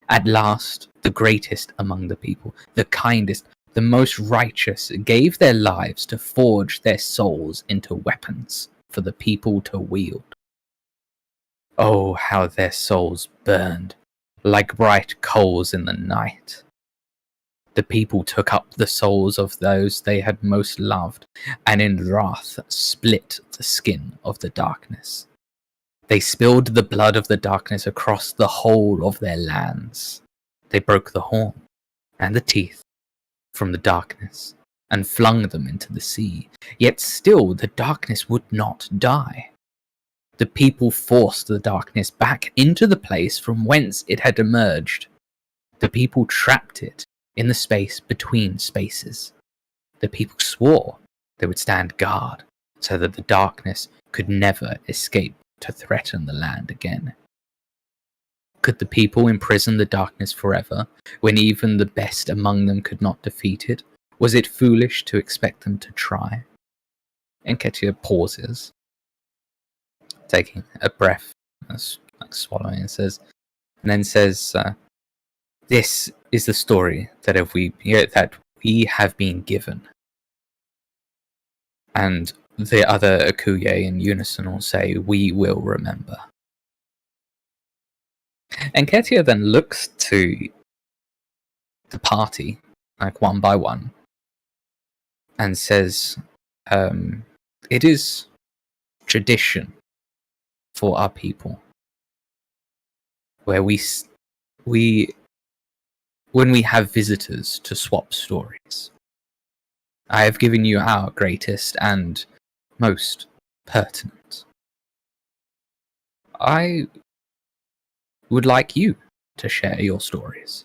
S2: At last, the greatest among the people, the kindest, the most righteous, gave their lives to forge their souls into weapons for the people to wield. Oh, how their souls burned, like bright coals in the night. The people took up the souls of those they had most loved, and in wrath split the skin of the darkness. They spilled the blood of the darkness across the whole of their lands. They broke the horn and the teeth from the darkness and flung them into the sea. Yet still the darkness would not die. The people forced the darkness back into the place from whence it had emerged. The people trapped it in the space between spaces. The people swore they would stand guard so that the darkness could never escape to threaten the land again. Could the people imprison the darkness forever, when even the best among them could not defeat it? Was it foolish to expect them to try? Enketia pauses, taking a breath, like swallowing, and then says, "This is the story that we have been given." And the other Akuye in unison will say, "We will remember." And Ketia then looks to the party, like one by one, and says, "It is tradition for our people, where when we have visitors to swap stories. I have given you our greatest and most pertinent. I would like you to share your stories."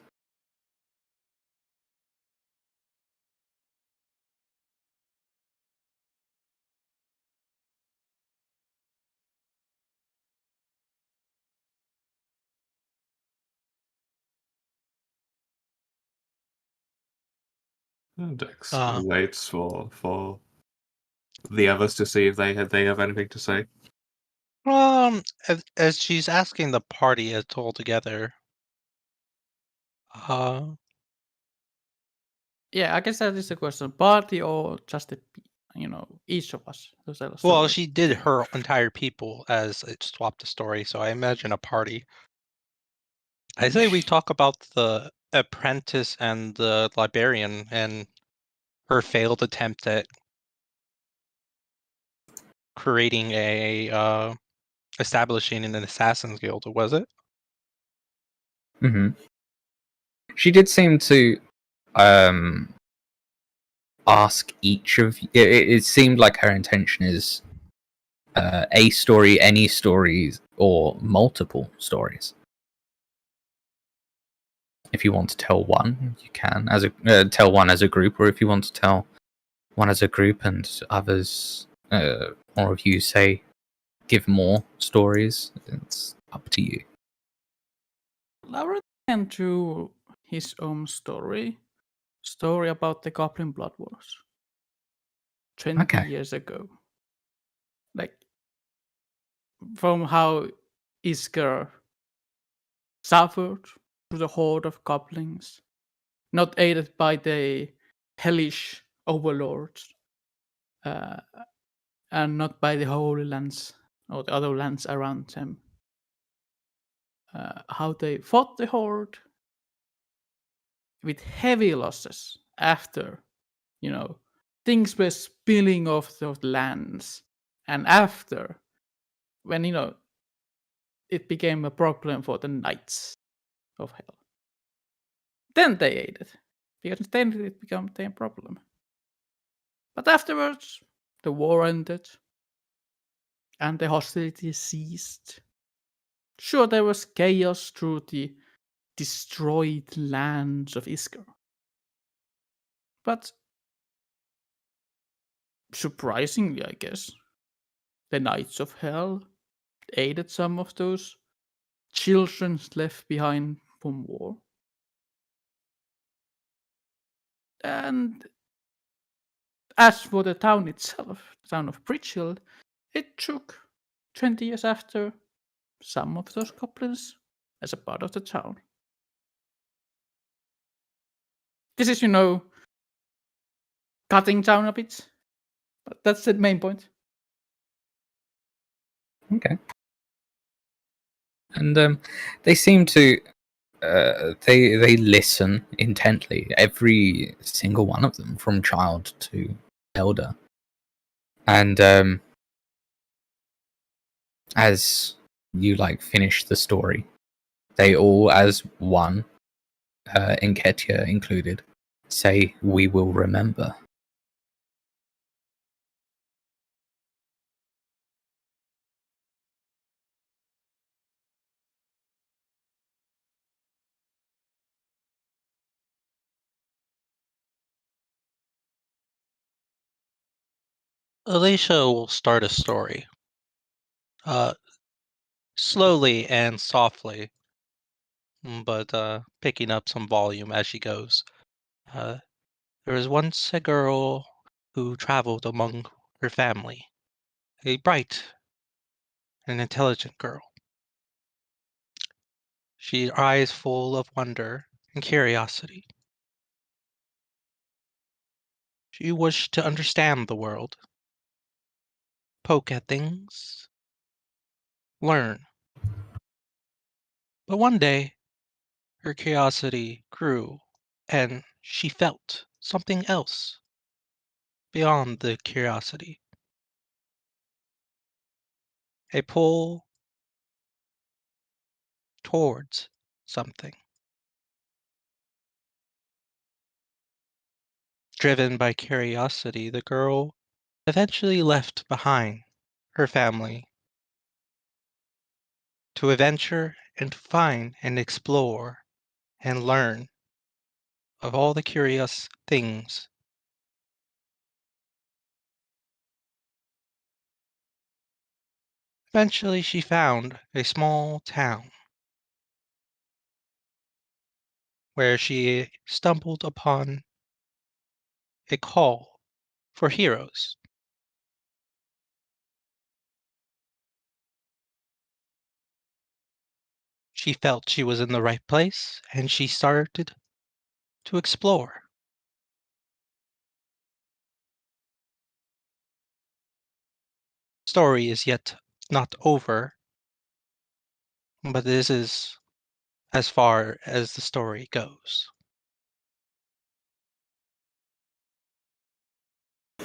S1: Dex waits for the others to see if they have anything to say.
S5: As she's asking the party as all together,
S3: Yeah, I guess that is the question. Party or just each of us to tell a
S5: well,
S3: story?
S5: she did her entire people as it swapped the story, so I imagine a party. I say we talk about the apprentice and the librarian and her failed attempt at creating establishing an assassin's guild, was it?
S2: Mm-hmm. She did seem to ask each of you. It seemed like her intention is a story, any stories, or multiple stories. If you want to tell one, you can tell one as a group, or if you want to tell one as a group and others, more of you say, give more stories. It's up to you.
S3: Laura can do his own story about the Goblin Blood Wars 20 years ago. Like, from how Isker suffered through the horde of goblins, not aided by the hellish overlords, and not by the Holy Lands or the other lands around them. How they fought the horde with heavy losses after, things were spilling off those lands, and after, when it became a problem for the Knights of Hell. Then they aided, because then it became their problem. But afterwards, the war ended, and the hostilities ceased. Sure, there was chaos through the destroyed lands of Isker. But surprisingly, I guess, the Knights of Hell aided some of those children left behind from war. And as for the town itself, the town of Bridgehill, it took 20 years after some of those goblins as a part of the town. This is, cutting down a bit, but that's the main point.
S2: Okay. And they seem to they listen intently, every single one of them, from child to elder. And as you finish the story, they all, as one, Enketia included, say, "We will remember."
S5: Alicia will start a story. Slowly and softly, but picking up some volume as she goes. There was once a girl who traveled among her family, a bright and intelligent girl. She had eyes full of wonder and curiosity. She wished to understand the world, poke at things, learn. But one day, her curiosity grew, and she felt something else beyond the curiosity. A pull towards something. Driven by curiosity, the girl eventually left behind her family to adventure and find and explore and learn of all the curious things. Eventually, she found a small town where she stumbled upon a call for heroes. She felt she was in the right place, and she started to explore. Story is yet not over, but this is as far as the story goes.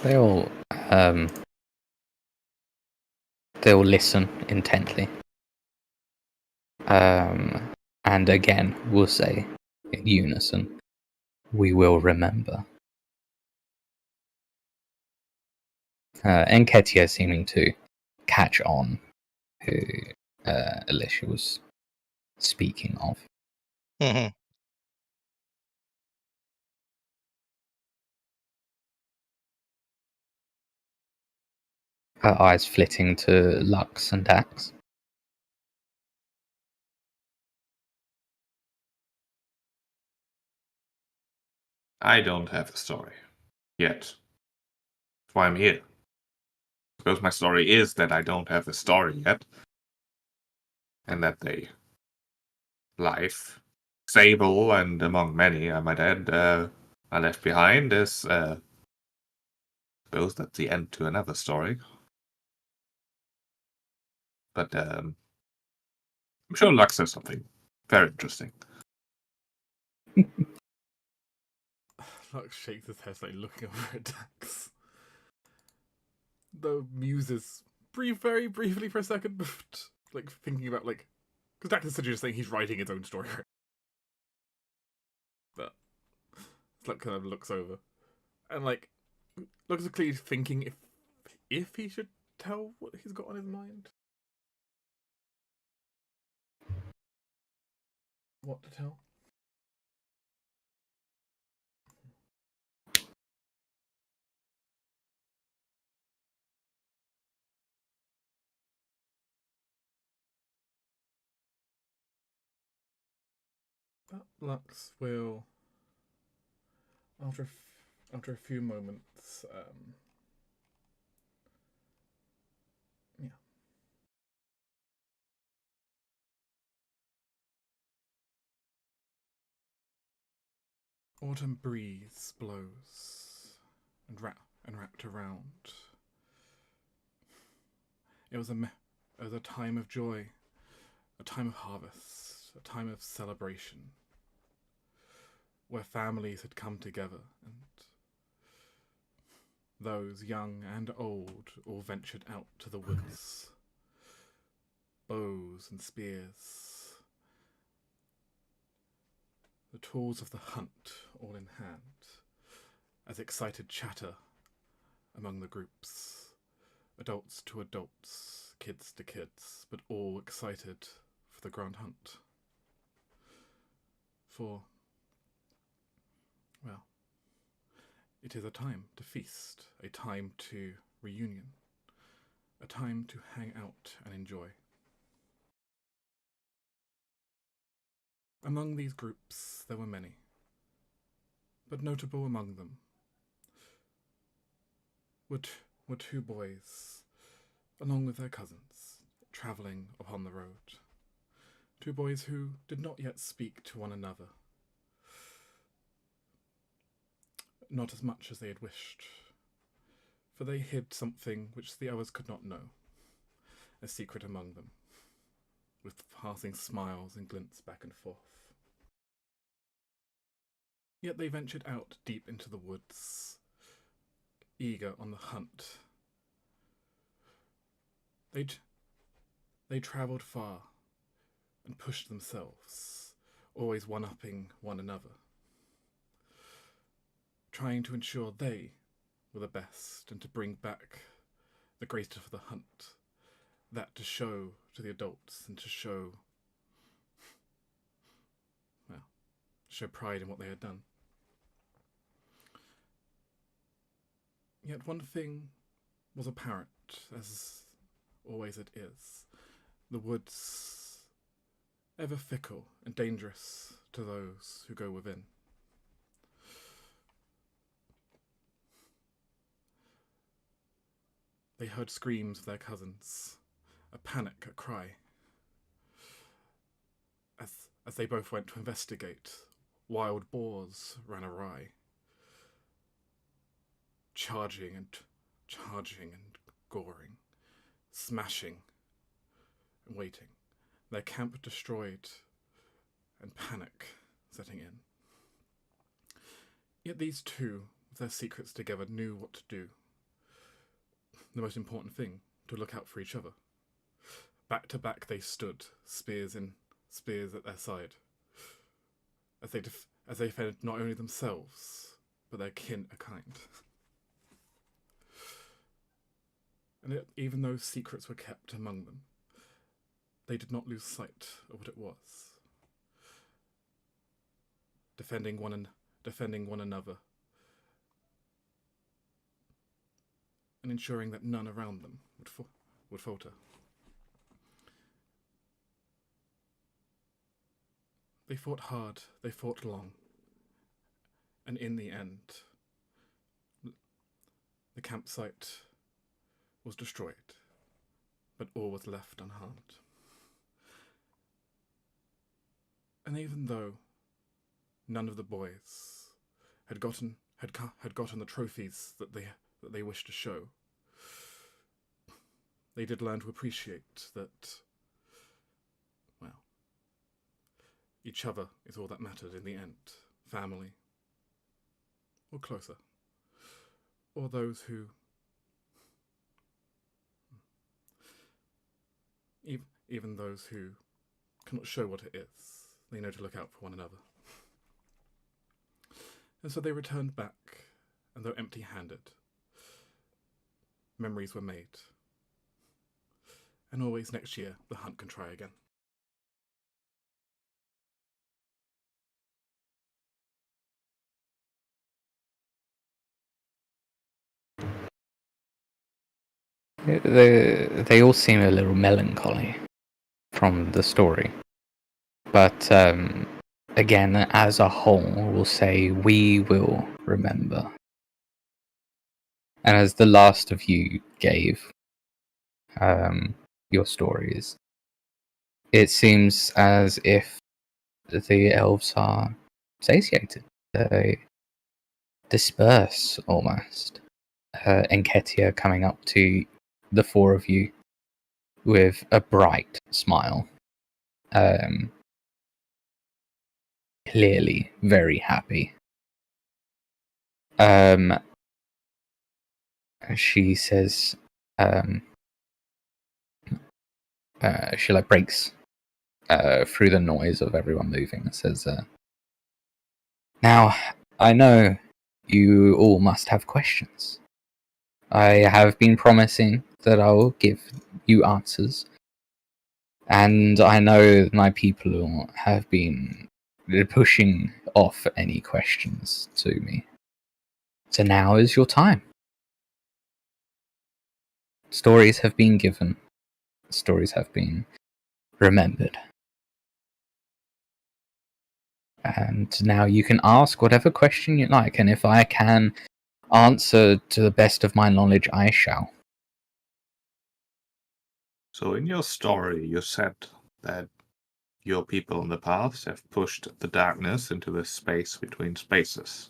S2: They'll um, they'll listen intently. And again, we'll say in unison, "We will remember." Enketia seeming to catch on who Alicia was speaking of.
S5: Mm-hmm.
S2: Her eyes flitting to Lux and Dax.
S1: I don't have a story yet. That's why I'm here. Because my story is that I don't have a story yet. And that the life, Sable, and among many, I might add, I left behind is, I suppose that's the end to another story. But I'm sure Lux has something very interesting.
S4: Lux shakes his head, like looking over at Dax. The muses very briefly for a second, but like thinking about like, because Dax is essentially just saying he's writing his own story, right? But Lux kind of looks over, and like Lux is clearly thinking if he should tell what he's got on his mind. What to tell? But Lux will, after a few moments, yeah. Autumn breeze blows and wrapped around. It was a time of joy, a time of harvest, a time of celebration, where families had come together and those young and old all ventured out to the woods, bows and spears, the tools of the hunt all in hand, as excited chatter among the groups, adults to adults, kids to kids, but all excited for the grand hunt. For, well, it is a time to feast, a time to reunion, a time to hang out and enjoy. Among these groups there were many, but notable among them were two boys, along with their cousins, travelling upon the road. Two boys who did not yet speak to one another, not as much as they had wished, for they hid something which the others could not know, a secret among them, with passing smiles and glints back and forth. Yet they ventured out deep into the woods, eager on the hunt. They travelled far and pushed themselves, always one-upping one another, trying to ensure they were the best and to bring back the greater for the hunt, that to show to the adults and to show pride in what they had done. Yet one thing was apparent, as always it is: the woods, ever fickle and dangerous to those who go within. They heard screams of their cousins, a panic, a cry. As they both went to investigate, wild boars ran awry, charging and goring, smashing and waiting, their camp destroyed and panic setting in. Yet these two, with their secrets together, knew what to do. The most important thing, to look out for each other. Back to back they stood, spears at their side, as they defended not only themselves, but their kin a kind. And yet, even though secrets were kept among them, they did not lose sight of what it was. Defending one another, and ensuring that none around them would falter. They fought hard, they fought long, and in the end, the campsite was destroyed, but all was left unharmed. And even though none of the boys had gotten the trophies that they wished to show, they did learn to appreciate that, well, each other is all that mattered in the end. Family, or closer, or those who, even those who cannot show what it is, they know to look out for one another. And so they returned back, and though empty-handed, memories were made. And always next year, the hunt can try again.
S2: They all seem a little melancholy from the story. But again, as a whole, we'll say we will remember. And as the last of you gave your stories, it seems as if the elves are satiated. They disperse almost. Enketia coming up to the four of you with a bright smile. Clearly very happy. She says, she like breaks through the noise of everyone moving and says, now, I know you all must have questions. I have been promising that I will give you answers, and I know my people have been pushing off any questions to me. So now is your time. Stories have been given. Stories have been remembered. And now you can ask whatever question you like, and if I can answer to the best of my knowledge, I shall.
S1: So in your story, you said that your people in the past have pushed the darkness into the space between spaces.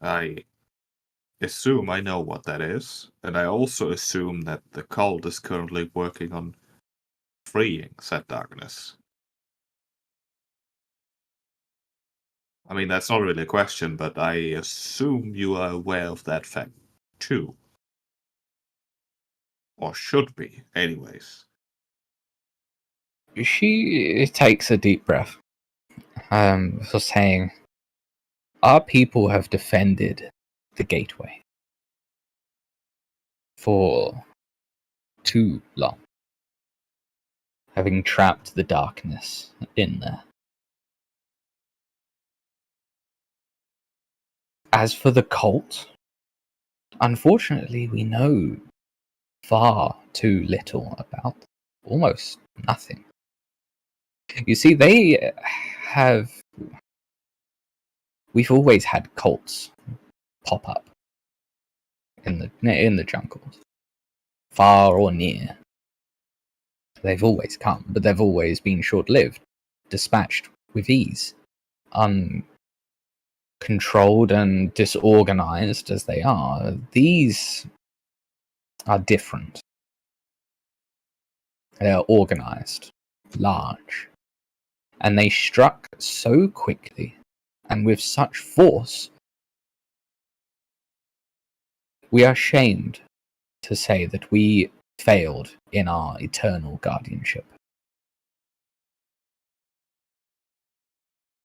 S1: I assume I know what that is, and I also assume that the cult is currently working on freeing said darkness. I mean, that's not really a question, but I assume you are aware of that fact too. Or should be, anyways.
S2: She takes a deep breath, for saying, our people have defended the gateway for too long, having trapped the darkness in there. As for the cult, unfortunately, we know far too little about almost nothing. You see, they have... We've always had cults pop up in the jungles, far or near. They've always come, but they've always been short-lived, dispatched with ease, uncontrolled and disorganized as they are. These are different. They are organized, large, and they struck so quickly and with such force. We are ashamed to say that we failed in our eternal guardianship.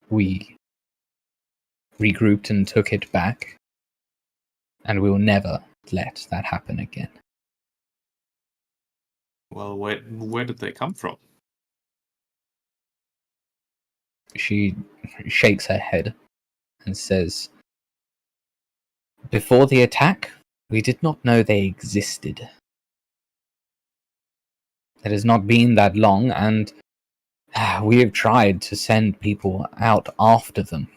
S2: We regrouped and took it back, and we will never let that happen again.
S1: Well, where did they come from?
S2: She shakes her head and says, before the attack, we did not know they existed. It has not been that long, and we have tried to send people out after them.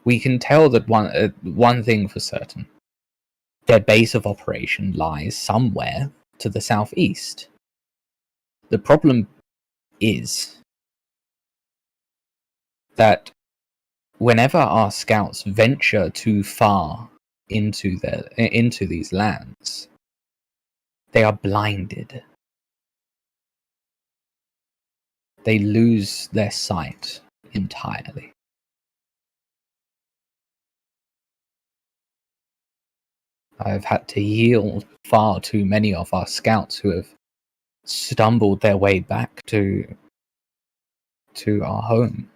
S2: We can tell that one thing for certain. Their base of operation lies somewhere to the southeast. The problem is that whenever our scouts venture too far into these lands, they are blinded. They lose their sight entirely. I've had to yield far too many of our scouts who have stumbled their way back to our home.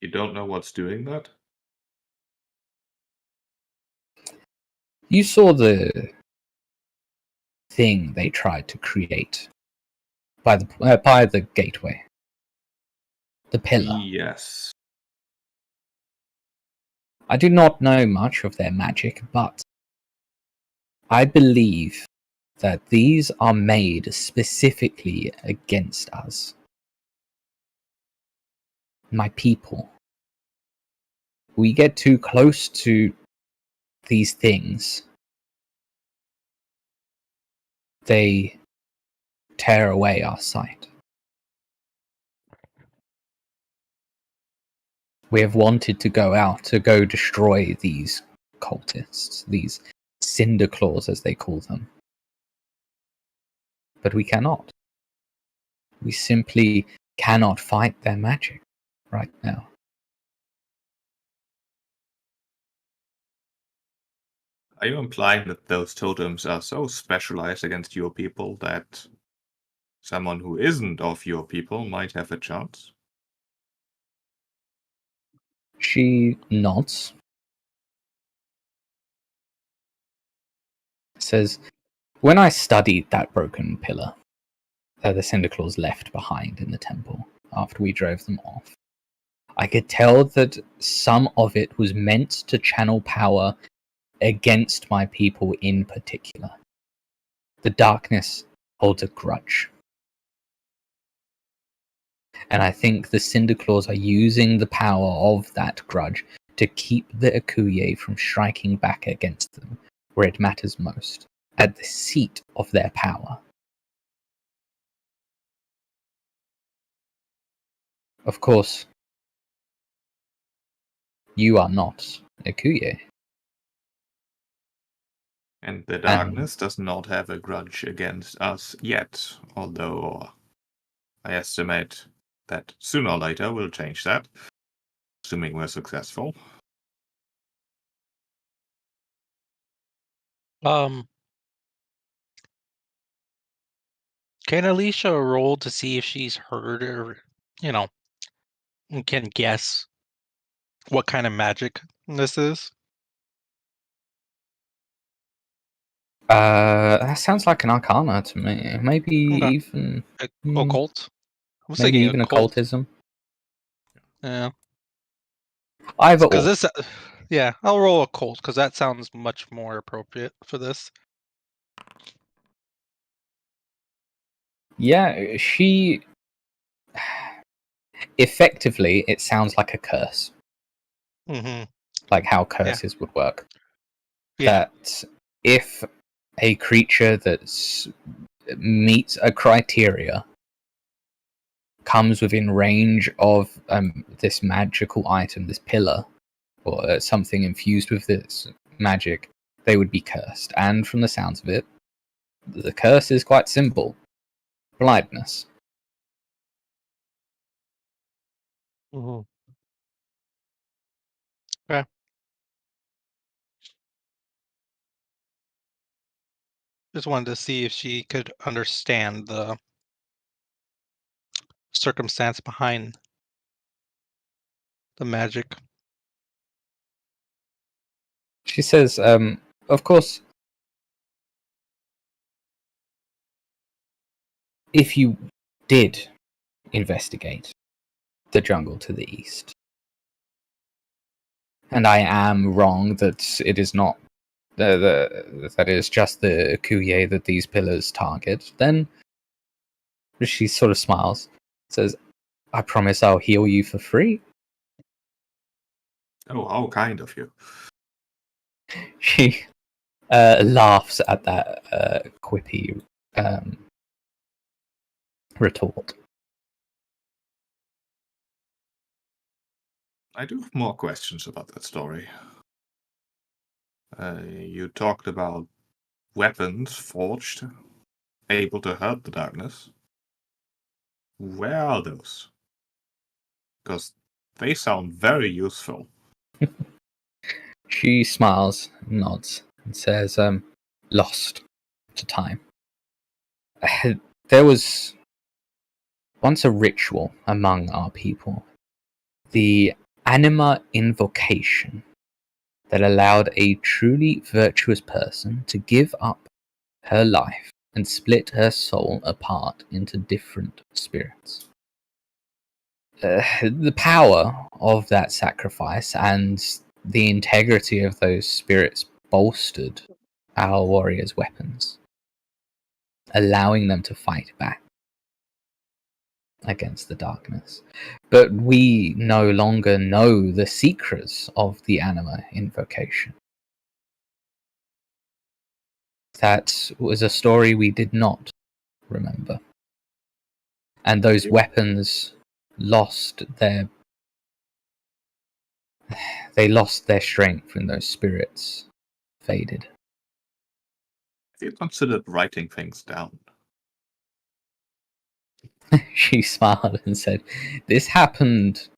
S1: You don't know what's doing that?
S2: You saw the thing they tried to create by the gateway. The pillar.
S1: Yes.
S2: I do not know much of their magic, but I believe that these are made specifically against us. My people. We get too close to these things, they tear away our sight. We have wanted to go out to go destroy these cultists, these cinder claws as they call them. But we cannot. We simply cannot fight their magic right now.
S1: Are you implying that those totems are so specialized against your people that someone who isn't of your people might have a chance?
S2: She nods. Says, when I studied that broken pillar that the Cinder Claws left behind in the temple after we drove them off, I could tell that some of it was meant to channel power against my people in particular. The darkness holds a grudge. And I think the Cinderclaws are using the power of that grudge to keep the Akuye from striking back against them where it matters most, at the seat of their power. Of course, you are not Akuye.
S1: And the darkness does not have a grudge against us yet, although I estimate that sooner or later we'll change that, assuming we're successful.
S5: Can Alicia roll to see if she's heard or, can guess what kind of magic this is?
S2: That sounds like an arcana to me. Maybe
S5: Okay.
S2: even
S5: Occult? I was
S2: maybe
S5: thinking
S2: even
S5: occult.
S2: occultism.
S5: Yeah.
S2: Either or.
S5: Because this, yeah, I'll roll occult because that sounds much more appropriate for this.
S2: Yeah, she. Effectively, it sounds like a curse.
S5: Mm-hmm.
S2: Like how curses would work.
S5: Yeah.
S2: That if a creature that meets a criteria comes within range of this magical item, this pillar, or something infused with this magic, they would be cursed. And from the sounds of it, the curse is quite simple. Blindness.
S5: Mm-hmm. Okay. Just wanted to see if she could understand the circumstance behind the magic.
S2: She says, of course, if you did investigate the jungle to the east, and I am wrong that it is not that is just the Kuye that these pillars target, then she sort of smiles, says, I promise I'll heal you for free.
S1: Oh, how kind of you.
S2: She laughs at that quippy retort.
S1: I do have more questions about that story. You talked about weapons forged, able to hurt the darkness. Where are those? Because they sound very useful.
S2: She smiles, nods, and says, lost to time. There was once a ritual among our people, the anima invocation, that allowed a truly virtuous person to give up her life and split her soul apart into different spirits. The power of that sacrifice and the integrity of those spirits bolstered our warriors' weapons, allowing them to fight back against the darkness. But we no longer know the secrets of the anima invocation. That was a story we did not remember. And those weapons lost their strength when those spirits faded.
S1: Have you considered writing things down?
S2: She smiled and said, this happened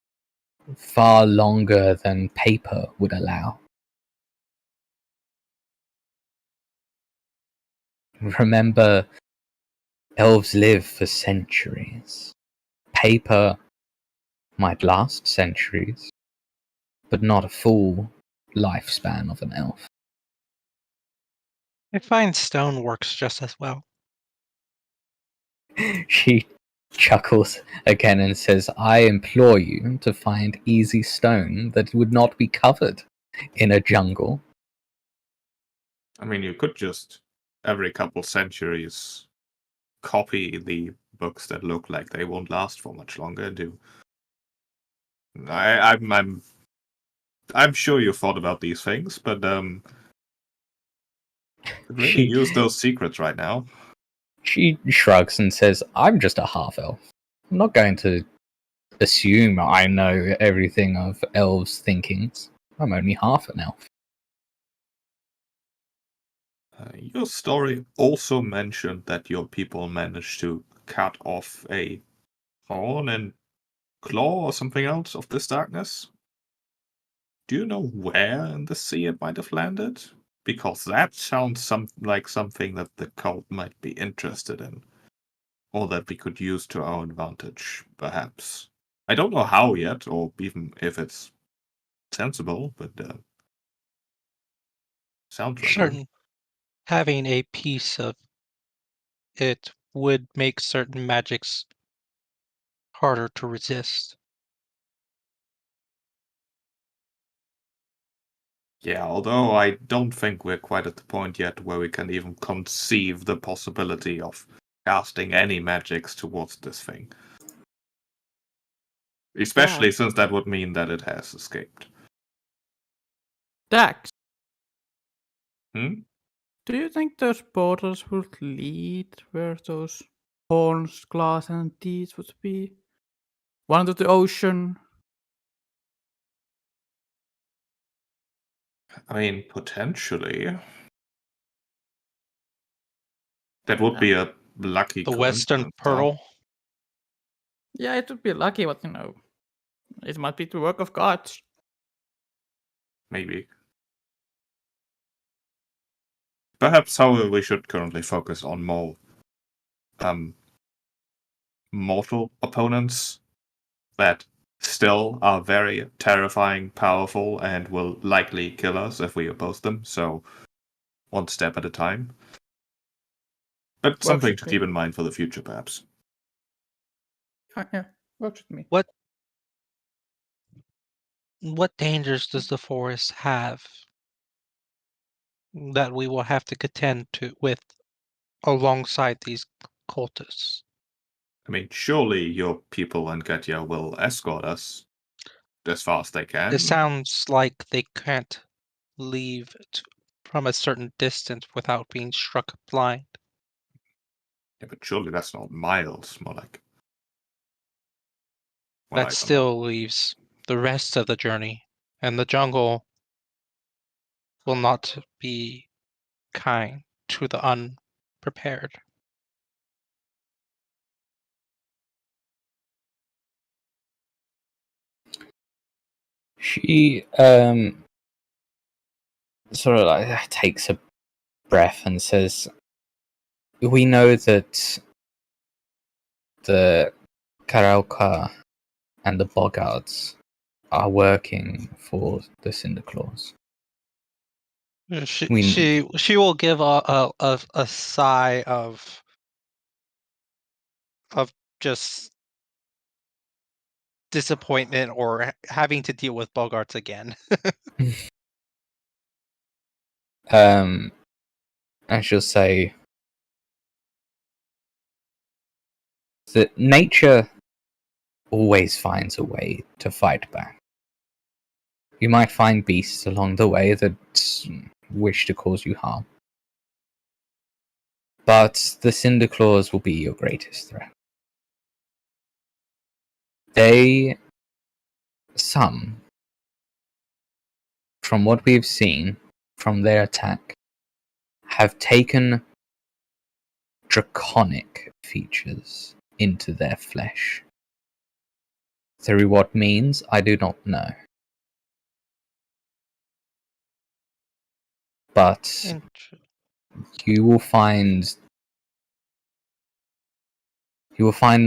S2: far longer than paper would allow. Remember, elves live for centuries. Paper might last centuries, but not a full lifespan of an elf.
S5: I find stone works just as well.
S2: She chuckles again and says, I implore you to find easy stone that would not be covered in a jungle.
S1: I mean, you could just, every couple centuries, copy the books that look like they won't last for much longer and do. I'm sure you thought about these things, but really use those secrets right now.
S2: She shrugs and says, I'm just a half-elf. I'm not going to assume I know everything of elves' thinkings. I'm only half an elf.
S1: Your story also mentioned that your people managed to cut off a horn and claw or something else of this darkness. Do you know where in the sea it might have landed? Because that sounds like something that the cult might be interested in. Or that we could use to our advantage, perhaps. I don't know how yet, or even if it's sensible, but sounds like
S5: Certain having a piece of it would make certain magics harder to resist.
S1: Yeah, although I don't think we're quite at the point yet where we can even conceive the possibility of casting any magics towards this thing. Especially since that would mean that it has escaped.
S3: Dax,
S1: Hmm?
S3: do you think those portals would lead where those horns, glass, and teeth would be? One to the ocean?
S1: I mean, potentially. That would be a lucky
S5: The Western
S1: coincidence, though.
S5: Pearl.
S3: Yeah, it would be lucky, but it might be the work of gods.
S1: Maybe. Perhaps, however, we should currently focus on more mortal opponents that still are very terrifying, powerful, and will likely kill us if we oppose them, so one step at a time. But something to keep in mind for the future, perhaps.
S3: Yeah, works with me.
S5: What dangers does the forest have that we will have to contend with alongside these cultists?
S1: I mean, surely your people and Katya will escort us as far as they can.
S5: It sounds like they can't leave from a certain distance without being struck blind.
S1: Yeah, but surely that's not miles, more like... Well, I
S5: That
S1: don't know.
S5: still leaves the rest of the journey, and the jungle will not be kind to the unprepared.
S2: She sort of like takes a breath and says, we know that the Karauka and the Bogards are working for the Cinder Claws.
S5: She will give a sigh of just disappointment or having to deal with Bogarts again.
S2: And she'll say that nature always finds a way to fight back. You might find beasts along the way that wish to cause you harm. But the Cinder Claws will be your greatest threat. Some, from what we've seen from their attack, have taken draconic features into their flesh. Through what means, I do not know. But you will find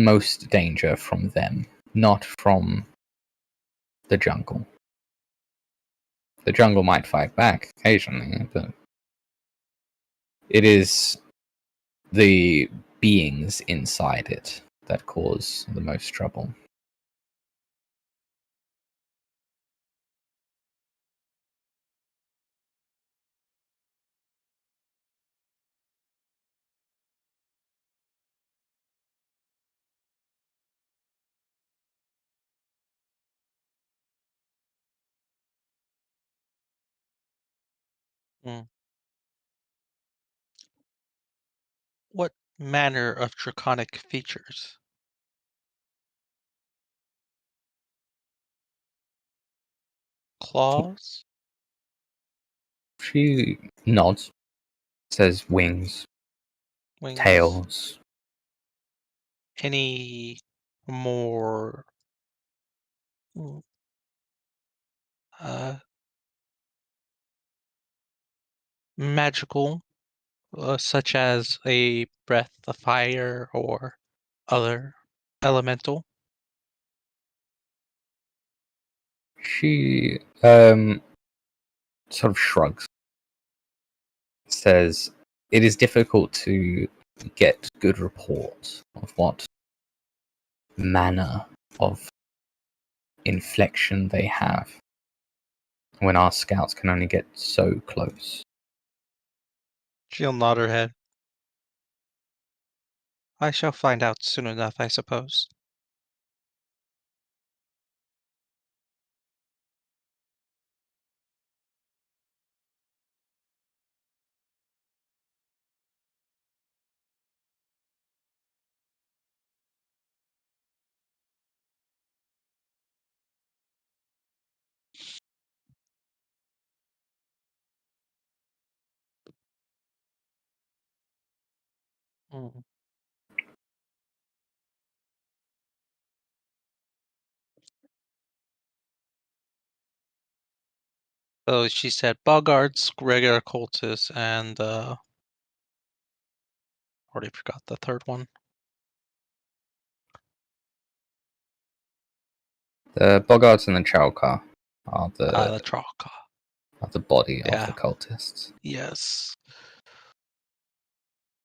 S2: most danger from them, not from the jungle. The jungle might fight back occasionally, but it is the beings inside it that cause the most trouble.
S5: What manner of draconic features? Claws?
S2: She nods, says wings,
S5: Wings?
S2: tails.
S5: Any more uh, magical, such as a breath of fire or other elemental?
S2: She sort of shrugs, says it is difficult to get good reports of what manner of inflection they have when our scouts can only get so close.
S5: She'll nod her head. I shall find out soon enough, I suppose. Mm. So she said boggards, regular cultists, and already forgot the third one.
S2: The Boggarts and the Chalkar are
S5: The Traka.
S2: the body of
S5: Yeah.
S2: the cultists.
S5: Yes.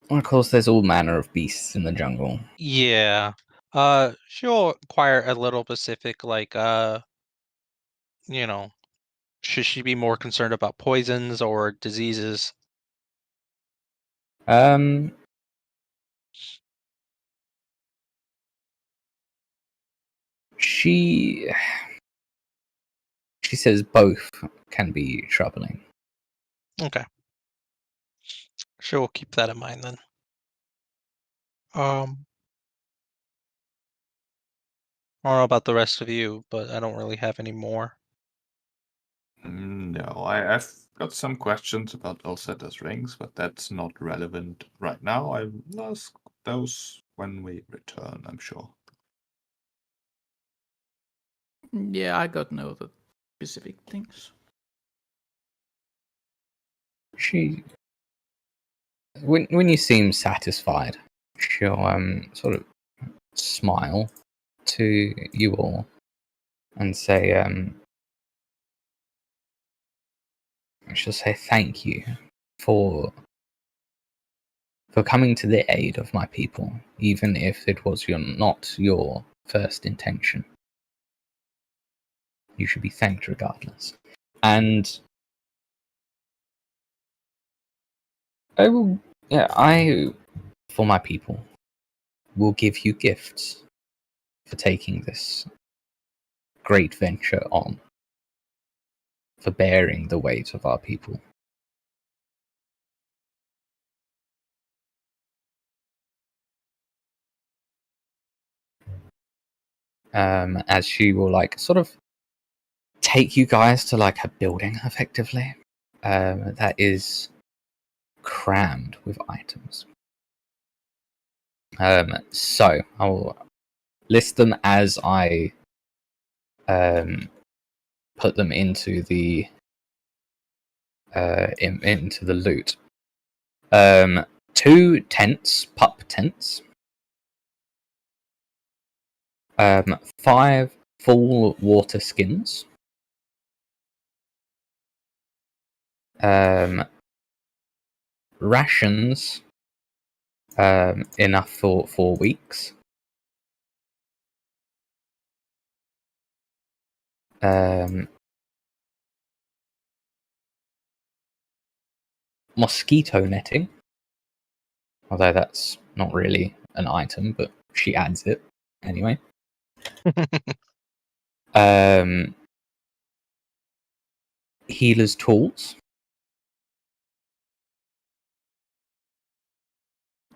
S2: And of course, there's all manner of beasts in the jungle.
S5: Yeah. She'll inquire a little specific, like, should she be more concerned about poisons or diseases?
S2: She says both can be troubling.
S5: Okay. She'll keep that in mind then. I don't know about the rest of you, but I don't really have any more.
S1: No, I've got some questions about Ulceta's rings, but that's not relevant right now. I'll ask those when we return, I'm sure.
S3: Yeah, I got no other specific things.
S2: When you seem satisfied, she'll sort of smile to you all and say, she'll say thank you for coming to the aid of my people, even if it was not your first intention. You should be thanked regardless. And I, for my people, will give you gifts for taking this great venture on, for bearing the weight of our people. As she will sort of take you guys to a building effectively that is crammed with items. So I will list them as I put them into the into the loot. 2 tents, pup tents. 5 full water skins. Rations enough for 4 weeks. Mosquito netting. Although that's not really an item, but she adds it anyway. Healer's tools.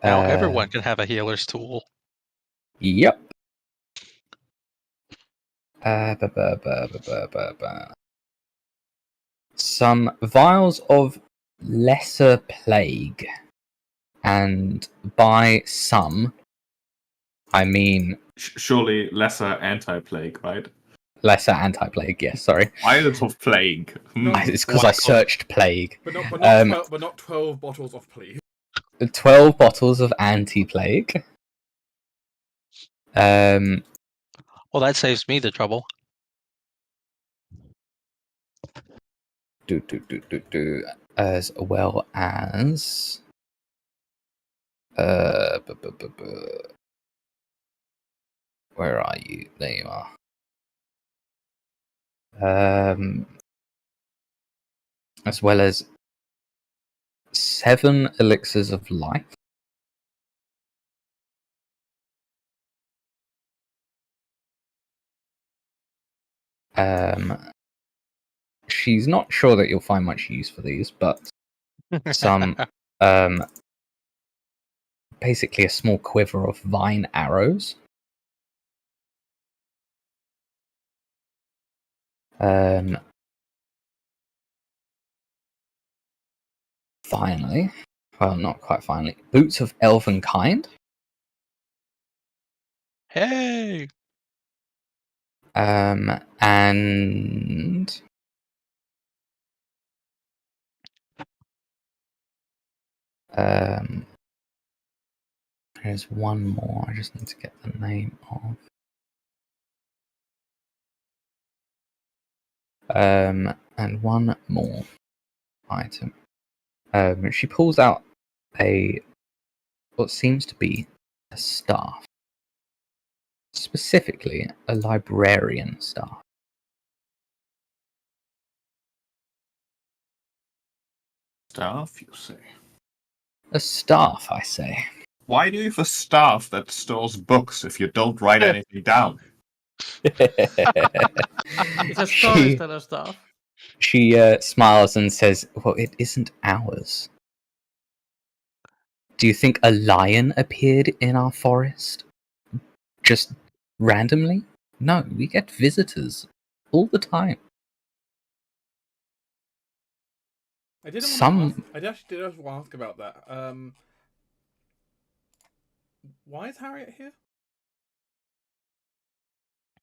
S5: Now everyone can have a healer's tool.
S2: Yep. Some vials of lesser plague. And by some, I mean...
S1: Surely lesser anti-plague, right?
S2: Lesser anti-plague, yes, sorry.
S1: Vials of plague.
S4: No,
S2: It's because I searched plague.
S4: But not 12 bottles of plague.
S2: 12 bottles of anti-plague.
S5: Well, that saves me the trouble.
S2: As well as... Where are you? There you are. As well as 7 elixirs of life. She's not sure that you'll find much use for these, but some basically a small quiver of vine arrows. Finally, well, not quite finally, boots of elven kind.
S5: Hey!
S2: And there's one more. I just need to get the name of. And one more item. She pulls out what seems to be a staff. Specifically, a librarian staff.
S1: Staff, you say?
S2: A staff, I say.
S1: Why do you have a staff that stores books if you don't write anything down?
S3: It's a storyteller stuff.
S2: She smiles and says, well, it isn't ours. Do you think a lion appeared in our forest? Just randomly? No, we get visitors all the time.
S4: I actually did want to ask about that. Why is Harriet here?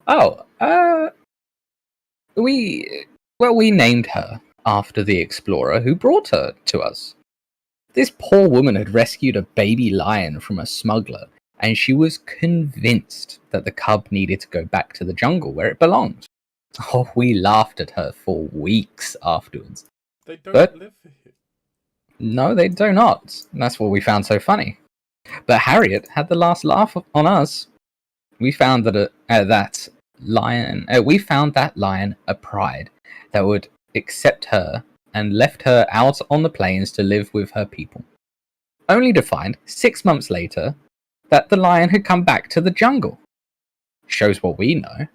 S2: Oh, we named her after the explorer who brought her to us. This poor woman had rescued a baby lion from a smuggler, and she was convinced that the cub needed to go back to the jungle where it belonged. Oh, we laughed at her for weeks afterwards.
S4: They don't live here.
S2: No, they do not. And that's what we found so funny. But Harriet had the last laugh on us. We found that that lion a pride that would accept her and left her out on the plains to live with her people. Only to find 6 months later that the lion had come back to the jungle. Shows what we know.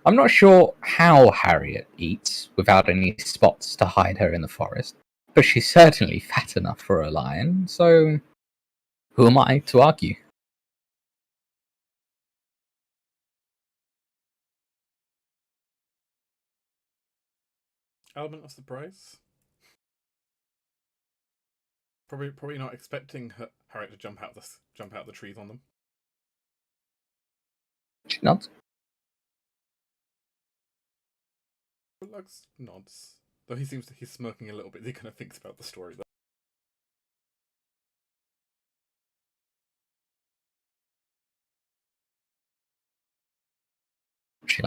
S2: I'm not sure how Harriet eats without any spots to hide her in the forest, but she's certainly fat enough for a lion, so who am I to argue?
S4: Element of surprise. Probably not expecting Harriet to jump out the trees on them.
S2: She nods.
S4: Lux nods, though he's smirking a little bit. He kind of thinks about the story.
S2: She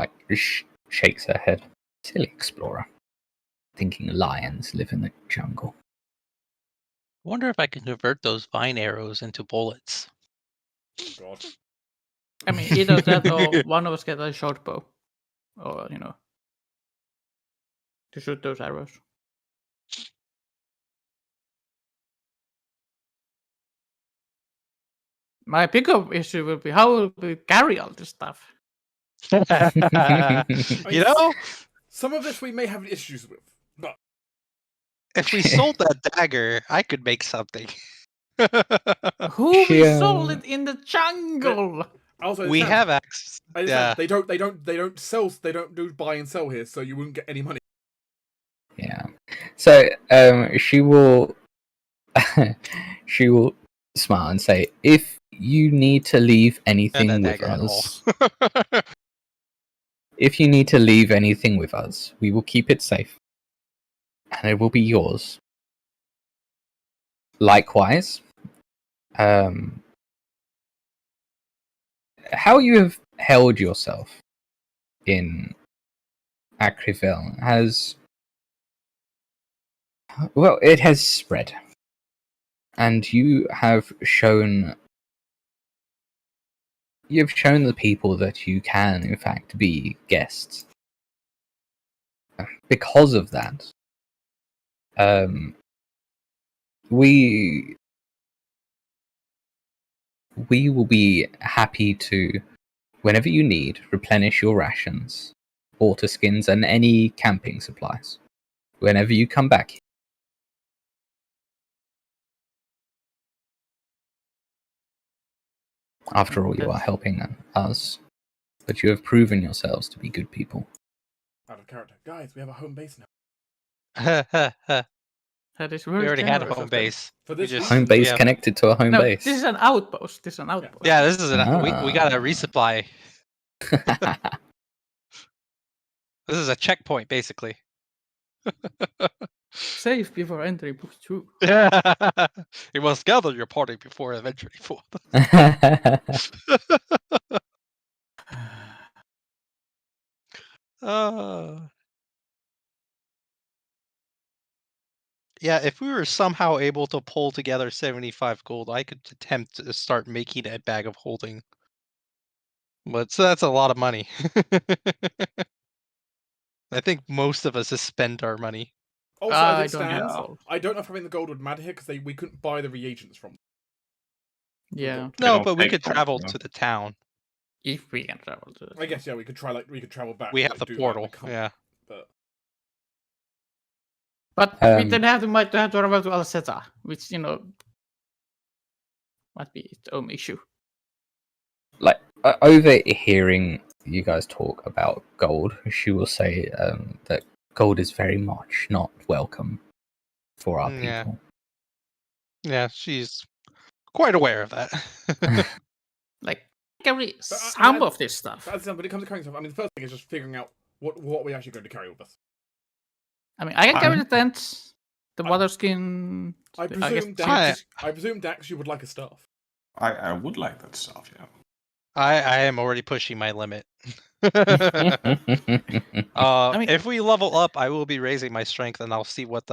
S2: shakes her head. Silly explorer, thinking lions live in the jungle.
S5: I wonder if I can convert those vine arrows into bullets.
S4: God.
S3: I mean, either that or one of us get a short bow. Or, to shoot those arrows. My bigger issue will be how will we carry all this stuff?
S5: You know,
S4: Some of this we may have issues with, but
S5: if we sold that dagger, I could make something.
S3: Who we
S2: Yeah.
S3: sold it in the jungle?
S4: also
S5: We have access.
S4: I understand,
S5: Yeah.
S4: they don't sell, they don't do buy and sell here, so you wouldn't get any money.
S2: Yeah. So she will she will smile and say, "If you need to leave
S5: And
S2: anything
S5: that
S2: with
S5: dagger at all.
S2: us, if you need to leave anything with us, we will keep it safe, and it will be yours. Likewise, how you have held yourself in Acrivel has, well, it has spread, and you have shown the people that you can, in fact, be guests. Because of that, we will be happy to, whenever you need, replenish your rations, water skins, and any camping supplies. Whenever you come back. After all, you are helping us, but you have proven yourselves to be good people.
S4: Out of character. Guys, we have a home base now.
S3: That is
S5: We
S3: very
S5: already had a
S3: generous
S5: home
S3: of them.
S5: base.
S4: For
S5: We
S4: this
S5: just-
S2: Home base
S5: yeah.
S2: connected to a home
S3: No,
S2: base.
S3: this is an outpost. This is an outpost.
S5: Yeah, this is we got a
S2: Ah.
S5: resupply. This is a checkpoint, basically.
S3: Safe before entering book 2.
S5: You must gather your party before venturing forth. Yeah, if we were somehow able to pull together 75 gold, I could attempt to start making a bag of holding. But so that's a lot of money. I think most of us has spent our money.
S4: Also,
S3: I
S4: as it
S3: don't
S4: stands,
S3: know.
S4: I don't know if having the gold would matter here because we couldn't buy the reagents from them.
S3: Yeah,
S1: They
S5: No,
S1: don't
S5: but we
S1: take
S5: could
S1: gold,
S5: travel
S1: no.
S5: to the town.
S3: if we can travel to it.
S4: I guess, yeah, we could travel back.
S5: We
S4: and,
S5: have
S4: like,
S5: the
S4: do that,
S5: portal.
S4: we can't-
S5: Yeah.
S4: But
S3: But we then might have to travel to Alceta, which, might be its own issue.
S2: Like, overhearing you guys talk about gold, she will say that gold is very much not welcome for our
S5: Yeah.
S2: people.
S5: Yeah, she's quite aware of that.
S3: Like, carry
S4: I
S3: some
S4: mean,
S3: of this stuff.
S4: when it comes to carrying stuff, I mean, the first thing is just figuring out what we're actually going to carry with us.
S3: I mean, I can carry
S1: Um,
S3: the tent, the
S4: I-
S3: water skin.
S4: I
S3: guess
S4: presume, Dax, you would like a staff.
S1: I would like that stuff, yeah.
S5: I am already pushing my limit.
S3: mean-
S5: If we level up, I will be raising my strength, and I'll see what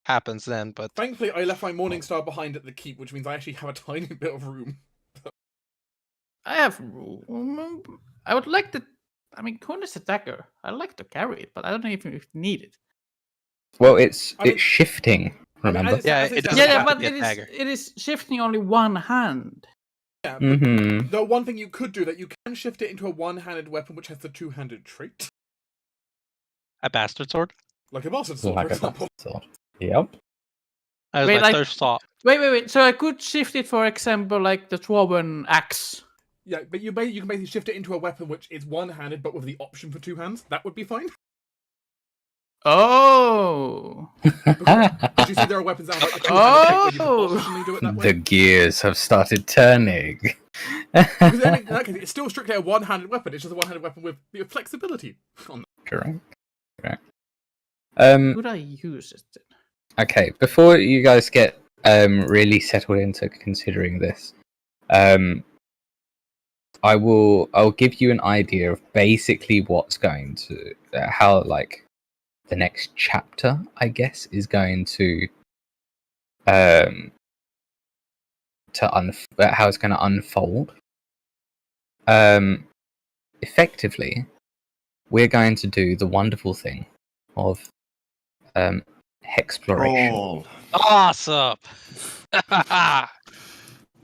S5: happens then. But
S4: Thankfully, I left my Morning Star behind at the keep, which means I actually have a tiny bit of room.
S3: I have room. I would like to. I mean, Kun is a dagger. I like to carry it, but I don't know if you need it.
S2: Well, it's
S4: I mean-
S2: shifting.
S4: I mean,
S2: Remember?
S4: as
S5: Yeah,
S4: as
S5: it doesn't
S3: Yeah,
S5: have
S3: yeah,
S5: to
S3: but
S5: be a
S3: it is
S5: dagger.
S3: it is shifting only one hand.
S4: Yeah, but
S2: Mm-hmm.
S4: the one thing you could do that you can shift it into a one-handed weapon which has the two-handed trait,
S5: A bastard sword.
S4: like a bastard sword,
S2: Like
S4: for
S2: a
S4: example.
S2: sword. Yep.
S5: As
S3: Wait,
S5: my
S3: like-
S5: thirst thought.
S3: Wait. So I could shift it, for example, like the Dwarven axe.
S4: Yeah, but you can basically shift it into a weapon which is one-handed but with the option for two hands. That would be fine.
S3: Oh.
S4: Because you see, there are weapons that have like a two-handed trait where you
S3: Oh!
S4: can optionally do it that
S2: The
S4: way.
S2: gears have started turning.
S4: Because then in that case, it's still strictly a one-handed weapon. It's just a one-handed weapon with flexibility on that.
S2: Correct.
S3: Could I use it then?
S2: Okay, before you guys get really settled into considering this, I'll give you an idea of basically what's going to how like the next chapter, I guess, is going to how it's going to unfold. Effectively, we're going to do the wonderful thing of Hexploration.
S1: Roll.
S5: Awesome.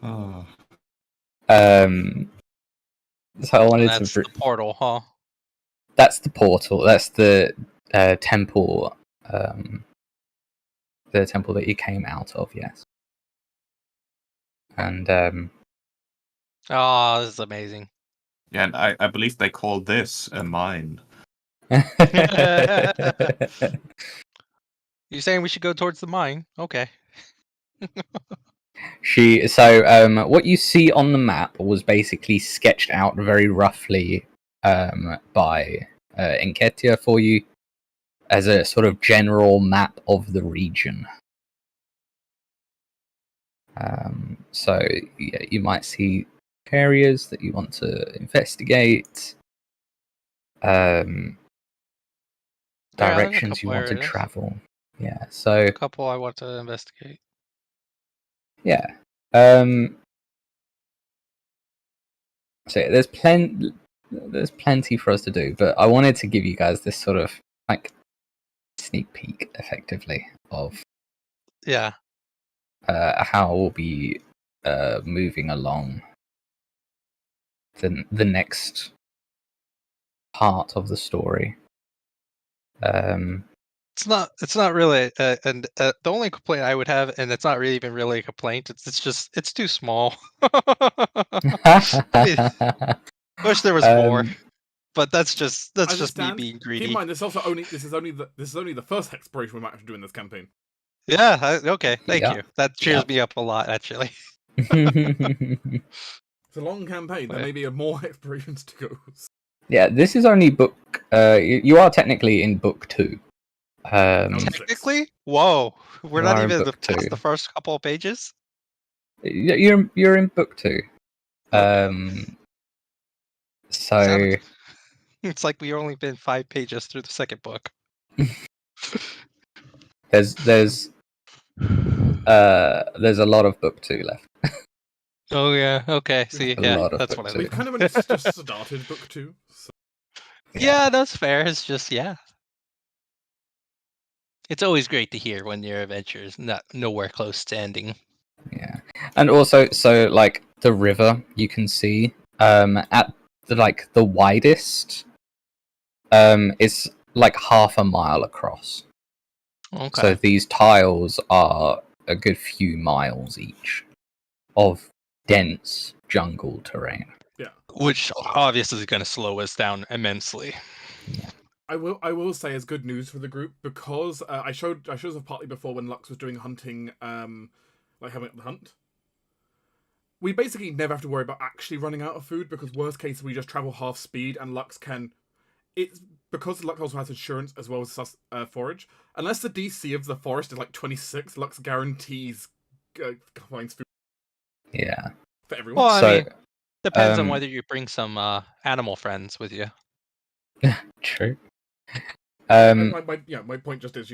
S1: Oh.
S2: So I wanted
S5: That's
S2: to.
S5: the portal, huh?
S2: That's the portal. That's the temple. The temple that you came out of. Yes. And
S5: Oh, this is amazing.
S1: Yeah, and I believe they call this a mine.
S5: You're saying we should go towards the mine? Okay.
S2: what you see on the map was basically sketched out very roughly by Enketia for you as a sort of general map of the region. So yeah, you might see areas that you want to investigate, directions you want to travel. Yeah, so
S5: A couple I want to investigate.
S2: yeah. So there's plenty for us to do, but I wanted to give you guys this sort of like sneak peek, effectively, of how we'll be moving along the next part of the story.
S5: It's not really, and the only complaint I would have, and it's not really even really a complaint. It's too small. Wish there was more, but that's just me being greedy.
S4: Keep in mind, this is only the first exploration we might have to do in this campaign.
S5: Yeah. Okay. Thank you. That cheers me up a lot, actually.
S4: It's a long campaign. There may be more explorations to go.
S2: Yeah, this is only book. You are technically in book 2.
S5: Technically, whoa, we're not even past the first couple of pages.
S2: You're in book 2. So
S5: it's like we've only been 5 pages through the second book.
S2: there's a lot of book 2 left.
S5: Oh yeah, okay. See, that's what I mean.
S4: We've kind of only just started book 2. So.
S5: Yeah, that's fair. It's just it's always great to hear when your adventure is nowhere close to ending.
S2: Yeah, and also, so like the river you can see at the widest is like half a mile across.
S5: Okay.
S2: So these tiles are a good few miles each of dense jungle terrain.
S4: Yeah,
S5: which obviously is going to slow us down immensely.
S2: Yeah.
S4: I will say as good news for the group, because I showed this partly before when Lux was doing hunting, like having the hunt. We basically never have to worry about actually running out of food, because worst case we just travel half speed and Lux can. It's because Lux also has insurance as well as forage. Unless the DC of the forest is like 26, Lux guarantees finds food.
S2: Yeah.
S4: For everyone.
S5: Well, I mean, depends on whether you bring some animal friends with you.
S2: True.
S4: My point just is,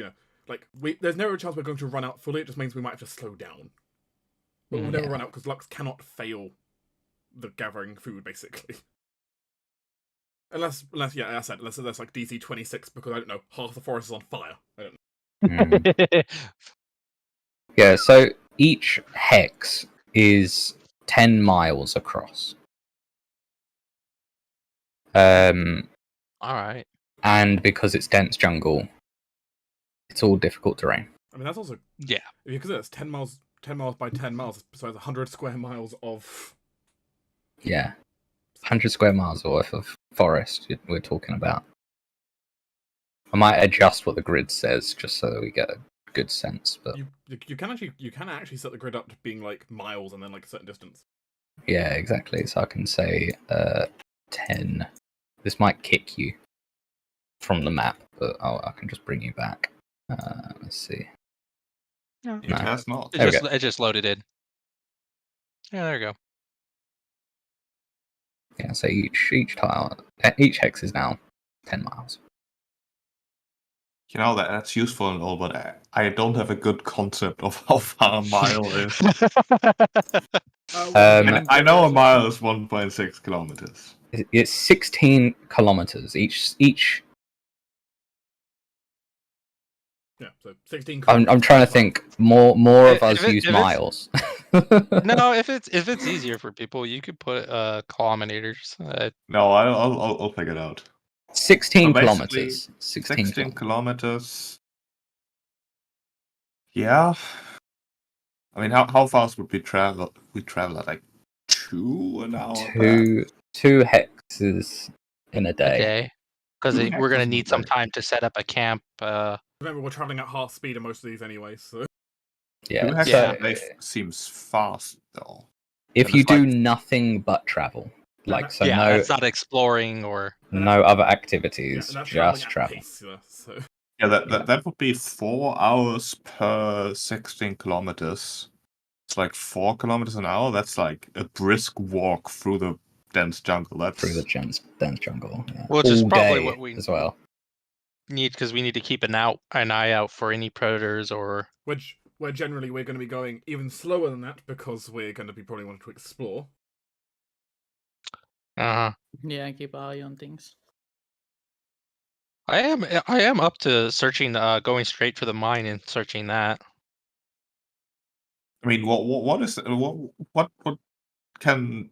S4: like there's never a chance we're going to run out fully. It just means we might have to slow down. But we'll never run out because Lux cannot fail the gathering food, basically. Unless as I said, unless there's like DC 26, because I don't know, half the forest is on fire. I don't know.
S2: Yeah, so each hex is 10 miles across.
S5: Alright.
S2: And because it's dense jungle, it's all difficult terrain.
S4: I mean, that's also...
S5: Yeah.
S4: Because it's 10 miles by 10 miles, so it's 100 square miles of...
S2: Yeah. 100 square miles worth of forest we're talking about. I might adjust what the grid says just so that we get a good sense. But
S4: you can actually set the grid up to being like miles and then like a certain distance.
S2: Yeah, exactly. So I can say 10. This might kick you from the map, but I can just bring you back. Let's see.
S5: No.
S1: It has not.
S5: It just loaded in. Yeah, there we go.
S2: Yeah, so each tile, each hex is now 10 miles.
S1: You know, that's useful and all, but I don't have a good concept of how far a mile is. I know a mile is 1.6 kilometers.
S2: It's 16 kilometers. Each
S4: Yeah, so 16
S2: I'm
S4: kilometers.
S2: trying to think. More of
S5: If
S2: us
S5: it-
S2: use
S5: if it's-
S2: miles.
S5: No, if it's easier for people, you could put kilometers.
S1: No, I'll figure it out.
S2: 16
S1: So basically,
S2: kilometers. 16
S1: 16
S2: kilometers.
S1: kilometers. Yeah. I mean, how fast would we travel? We travel at like 2 an hour.
S2: Two hexes in a
S5: a
S2: day.
S5: day, because
S1: Two
S5: we're gonna
S1: hexes
S5: need
S1: a
S5: some
S1: day.
S5: time to set up a camp.
S4: Remember, we're traveling at half speed in most of these anyway, so.
S2: Yeah.
S1: 2 hexes
S2: So
S1: a day seems fast though.
S2: if
S1: and
S2: you
S1: it's
S2: do
S1: like-
S2: nothing but travel, like so,
S5: yeah,
S2: no
S5: that's not exploring or.
S2: no other
S4: Yeah,
S2: activities,
S4: and that's
S2: just
S4: traveling
S2: travel.
S4: at pace, so.
S1: Yeah, that would be 4 hours per 16 kilometers. It's like 4 kilometers an hour. That's like a brisk walk through the dense jungle. That's
S2: Through the dense jungle. Yeah.
S5: Which is
S2: All
S5: probably
S2: day
S5: what we
S2: as well.
S5: need, because we need to keep an eye out for any predators or.
S4: Which, where generally we're going to be going even slower than that because we're going to be probably wanting to explore.
S3: Yeah, keep an eye on things.
S5: I am up to searching, going straight for the mine and searching that.
S1: I mean, what can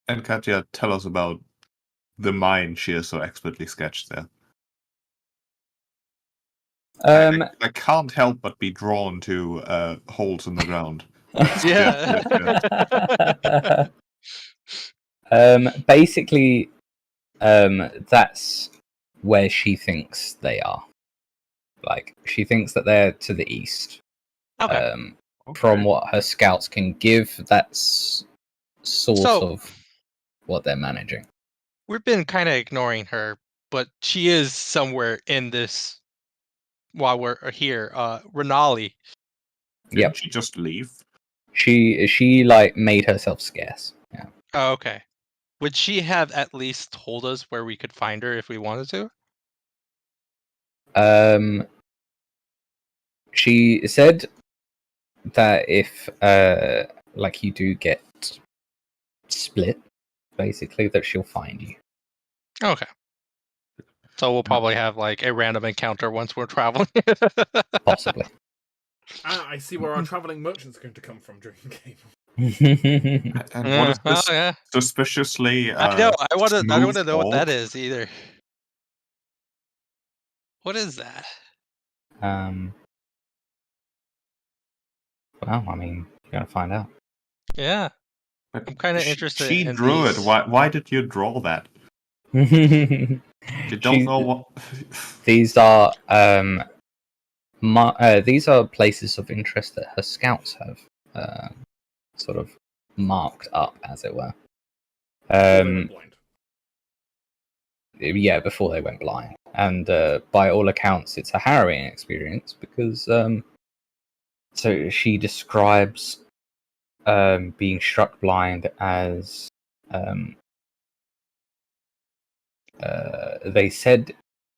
S1: Katya tell us about the mine she has so expertly sketched there? I can't help but be drawn to holes in the ground.
S5: Yeah.
S2: Basically, that's where she thinks they are. Like, she thinks that they're to the east.
S5: Okay.
S2: From what her scouts can give, that's sort
S5: So-
S2: of what they're managing.
S5: We've been kind of ignoring her, but she is somewhere in this while we're here. Renali.
S1: Didn't
S2: Yep.
S1: she just leave?
S2: She like made herself scarce. Yeah.
S5: Oh, okay. Would she have at least told us where we could find her if we wanted to?
S2: She said that if like you do get split, basically, that she'll find you.
S5: Okay. So we'll probably have like a random encounter once we're traveling.
S2: Possibly.
S4: I see where our travelling merchants are going to come from during the game.
S1: And what is this
S5: yeah.
S1: suspiciously?
S5: I know. I want to
S1: smooth
S5: know what that
S1: orc?
S5: is either. What is that?
S2: Well, I mean, you're gonna find out.
S5: Yeah.
S1: But
S5: I'm kinda
S1: she-
S5: interested
S1: She
S5: in
S1: drew
S5: these.
S1: it. Why did you draw that?
S2: You
S1: You don't know what.
S2: These are these are places of interest that her scouts have sort of marked up, as it were.
S4: Before they went blind.
S2: Yeah, before they went blind, and by all accounts, it's a harrowing experience because so she describes being struck blind as they said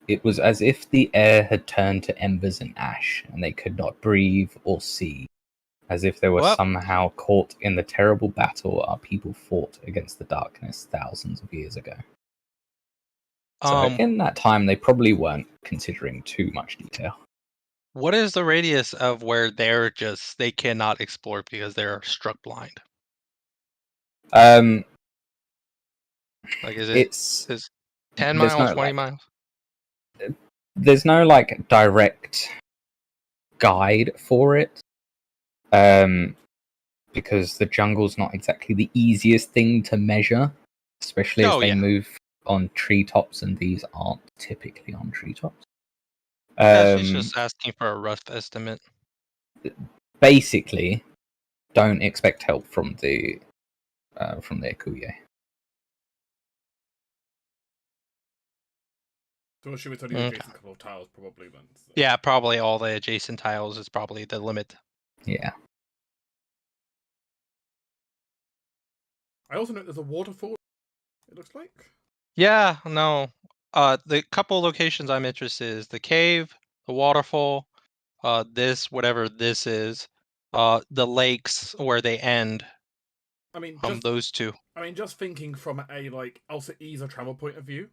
S2: it was as if the air had turned to embers and ash, and they could not breathe or see, as if they were
S5: Well-
S2: somehow caught in the terrible battle our people fought against the darkness thousands of years ago. So in that time, they probably weren't considering too much detail.
S5: What is the radius of where they cannot explore because they're struck blind? Like, is
S2: It's
S5: 10
S2: there's
S5: miles,
S2: no,
S5: 20
S2: like-
S5: miles?
S2: there's no like direct guide for it, because the jungle's not exactly the easiest thing to measure, especially as
S5: Oh,
S2: they
S5: yeah.
S2: move on treetops, and these aren't typically on treetops.
S5: Yeah, she's just asking for a rough estimate.
S2: Basically, don't expect help from the Akuye.
S4: So she was only
S5: Okay.
S4: adjacent couple of tiles, probably then. So.
S5: Yeah, probably all the adjacent tiles is probably the limit.
S2: Yeah.
S4: I also note there's a waterfall. It looks like.
S5: Yeah, no. The couple locations I'm interested in is the cave, the waterfall, this whatever this is, the lakes where they end.
S4: I mean,
S5: Those two.
S4: just thinking from a like also ease of travel point of view.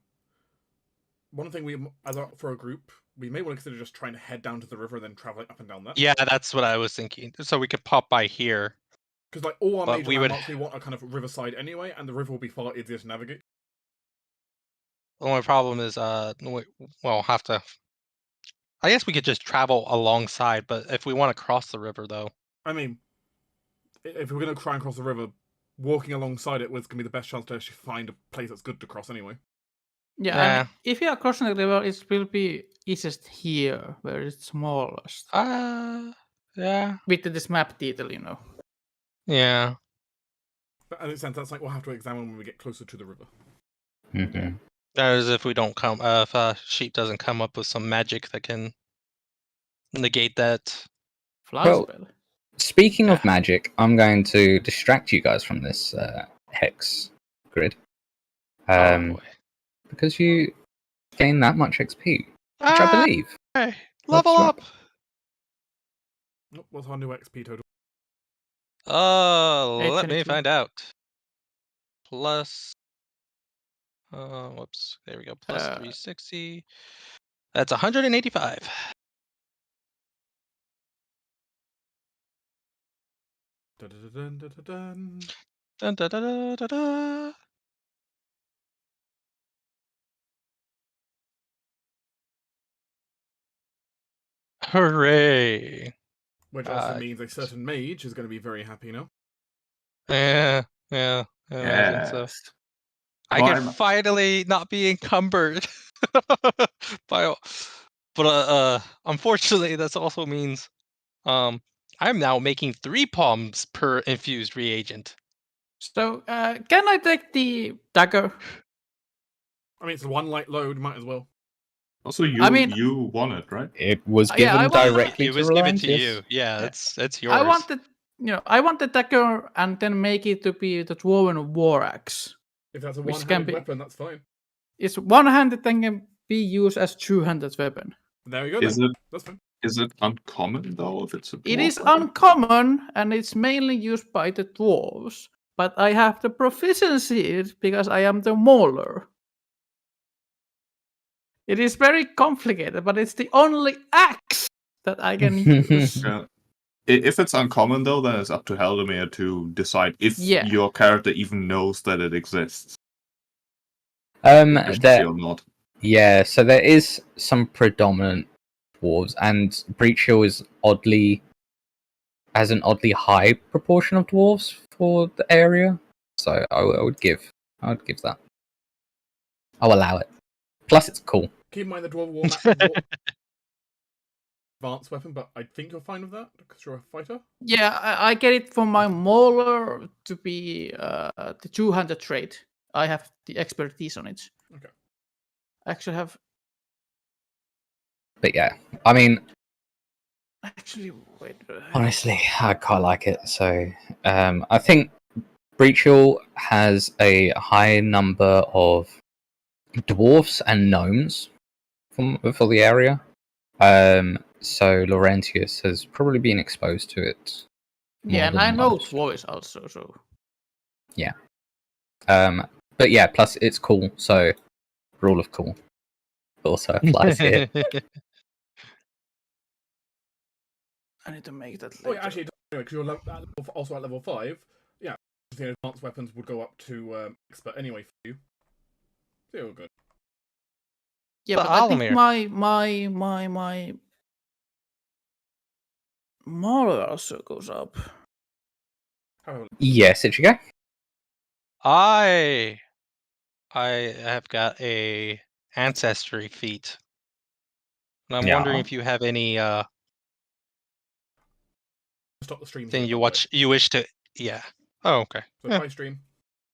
S4: one thing for a group, we may want to consider just trying to head down to the river and then traveling up and down that.
S5: Yeah, that's what I was thinking. So we could pop by here.
S4: Because like all our
S5: But
S4: major
S5: we would-
S4: landmarks, we want a kind of riverside anyway, and the river will be far easier to navigate.
S5: The only problem is, we'll have to. I guess we could just travel alongside, but if we want to cross the river, though.
S4: I mean, if we're going to try and cross the river, walking alongside it was going to be the best chance to actually find a place that's good to cross anyway.
S3: Yeah,
S5: Yeah.
S3: and if you are crossing the river, it will be easiest here, where it's smallest.
S5: Yeah.
S3: With this map detail, you know.
S5: Yeah.
S4: But in a sense, that's like we'll have to examine when we get closer to the river.
S2: Mhm.
S5: That is if we don't come. If Sheep doesn't come up with some magic that can negate that.
S3: Fly
S2: Well,
S3: spell.
S2: Speaking of magic, I'm going to distract you guys from this hex grid.
S5: Oh boy.
S2: Because you gain that much XP, which I believe.
S5: Hey, level
S2: right.
S5: up.
S4: What's our new XP total?
S5: Let me
S3: 822.
S5: find out. Plus. Whoops. There we go. Plus 360. That's 185.
S4: Dun-dun-dun-dun-dun-dun.
S5: Dun, da, da, da, da, da. Hooray!
S4: Which also means a certain mage is going to be very happy now.
S5: Yeah, I imagine so.
S1: Yes.
S5: I
S1: Oh,
S5: can
S1: I'm-
S5: finally not be encumbered by, but unfortunately, that also means I'm now making 3 palms per infused reagent.
S3: So, can I take the dagger?
S4: I mean, it's one light load, might as well.
S1: Also, you
S3: I mean-
S1: you won it, right?
S2: It was
S3: Yeah,
S2: given
S3: I want-
S2: directly
S5: It
S2: to
S5: was given to
S2: Laurentius.
S5: you. Yeah, it's yours.
S3: I want the, I want the dagger and then make it to be the dwarven war axe.
S4: If that's a
S3: Which can
S4: one-handed
S3: be-
S4: weapon, that's fine.
S3: It's one-handed and can be used as two-handed weapon.
S4: There we go.
S1: Is
S4: then.
S1: it
S4: That's fine.
S1: is it uncommon though if it's a
S3: It
S1: dwarf
S3: is
S1: weapon?
S3: uncommon and it's mainly used by the dwarves, but I have the proficiency in it because I am the mauler. It is very complicated, but it's the only axe that I can use.
S1: Yeah. If it's uncommon though, then it's up to Halldamir to decide if
S3: Yeah.
S1: your character even knows that it exists. Proficiency
S2: There,
S1: or not.
S2: yeah, so there is some predominant dwarves, and Breach Hill has an oddly high proportion of dwarves for the area. So I would give that. I'll allow it. Plus, it's cool.
S4: Keep in mind the dwarf war advanced weapon, but I think you're fine with that because you're a fighter.
S3: Yeah, I get it from my mauler to be the two-handed trait. I have the expertise on it.
S4: Okay.
S3: I actually have.
S2: But yeah, I mean,
S3: Actually, wait.
S2: honestly, I quite like it. So I think Breach Hill has a high number of dwarfs and gnomes for the area. So Laurentius has probably been exposed to it.
S3: Yeah, and
S2: more
S3: I
S2: than
S3: know
S2: most.
S3: voice also, so.
S2: But yeah, plus it's cool. So rule of cool also applies here.
S3: I need to make that
S4: Oh,
S3: later.
S4: yeah, actually, because you're also at level 5. Yeah, the advanced weapons would go up to expert anyway for you. So you're good.
S3: Yeah,
S5: But
S3: but I think
S5: Halldamir.
S3: my mauler also goes up.
S4: However,
S2: Yes, Ichigo.
S5: I have got a ancestry feat. And I'm wondering
S2: Yeah.
S5: if you have any
S4: stop the stream.
S5: thing
S4: here,
S5: you
S4: by the way.
S5: wish to. Yeah. Oh, okay.
S4: So
S5: Yeah.
S4: bye stream.